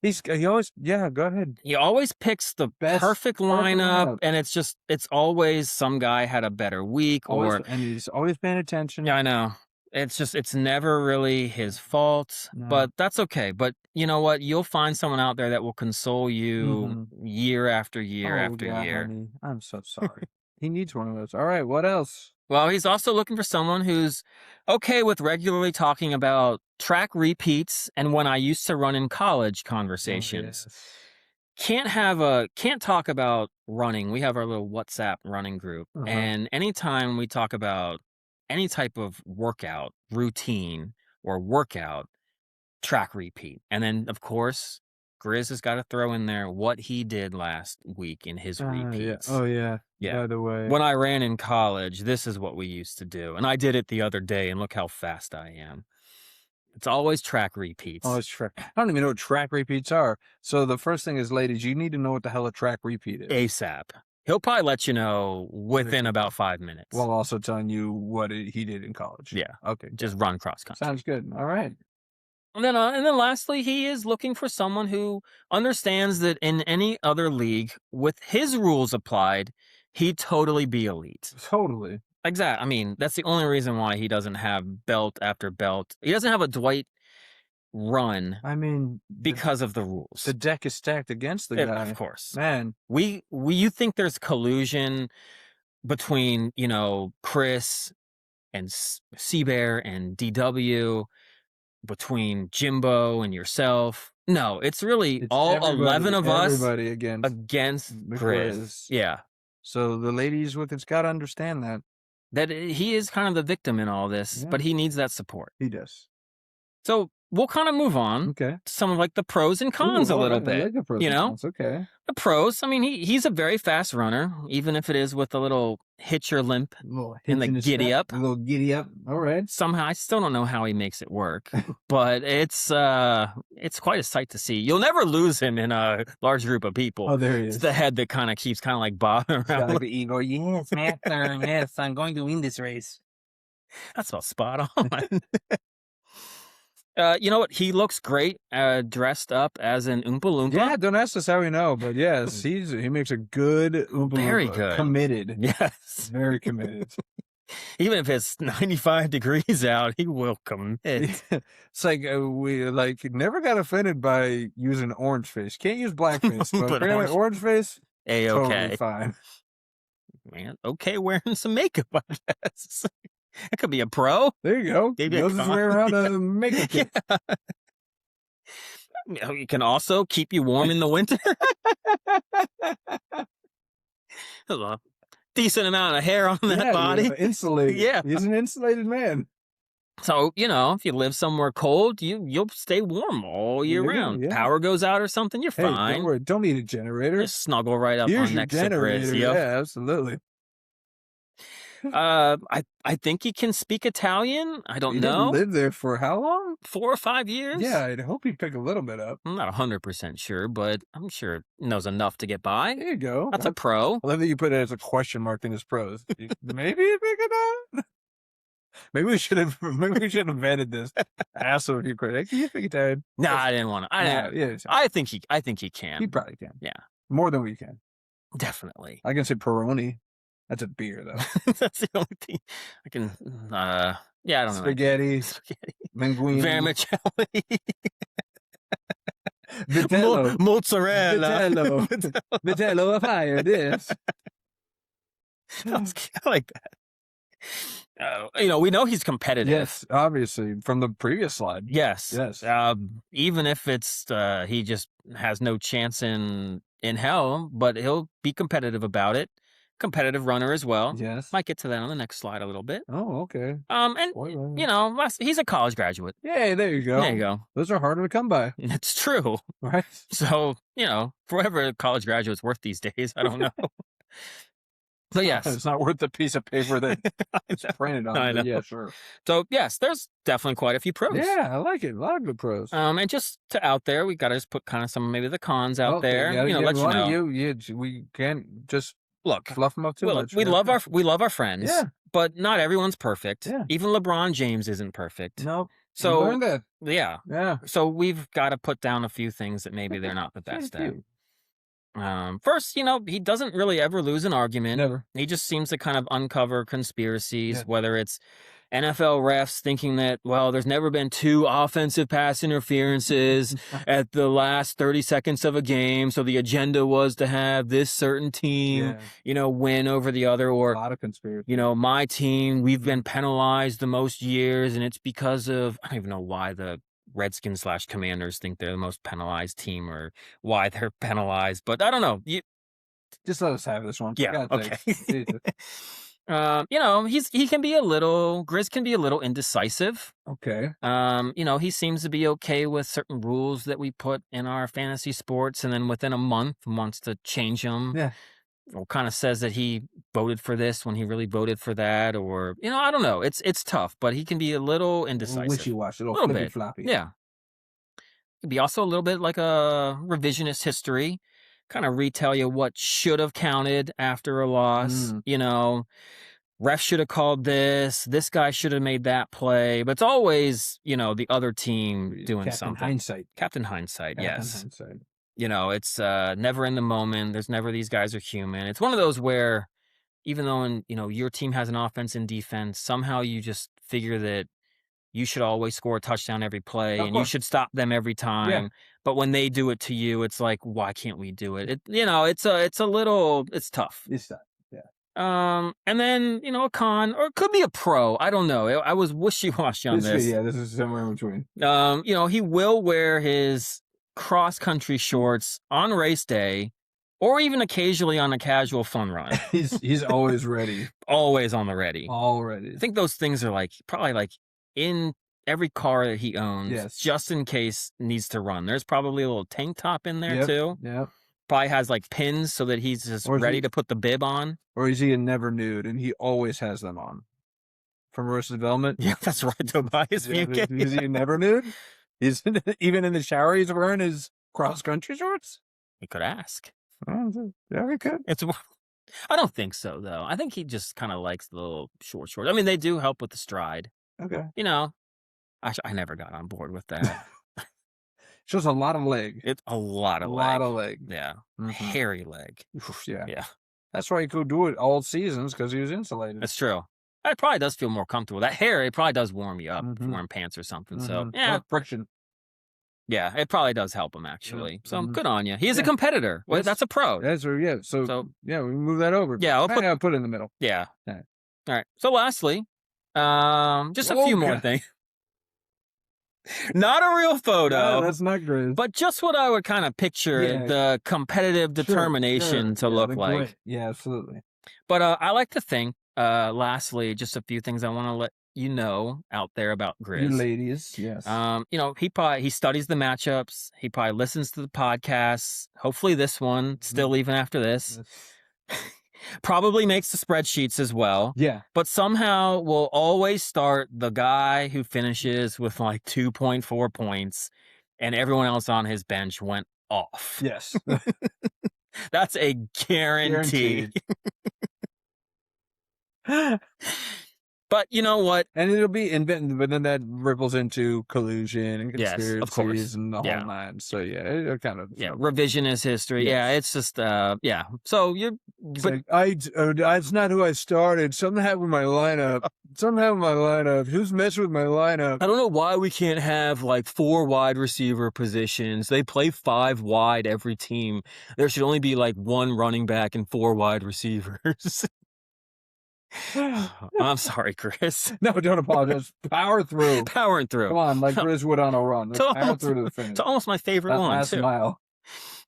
he always, go ahead. He always picks the perfect lineup, and it's always some guy had a better week, and he's always paying attention. Yeah, I know. It's never really his fault, but that's okay. But you know what? You'll find someone out there that will console you year after year after year. Honey. I'm so sorry. He needs one of those. All right, what else? Well, he's also looking for someone who's okay with regularly talking about track repeats and when I used to run in college conversations. Can't talk about running. We have our little WhatsApp running group. And anytime we talk about any type of workout, routine, or workout, track repeat. And then, of course, Grizz has got to throw in there what he did last week in his repeats. Oh, yeah. By the way. When I ran in college, this is what we used to do. And I did it the other day, and look how fast I am. It's always track repeats. Always track. I don't even know what track repeats are. So the first thing is, ladies, you need to know what the hell a track repeat is. ASAP. He'll probably let you know within about 5 minutes. While also telling you what he did in college. Yeah. Okay. Just run cross country. Sounds good. All right. And then lastly, he is looking for someone who understands that in any other league, with his rules applied, he'd totally be elite. Totally. Exactly. I mean, that's the only reason why he doesn't have belt after belt. He doesn't have a Dwight run. I mean, because of the rules. The deck is stacked against the guy. Of course. Man. You think there's collusion between, Chris and Seabear and DW, between Jimbo and yourself. No, it's really all 11 of us against Grizz. Yeah. So the ladies with it's got to understand that he is kind of the victim in all this, but he needs that support. He does. So we'll kind of move on to some of like the pros and cons a little bit. I like the pros and cons. Okay. The pros, I mean, he's a very fast runner, even if it is with a little hitch or limp in the giddy up. A little giddy up. All right. Somehow, I still don't know how he makes it work, but it's quite a sight to see. You'll never lose him in a large group of people. Oh, there he is. It's the head that kind of keeps like bobbing around. Like the ego. Yes, master. Yes, I'm going to win this race. That's about spot on. You know what? He looks great dressed up as an Oompa Loompa. Yeah, don't ask us how we know, but yes, he makes a good Oompa Very Loompa. good. Committed. Yes. Very committed. Even if it's 95 degrees out, he will commit. It's like we never got offended by using orange face. Can't use black face, but orange face, A-okay. totally fine. Man, okay wearing some makeup, I guess. That could be a pro. There you go. Maybe Knows his way around a makeup kit. Yeah. You can also keep you warm in the winter. A decent amount of hair on that body. Yeah, insulated. Yeah. He's an insulated man. So, if you live somewhere cold, you'll stay warm all year round. Yeah. Power goes out or something, you're fine. Don't worry. Don't need a generator. Just snuggle right up Here's on your next to Chris. generator. Yeah, absolutely. I think he can speak Italian. I don't know. He lived there for how long? 4 or 5 years. Yeah, I'd hope he'd pick a little bit up. I'm not 100% sure, but I'm sure he knows enough to get by. There you go. That's a pro. I love that you put it as a question mark in his pros. Maybe he'd pick it up. Maybe we should have invented this. Ask him if you could. Can you speak Italian? No, I didn't want to. Yeah, I think he can. He probably can. Yeah, more than we can. Definitely. I can say Peroni. That's a beer, though. That's the only thing I can. I don't know. Spaghetti. Linguine. Vermicelli. Vitello. Mozzarella. Vitello of fire. This. I like that. We know he's competitive. Yes, obviously from the previous slide. Yes. Even if it's he just has no chance in hell, but he'll be competitive about it. Competitive runner as well. Yes. Might get to that on the next slide a little bit. Oh, okay. And he's a college graduate. Yeah, there you go. There you go. Those are harder to come by. It's true. Right. So, for whatever a college graduate's worth these days, I don't know. So yes. It's not worth the piece of paper that it's printed on. I know. Yeah, sure. So yes, there's definitely quite a few pros. Yeah, I like it. A lot of good pros. And just out there, we got to just put kind of some maybe the cons out there. Let you know. We can't just fluff them up too much. We love our friends. Yeah. But not everyone's perfect. Yeah. Even LeBron James isn't perfect. No. So learn that. Yeah. Yeah. So we've got to put down a few things that maybe they're not the best at. First, he doesn't really ever lose an argument. Never. He just seems to kind of uncover conspiracies, whether it's NFL refs thinking that, there's never been 2 offensive pass interferences at the last 30 seconds of a game, so the agenda was to have this certain team, win over the other, or a lot of conspiracy. My team, we've been penalized the most years, and it's because of, I don't even know why the Redskins/Commanders think they're the most penalized team or why they're penalized, but I don't know. Just let us have this one. Yeah. Okay. He can be Grizz can be a little indecisive. Okay. He seems to be okay with certain rules that we put in our fantasy sports, and then within a month wants to change them. Yeah. Or kind of says that he voted for this when he really voted for that, or I don't know. It's tough, but he can be a little indecisive. Wishy-washy, a little bit floppy. Yeah. He'd be also a little bit like a revisionist history, kind of retell you what should have counted after a loss. Ref should have called this. This guy should have made that play. But it's always, the other team doing something. Captain Hindsight. Yes. It's never in the moment. There's never these guys are human. It's one of those where even though your team has an offense and defense, somehow you just figure that you should always score a touchdown every play and you should stop them every time. Yeah. But when they do it to you, it's like, why can't we do it? It's tough. It's tough. Yeah. And then, a con, or it could be a pro. I don't know. I was wishy-washy on this. Yeah, this is somewhere in between. He will wear his cross-country shorts on race day, or even occasionally on a casual fun run. He's always ready. Always on the ready. Already. I think those things are probably in every car that he owns, just in case needs to run. There's probably a little tank top in there too. Yeah. Probably has pins so that he's just ready to put the bib on. Or is he a never nude and he always has them on? From Arrested Development? Yeah, that's right. Tobias Buchanan. Is he a never nude? He's even in the shower. He's wearing his cross country shorts. You could ask. Yeah, we could. I don't think so though. I think he just kind of likes the little shorts. I mean, they do help with the stride. Okay. I never got on board with that. It's just a lot of leg. It's a lot of A leg. lot of leg. Yeah. Mhm. Hairy leg. Yeah. Yeah. That's why he could do it all seasons because he was insulated. That's true. It probably does feel more comfortable. That hair, it probably does warm you up if you're Mhm. wearing pants or something. So, Mhm. yeah. Or friction. Yeah, it probably does help him, actually. So, Mhm. good on you. He is a Yeah. competitor. Well, Yes. that's a pro. Yeah. So yeah, we move that over. Yeah, I'll put it in the middle. Yeah. Yeah. All right. So, lastly, just a few more God. things. Not a real photo. No, that's not Grizz. But just what I would kind of picture the competitive determination to look like. Grit. Yeah, absolutely. But I like to think, lastly, just a few things I want to let you know out there about Grizz. You ladies, yes. He studies the matchups. He probably listens to the podcasts. Hopefully this one, still even after this. Probably makes the spreadsheets as well. Yeah. But somehow will always start the guy who finishes with like 2.4 points and everyone else on his bench went off. Yes. That's a guarantee. But you know what? And it'll be but then that ripples into collusion and Yes, of course. conspiracies and the whole nine. So yeah, it kind of revisionist history. Yes. Yeah, it's just So you're it's not who I started. Something happened with my lineup. Who's messing with my lineup? I don't know why we can't have like 4 wide receiver positions. They play 5 wide every team. There should only be like 1 running back and 4 wide receivers. I'm sorry, Chris. No, don't apologize. Power through. Powering through. Come on, like Grizz would on a run. Power through to the finish. It's almost my favorite one, last too. mile.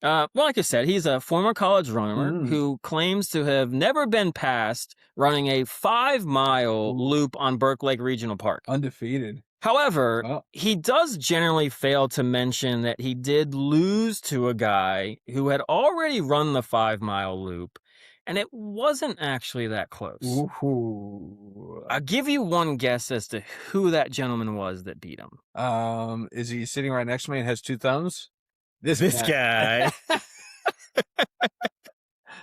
Well, like I said, he's a former college runner who claims to have never been passed running a 5-mile loop on Burke Lake Regional Park. Undefeated. However, he does generally fail to mention that he did lose to a guy who had already run the 5-mile loop, and it wasn't actually that close. Ooh. I'll give you one guess as to who that gentleman was that beat him. Is he sitting right next to me and has 2 thumbs? This guy.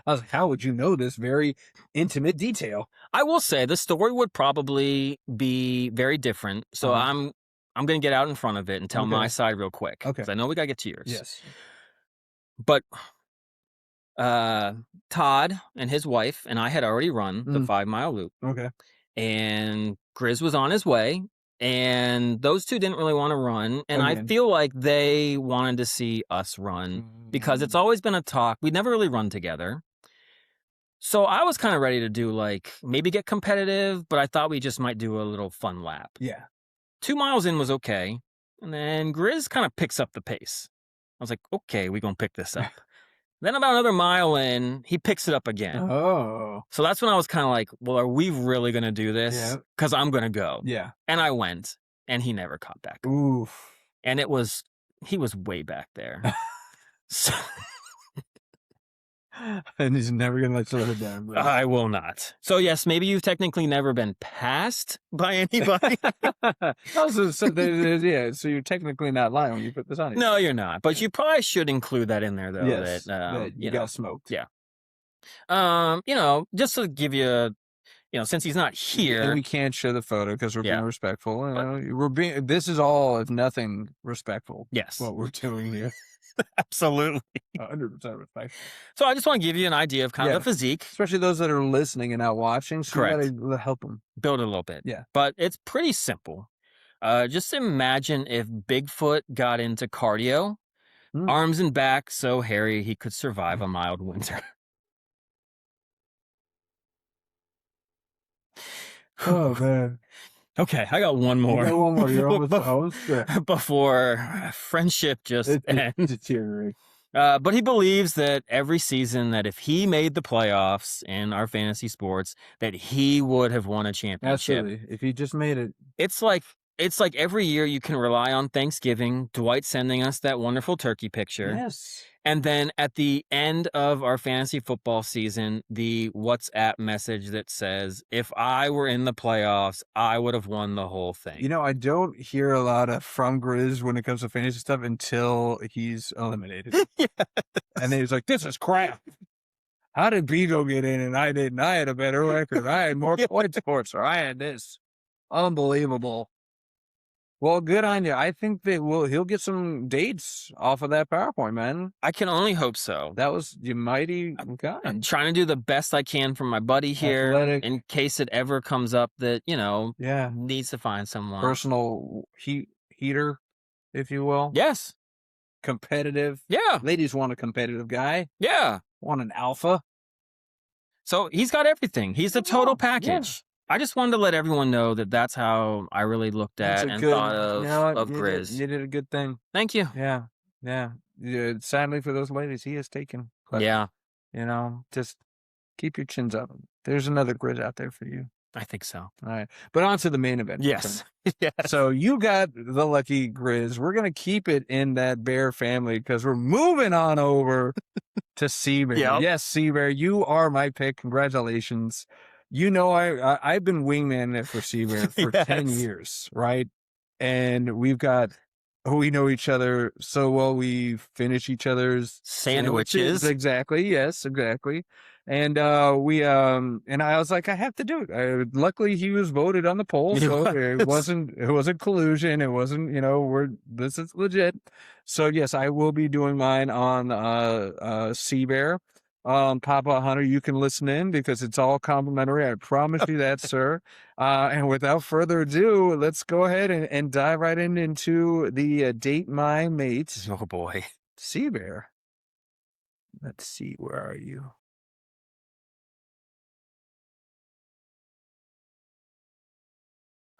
I was like, how would you know this very intimate detail? I will say the story would probably be very different. So I'm going to get out in front of it and tell my side real quick. Okay. Because I know we got to get to yours. Yes. But Todd and his wife and I had already run the 5-mile loop. Okay. And Grizz was on his way. And those two didn't really want to run. And I feel like they wanted to see us run because it's always been a talk. We never really run together. So I was kind of ready to do like maybe get competitive, but I thought we just might do a little fun lap. Yeah. 2 miles in was okay. And then Grizz kind of picks up the pace. I was like, okay, we're going to pick this up. Then about another mile in, he picks it up again. Oh. So that's when I was kind of like, well, are we really going to do this? Because I'm going to go. Yeah. And I went, and he never caught back. Oof. And he was way back there. So, and he's never going to let you let it down. Bro. I will not. So yes, maybe you've technically never been passed by anybody. So you're technically not lying when you put this on you. No, you're not. But you probably should include that in there, though. Yes, that you got smoked. Yeah. Just to give you, since he's not here, and we can't show the photo because we're being respectful. This is all, if nothing, respectful. Yes, what we're doing here. Absolutely. 100% respect. So I just want to give you an idea of kind of the physique. Especially those that are listening and not watching. So correct. You gotta help them. Build it a little bit. Yeah. But it's pretty simple. Just imagine if Bigfoot got into cardio, arms and back so hairy he could survive a mild winter. Oh, man. Okay, I got one more. You got one more. You're almost before friendship just ends. Deteriorate. But he believes that every season that if he made the playoffs in our fantasy sports, that he would have won a championship. Absolutely. If he just made it. It's like every year you can rely on Thanksgiving, Dwight sending us that wonderful turkey picture. Yes. And then at the end of our fantasy football season, the WhatsApp message that says, if I were in the playoffs, I would have won the whole thing. I don't hear a lot of from Grizz when it comes to fantasy stuff until he's eliminated. Yes. And then he's like, this is crap. How did Beto get in and I didn't? I had a better record. I had more points for it, so I had this. Unbelievable. Well, good on you. I think that he'll get some dates off of that PowerPoint, man. I can only hope so. That was you mighty guy. I'm trying to do the best I can for my buddy here Athletic. in case it ever comes up that, Yeah. needs to find someone. Personal heater, if you will. Yes. Competitive. Yeah. Ladies want a competitive guy. Yeah. Want an alpha. So he's got everything. He's the total package. Yeah. I just wanted to let everyone know that that's how I really looked at and thought of Grizz. You did a good thing. Thank you. Yeah. Sadly for those ladies, he is taken. But, yeah. Just keep your chins up. There's another Grizz out there for you. I think so. All right. But on to the main event. Yes. Yes. So you got the lucky Grizz. We're going to keep it in that Bear family because we're moving on over to Seabear. Yep. Yes, Seabear, you are my pick. Congratulations. I've been wingman for Seabear for 10 years, right? And we know each other so well. We finish each other's sandwiches. Exactly. Yes, exactly. And and I was like, I have to do it. Luckily, he was voted on the poll, so it wasn't collusion. It wasn't, this is legit. So yes, I will be doing mine on Seabear. Papa Hunter, you can listen in because it's all complimentary. I promise you that, sir. And without further ado, let's go ahead and dive right into the Date My Mate. Oh boy. Seabear. Let's see, where are you?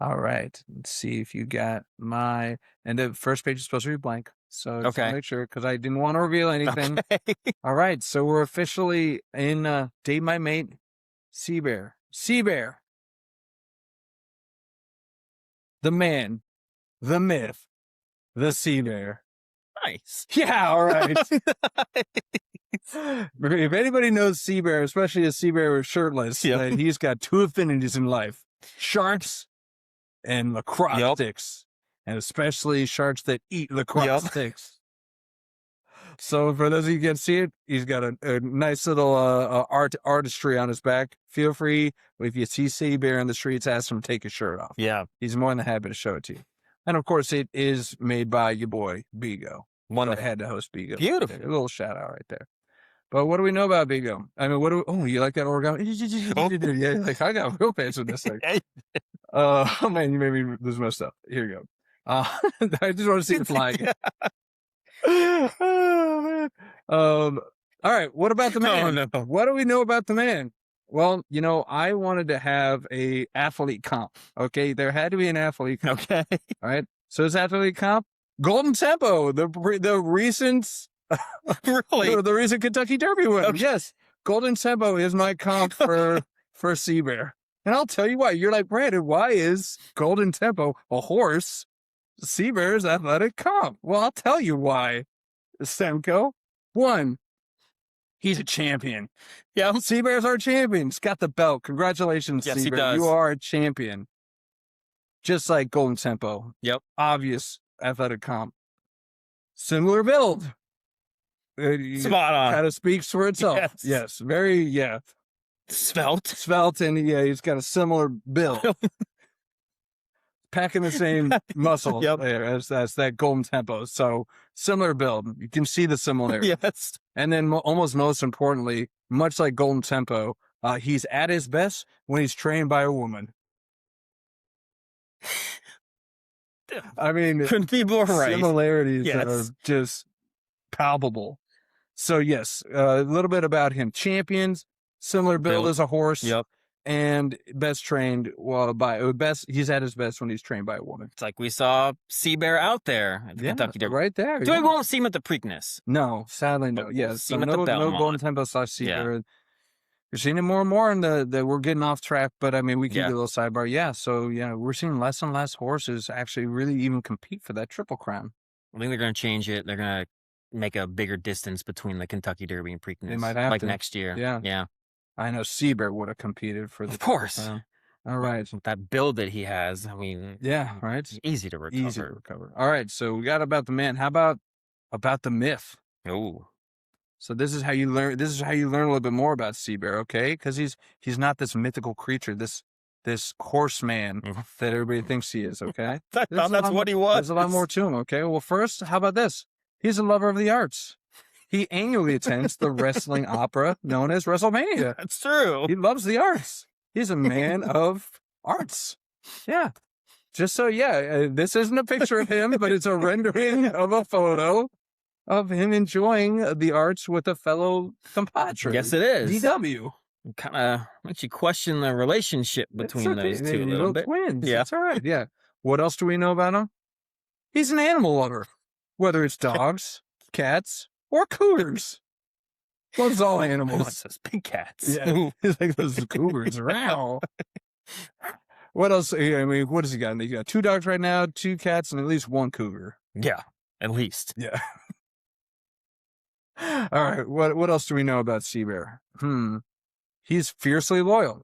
All right. Let's see if you got and the first page is supposed to be blank. So just okay. make sure, because I didn't want to reveal anything. Okay. All right. So we're officially in Date My Mate, Seabear. Seabear. The man, the myth, the Seabear. Nice. Yeah, all right. If anybody knows Seabear, especially a Seabear with shirtless, he's got two affinities in life. Sharks and lacrosse sticks, and especially sharks that eat lacrosse sticks. So for those of you who can see it, he's got a nice little artistry on his back. Feel free, if you see Seabear in the streets, ask him to take his shirt off. Yeah. He's more than happy to show it to you. And of course, it is made by your boy, Bigo. I had to host Bigo. Beautiful. A little shout out right there. But what do we know about Bigo? I mean, you like that origami? Yeah, like I got real pants with this thing. Oh man, you made me lose my stuff. Here you go. I just want to see the flag. Oh, man. All right. What about the man? Oh, no. What do we know about the man? Well, I wanted to have a athlete comp. Okay, there had to be an athlete comp. Okay. All right. So his athlete comp, Golden Tempo, the recent. Really? The recent Kentucky Derby win. Okay. Yes. Golden Tempo is my comp for Seabear. And I'll tell you why. You're like, Brandon, why is Golden Tempo a horse? Seabear's athletic comp. Well, I'll tell you why, Semco. One, he's a champion. Yeah. Seabear's our champion. He's got the belt. Congratulations, yes, Seabear. He does. You are a champion. Just like Golden Tempo. Yep. Obvious athletic comp. Similar build. Spot on. Kind of speaks for itself. Yes. Very, Svelte, and he's got a similar build. Packing the same muscle there as that Golden Tempo. So similar build. You can see the similarity. Yes. And then almost most importantly, much like Golden Tempo, he's at his best when he's trained by a woman. I mean, couldn't be more right. Similarities that are just palpable. So yes, a little bit about him. Champions, similar build as a horse. Yep. And best trained he's at his best when he's trained by a woman. It's like we saw Seabear out there at the Kentucky Derby. Right there. So we won't see him at the Preakness. No, sadly no. Yes. See him at the Belmont. No Golden Tempo / Seabear. You're seeing it more and more, and we're getting off track, but I mean, we can do a little sidebar. Yeah, so we're seeing less and less horses actually really even compete for that Triple Crown. I think they're going to change it. They're going to make a bigger distance between the Kentucky Derby and Preakness. They might have to. Next year. Yeah. I know Seabear would have competed for the. Of course. All right. With that build that he has, I mean. Yeah, right. It's easy to recover. All right, so we got about the man. How about the myth? Oh. So this is how you learn. This is how you learn a little bit more about Seabear, okay? Because he's not this mythical creature, this this horseman that everybody thinks he is, okay? I thought that's what he was. There's a lot more to him, okay? Well, first, how about this? He's a lover of the arts. He annually attends the wrestling opera known as WrestleMania. That's true. He loves the arts. He's a man of arts. Yeah. Just so, this isn't a picture of him, but it's a rendering of a photo of him enjoying the arts with a fellow compatriot. Yes, it is. DW. Kind of makes you question the relationship between those two a little bit. Twins. Yeah. That's all right. Yeah. What else do we know about him? He's an animal lover, whether it's dogs, cats, or cougars. Loves all animals. Those big cats. Yeah. He's like those cougars. Wow. What else? I mean, what has he got? He got 2 dogs right now, 2 cats, and at least 1 cougar. Yeah, at least. Yeah. All right. What else do we know about Seabear? He's fiercely loyal.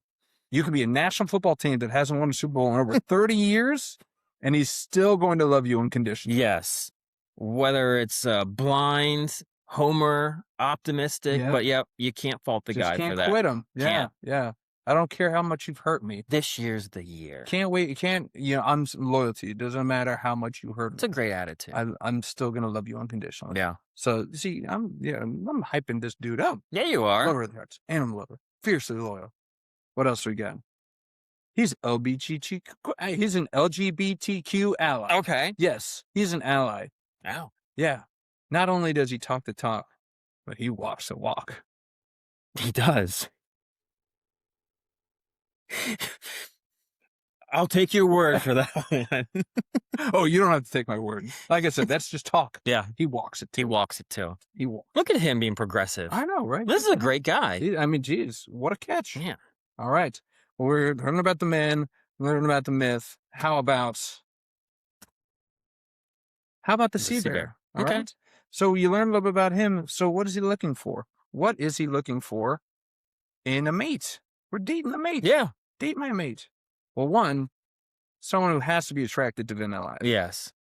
You could be a national football team that hasn't won a Super Bowl in over 30 years, and he's still going to love you unconditionally. Yes. Whether it's blind, homer, optimistic, but you can't fault the guy for that. Can't quit him. Yeah. I don't care how much you've hurt me. This year's the year. Can't wait. You can't, I'm loyalty. It doesn't matter how much you hurt me. It's a great attitude. I'm still going to love you unconditionally. Yeah. So, see, I'm hyping this dude up. Yeah, you are. Lover of the hearts. Animal lover. Fiercely loyal. What else do we got? He's he's an LGBTQ ally. Okay. Yes, he's an ally. Wow. Yeah. Not only does he talk the talk, but he walks the walk. He does. I'll take your word for that one. Oh, you don't have to take my word. Like I said, that's just talk. Yeah. He walks it too. He walks it too. He walks. Look at him being progressive. I know, right? This is a great guy. I mean, geez, what a catch. Yeah. All right. Well, we're learning about the man, learning about the myth. How about the sea bear? All Okay. right. So you learn a little bit about him. So what is he looking for? What is he looking for in a mate? We're dating a mate. Yeah. Date my mate. Well, one, someone who has to be attracted to Vanilla Ice. Yes.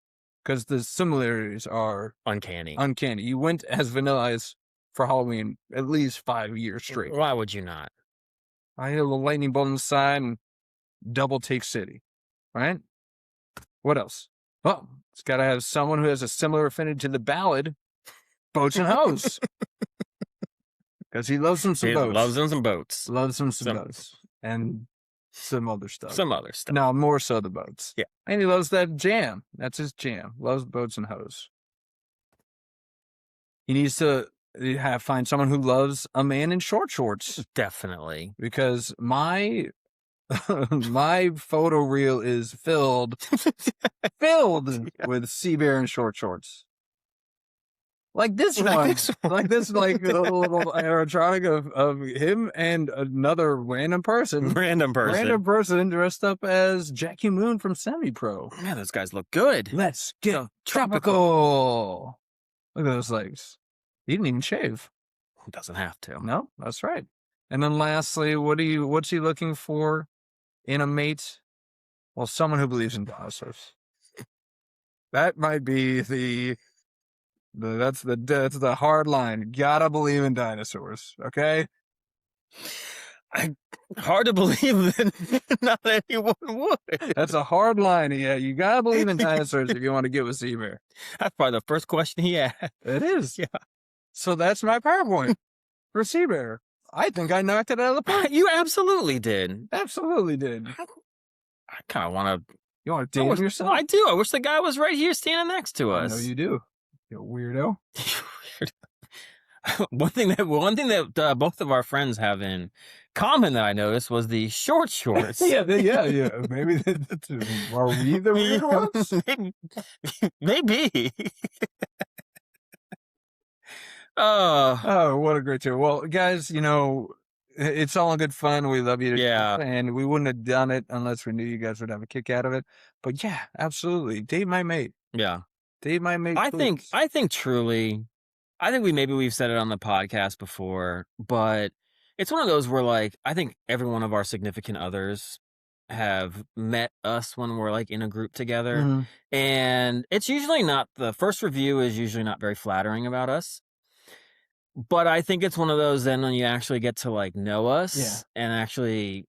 Because the similarities are uncanny. You went as Vanilla Ice for Halloween at least 5 years straight. Why would you not? I had a little lightning bolt on the side and double take city. Right? What else? Oh, it's got to have someone who has a similar affinity to the ballad, Boats and Hoes. Because he loves him some boats. Loves him some boats. Loves him some boats. And some other stuff. No, more so the boats. Yeah. And he loves that jam. That's his jam. Loves boats and hoes. He needs to find someone who loves a man in short shorts. Definitely. Because my photo reel is filled with sea bear in short shorts. Like this one. Like this, like a little animatronic of him and another random person. Random person dressed up as Jackie Moon from Semi-Pro. Man, those guys look good. Let's get tropical. Look at those legs. He didn't even shave. He doesn't have to. No, that's right. And then lastly, what's he looking for in a mate? Well, someone who believes in dinosaurs. That might be that's the hard line. Gotta believe in dinosaurs, okay? Hard to believe that not anyone would. That's a hard line. Yeah, you gotta believe in dinosaurs if you want to get with Sea Bear. That's probably the first question he asked. It is. Yeah. So that's my PowerPoint for Sea Bear. I think I knocked it out of the park. You absolutely did. Absolutely did. I kind of want to. You want to date yourself? I do. I wish the guy was right here standing next to us. I know you do. You weirdo. One thing that both of our friends have in common that I noticed was the short shorts. yeah. Maybe are we the weird ones? Maybe. Oh, what a great show. Well, guys, it's all in good fun. We love you. Yeah. And we wouldn't have done it unless we knew you guys would have a kick out of it. But yeah, absolutely. Date my mate. Yeah. Date my mate. I think truly, we've said it on the podcast before, but it's one of those where I think every one of our significant others have met us when we're in a group together. Mm-hmm. And it's usually not, the first review is usually not very flattering about us. But I think it's one of those then when you actually get to like know us and actually,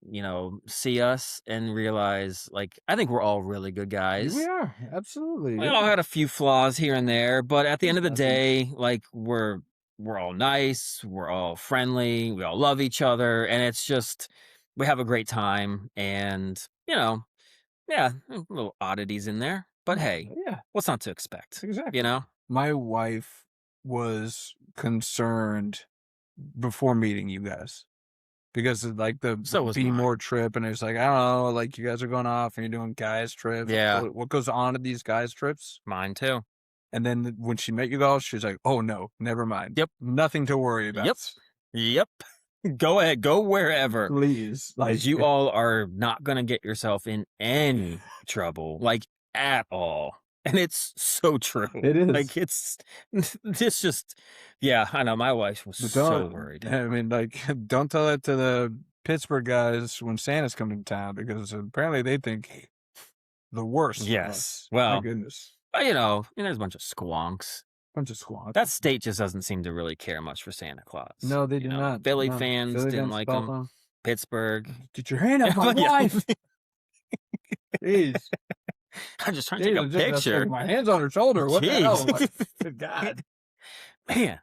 see us and realize I think we're all really good guys. We are. Absolutely. We all had a few flaws here and there, but at the end of the day, we're all nice, we're all friendly, we all love each other, and it's just we have a great time and, little oddities in there. But hey, what's not to expect? Exactly. My wife was concerned before meeting you guys because of the B-more trip, and it's I don't know, you guys are going off and you're doing guys trips. Yeah. What goes on at these guys trips? Mine too. And then when she met you guys, she's like, "Oh no, never mind. Yep. Nothing to worry about." Yep. Go ahead. Go wherever. Please. You all are not going to get yourself in any trouble, at all. And it's so true. It is. It's just, I know. My wife was so worried. I mean, don't tell that to the Pittsburgh guys when Santa's coming to town, because apparently they think the worst. Yes. Well, my goodness. There's a bunch of squonks. That state just doesn't seem to really care much for Santa Claus. No, they do not. Philly fans didn't like him. Pittsburgh. Get your hand off my wife. Jeez. I'm just trying to take a picture. My hand's on her shoulder. What the hell? Good God. Man.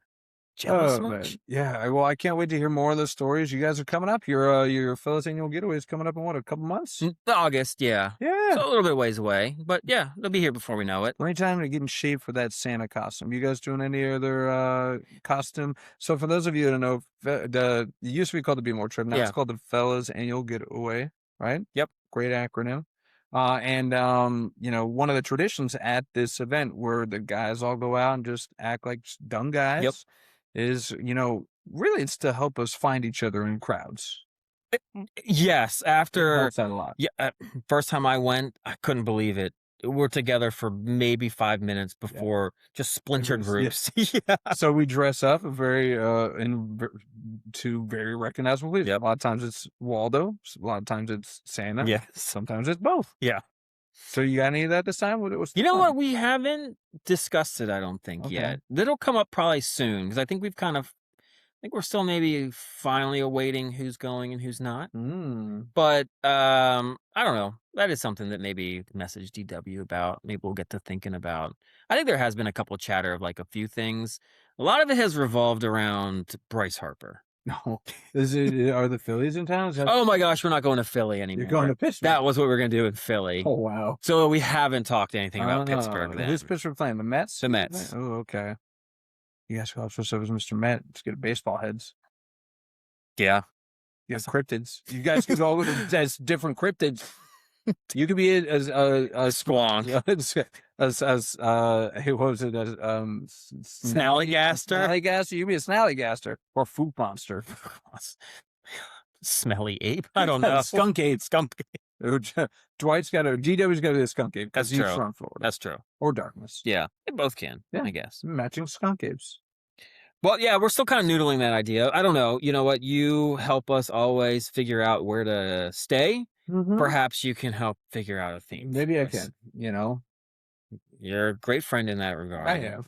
Jealous much? Man. Yeah. Well, I can't wait to hear more of those stories. You guys are coming up. Your Phillies annual getaway is coming up in a couple months? August, yeah. Yeah. So a little bit of ways away. But yeah, they'll be here before we know it. Any time to get in shape for that Santa costume. You guys doing any other costume? So for those of you that know, it used to be called the Be More Trip. Now it's called the Fellas Annual Getaway, right? Yep. Great acronym. And one of the traditions at this event where the guys all go out and just act like dumb guys is, really it's to help us find each other in crowds. Yes. After it helps out a lot. Yeah. First time I went, I couldn't believe it. We're together for maybe 5 minutes before just splintered groups. So we dress up in two very recognizable people. Yep. A lot of times it's Waldo. A lot of times it's Santa. Yeah. Sometimes it's both. Yeah. So you got any of that this time? You know what? We haven't discussed it, I don't think, yet. That'll come up probably soon, because I think we're still maybe finally awaiting who's going and who's not. But I don't know. That is something that maybe message DW about. Maybe we'll get to thinking about. I think there has been a couple chatter of a few things. A lot of it has revolved around Bryce Harper. No. Are the Phillies in town? Oh my gosh, we're not going to Philly anymore. You're going to Pittsburgh. That was what we were going to do in Philly. Oh, wow. So we haven't talked anything about Pittsburgh then. Who's Pittsburgh playing? The Mets? The Mets. Oh, okay. You guys also said it was Mr. Met. Let's get baseball heads. Yeah. You have cryptids. You guys could go as different cryptids. You could be a squonk. What was it? Snallygaster? Snallygaster? You could be a snallygaster or a food monster. Smelly ape? I don't know. Skunk ape. Dwight's got DW's got to be a skunk ape. That's true. He's from Florida. That's true. Or darkness. Yeah. They both can, I guess. Matching skunk apes. Well, yeah, we're still kind of noodling that idea. I don't know. You know what? You help us always figure out where to stay. Perhaps you can help figure out a theme. Maybe I can, You're a great friend in that regard. I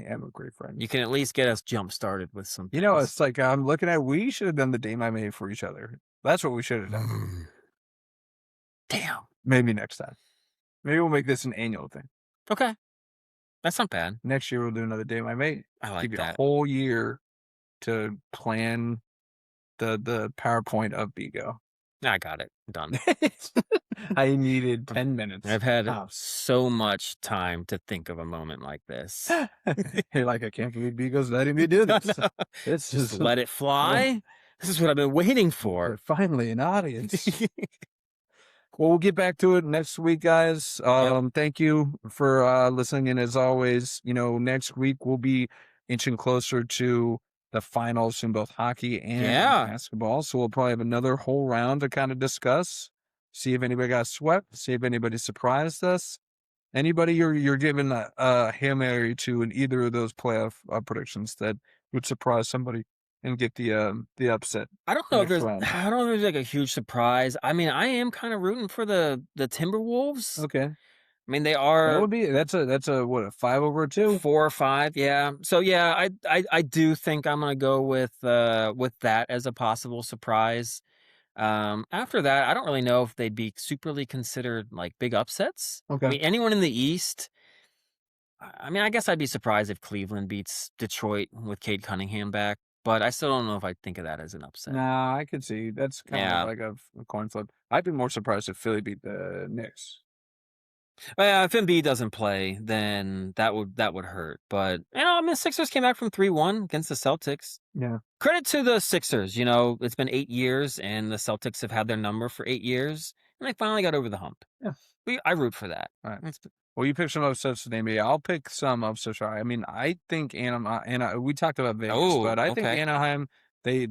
am a great friend. You can at least get us jump started with some. It's I'm looking at, we should have done the Dame I Made for each other. That's what we should have done. Damn. Maybe next time. Maybe we'll make this an annual thing. Okay. That's not bad. Next year we'll do another Dame I Made. I like Give you that. a whole year to plan the PowerPoint of Bigo. I got it. Done. I needed 10 minutes. I've had so much time to think of a moment like this. You're like, I can't believe Bigo's letting me do this. It's just let it fly. This is what I've been waiting for. But finally, an audience. Well, we'll get back to it next week, guys. Thank you for listening. And as always, next week we'll be inching closer to the finals in both hockey and basketball. So we'll probably have another whole round to kind of discuss, see if anybody got swept, see if anybody surprised us. Anybody you're giving a Hail Mary to in either of those playoff predictions that would surprise somebody and get the upset. I don't know if there's a huge surprise. I mean, I am kind of rooting for the Timberwolves. Okay. I mean, they That are would be that's a what, a 5 over a 2? 4 or 5, yeah. So yeah, I do think I'm gonna go with that as a possible surprise. After that, I don't really know if they'd be superly considered like big upsets. I Okay. mean, anyone in the East. I mean, I guess I'd be surprised if Cleveland beats Detroit with Cade Cunningham back, but I still don't know if I'd think of that as an upset. Nah, I could see. That's kind Yeah. of like a coin flip. I'd be more surprised if Philly beat the Knicks. Well, if Embiid doesn't play, then that would hurt. But I mean, the Sixers came back from 3-1 against the Celtics. Yeah. Credit to the Sixers. It's been 8 years, and the Celtics have had their number for 8 years, and they finally got over the hump. Yeah. I root for that. All right. Well, you pick some upsets in the NBA. I'll pick some upsets. I mean, I think Anaheim. We talked about Vegas, but I think Anaheim. They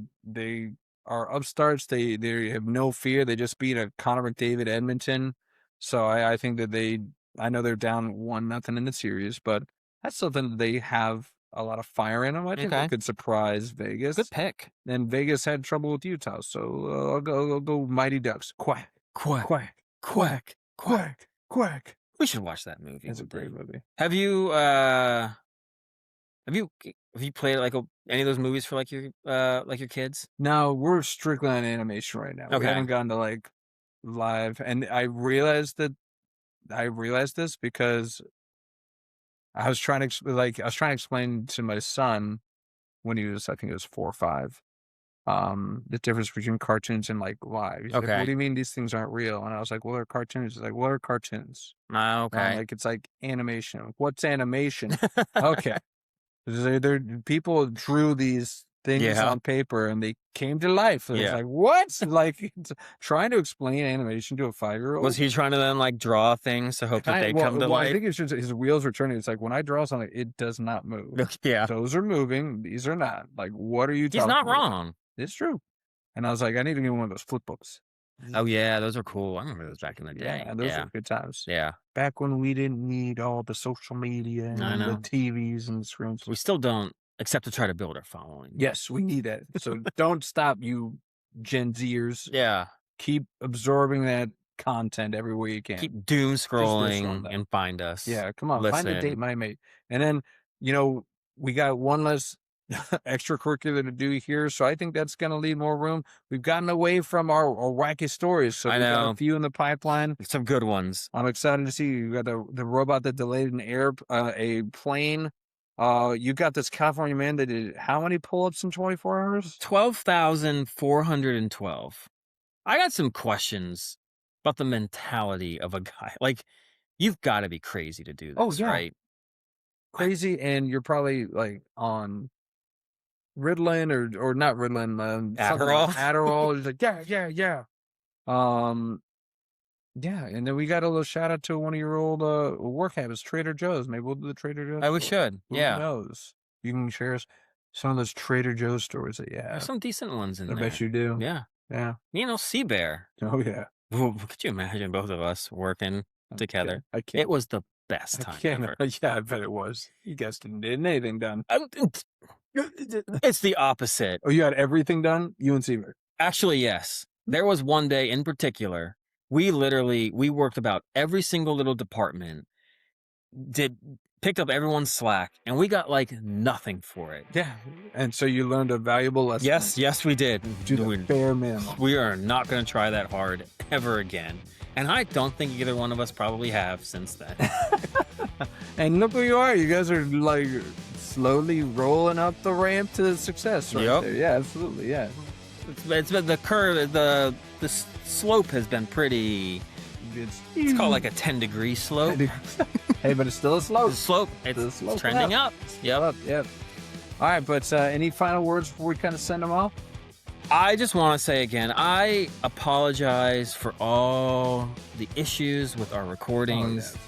are upstarts. They have no fear. They just beat a Connor McDavid Edmonton. So I think that I know they're down 1-0 in the series, but that's something that they have a lot of fire in them. I think they could surprise Vegas. Good pick. And Vegas had trouble with Utah, so I'll go Mighty Ducks. Quack, quack, quack, quack, quack, quack. We should watch that movie. It's a great movie. Have you played like any of those movies for like your kids? No, we're strictly on animation right now. Okay. We haven't gotten to like live, and I realized this because I was trying to explain to my son when he was, I think it was 4 or 5, the difference between cartoons and like live. He's like, what do you mean these things aren't real? And I was like, well, they're cartoons. He's like, what are cartoons? Okay. Like, it's like animation. What's animation? Okay. People drew these things on paper and they came to life. It's like, what? Like, trying to explain animation to a 5-year-old. Was he trying to then like draw things to hope that they come to life? I think it's just his wheels were turning. It's like when I draw something, it does not move. Yeah. Those are moving. These are not. Like, what are you talking about? He's not wrong. It's true. And I was like, I need to get one of those flip books. Oh, yeah. Those are cool. I remember those back in the day. Yeah, those were good times. Yeah. Back when we didn't need all the social media and the TVs and the screens. We still don't, except to try to build our following. Yes, we need that. So don't stop, you Gen Zers. Yeah. Keep absorbing that content everywhere you can. Keep doom scrolling and find us. Yeah, come on. Find a date my mate. And then, we got one less extracurricular to do here, so I think that's going to leave more room. We've gotten away from our wacky stories, so we've got a few in the pipeline. Some good ones. I'm excited to see. You got the robot that delayed a plane. You got this California man that did how many pull-ups in 24 hours? 12,412. I got some questions about the mentality of a guy. Like, you've got to be crazy to do this, right? Crazy, and you're probably like on Ritalin or not Ritalin, Adderall. Adderall. He's like, yeah. Yeah, and then we got a little shout out to one of your old work habits, Trader Joe's. Maybe we'll do the Trader Joe's. We should. Who knows? You can share us some of those Trader Joe's stories that you have. There's some decent ones in there. I bet you do. Yeah. Sea Bear. Oh yeah. Could you imagine both of us working together? I can't. It was the best time ever. Yeah, I bet it was. You guys didn't get anything done. It's the opposite. Oh, you had everything done? You and Sea Bear? Actually, yes. There was one day in particular. We worked about every single little department, picked up everyone's slack, and we got like nothing for it. Yeah. And so you learned a valuable lesson. Yes, we did. Do the bare minimum. We are not going to try that hard ever again. And I don't think either one of us probably have since then. And look where you are. You guys are like slowly rolling up the ramp to success right there. Yeah, absolutely. Yeah. It's been the curve, the slope has been pretty. It's called like a 10-degree slope. Hey, but it's still a slope. It's trending up. Yep. All right, but any final words before we kind of send them off? I just want to say again, I apologize for all the issues with our recordings. Oh,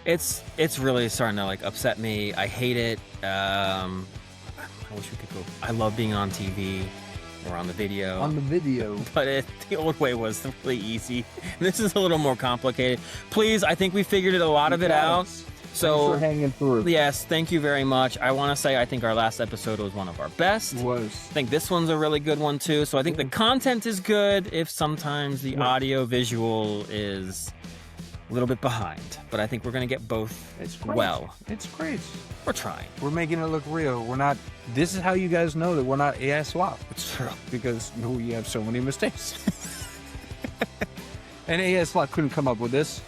yeah. It's really starting to like upset me. I hate it. I wish we could go. I love being on TV. Or on the video. But the old way was really easy. This is a little more complicated. Please, I think we figured a lot of it out. So, thanks for hanging through. Yes, thank you very much. I want to say I think our last episode was one of our best. It was. I think this one's a really good one too. So I think the content is good. If sometimes the audio visual is a little bit behind, but I think we're going to get both well. It's great. We're trying. We're making it look real. We're not. This is how you guys know that we're not AI swap. It's true. Because we have so many mistakes. And AI swap couldn't come up with this.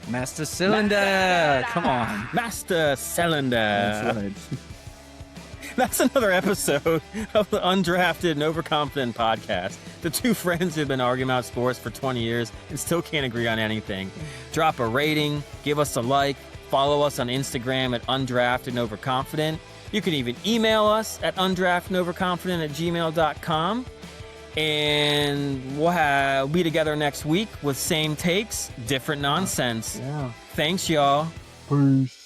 Master Cylinder. Come on. Master Cylinder. That's right. That's another episode of the Undrafted and Overconfident podcast. The two friends who've been arguing about sports for 20 years and still can't agree on anything. Drop a rating, give us a like, follow us on Instagram at Undrafted and Overconfident. You can even email us at undraftedoverconfident@gmail.com. And we'll be together next week with same takes, different nonsense. Yeah. Thanks, y'all. Peace.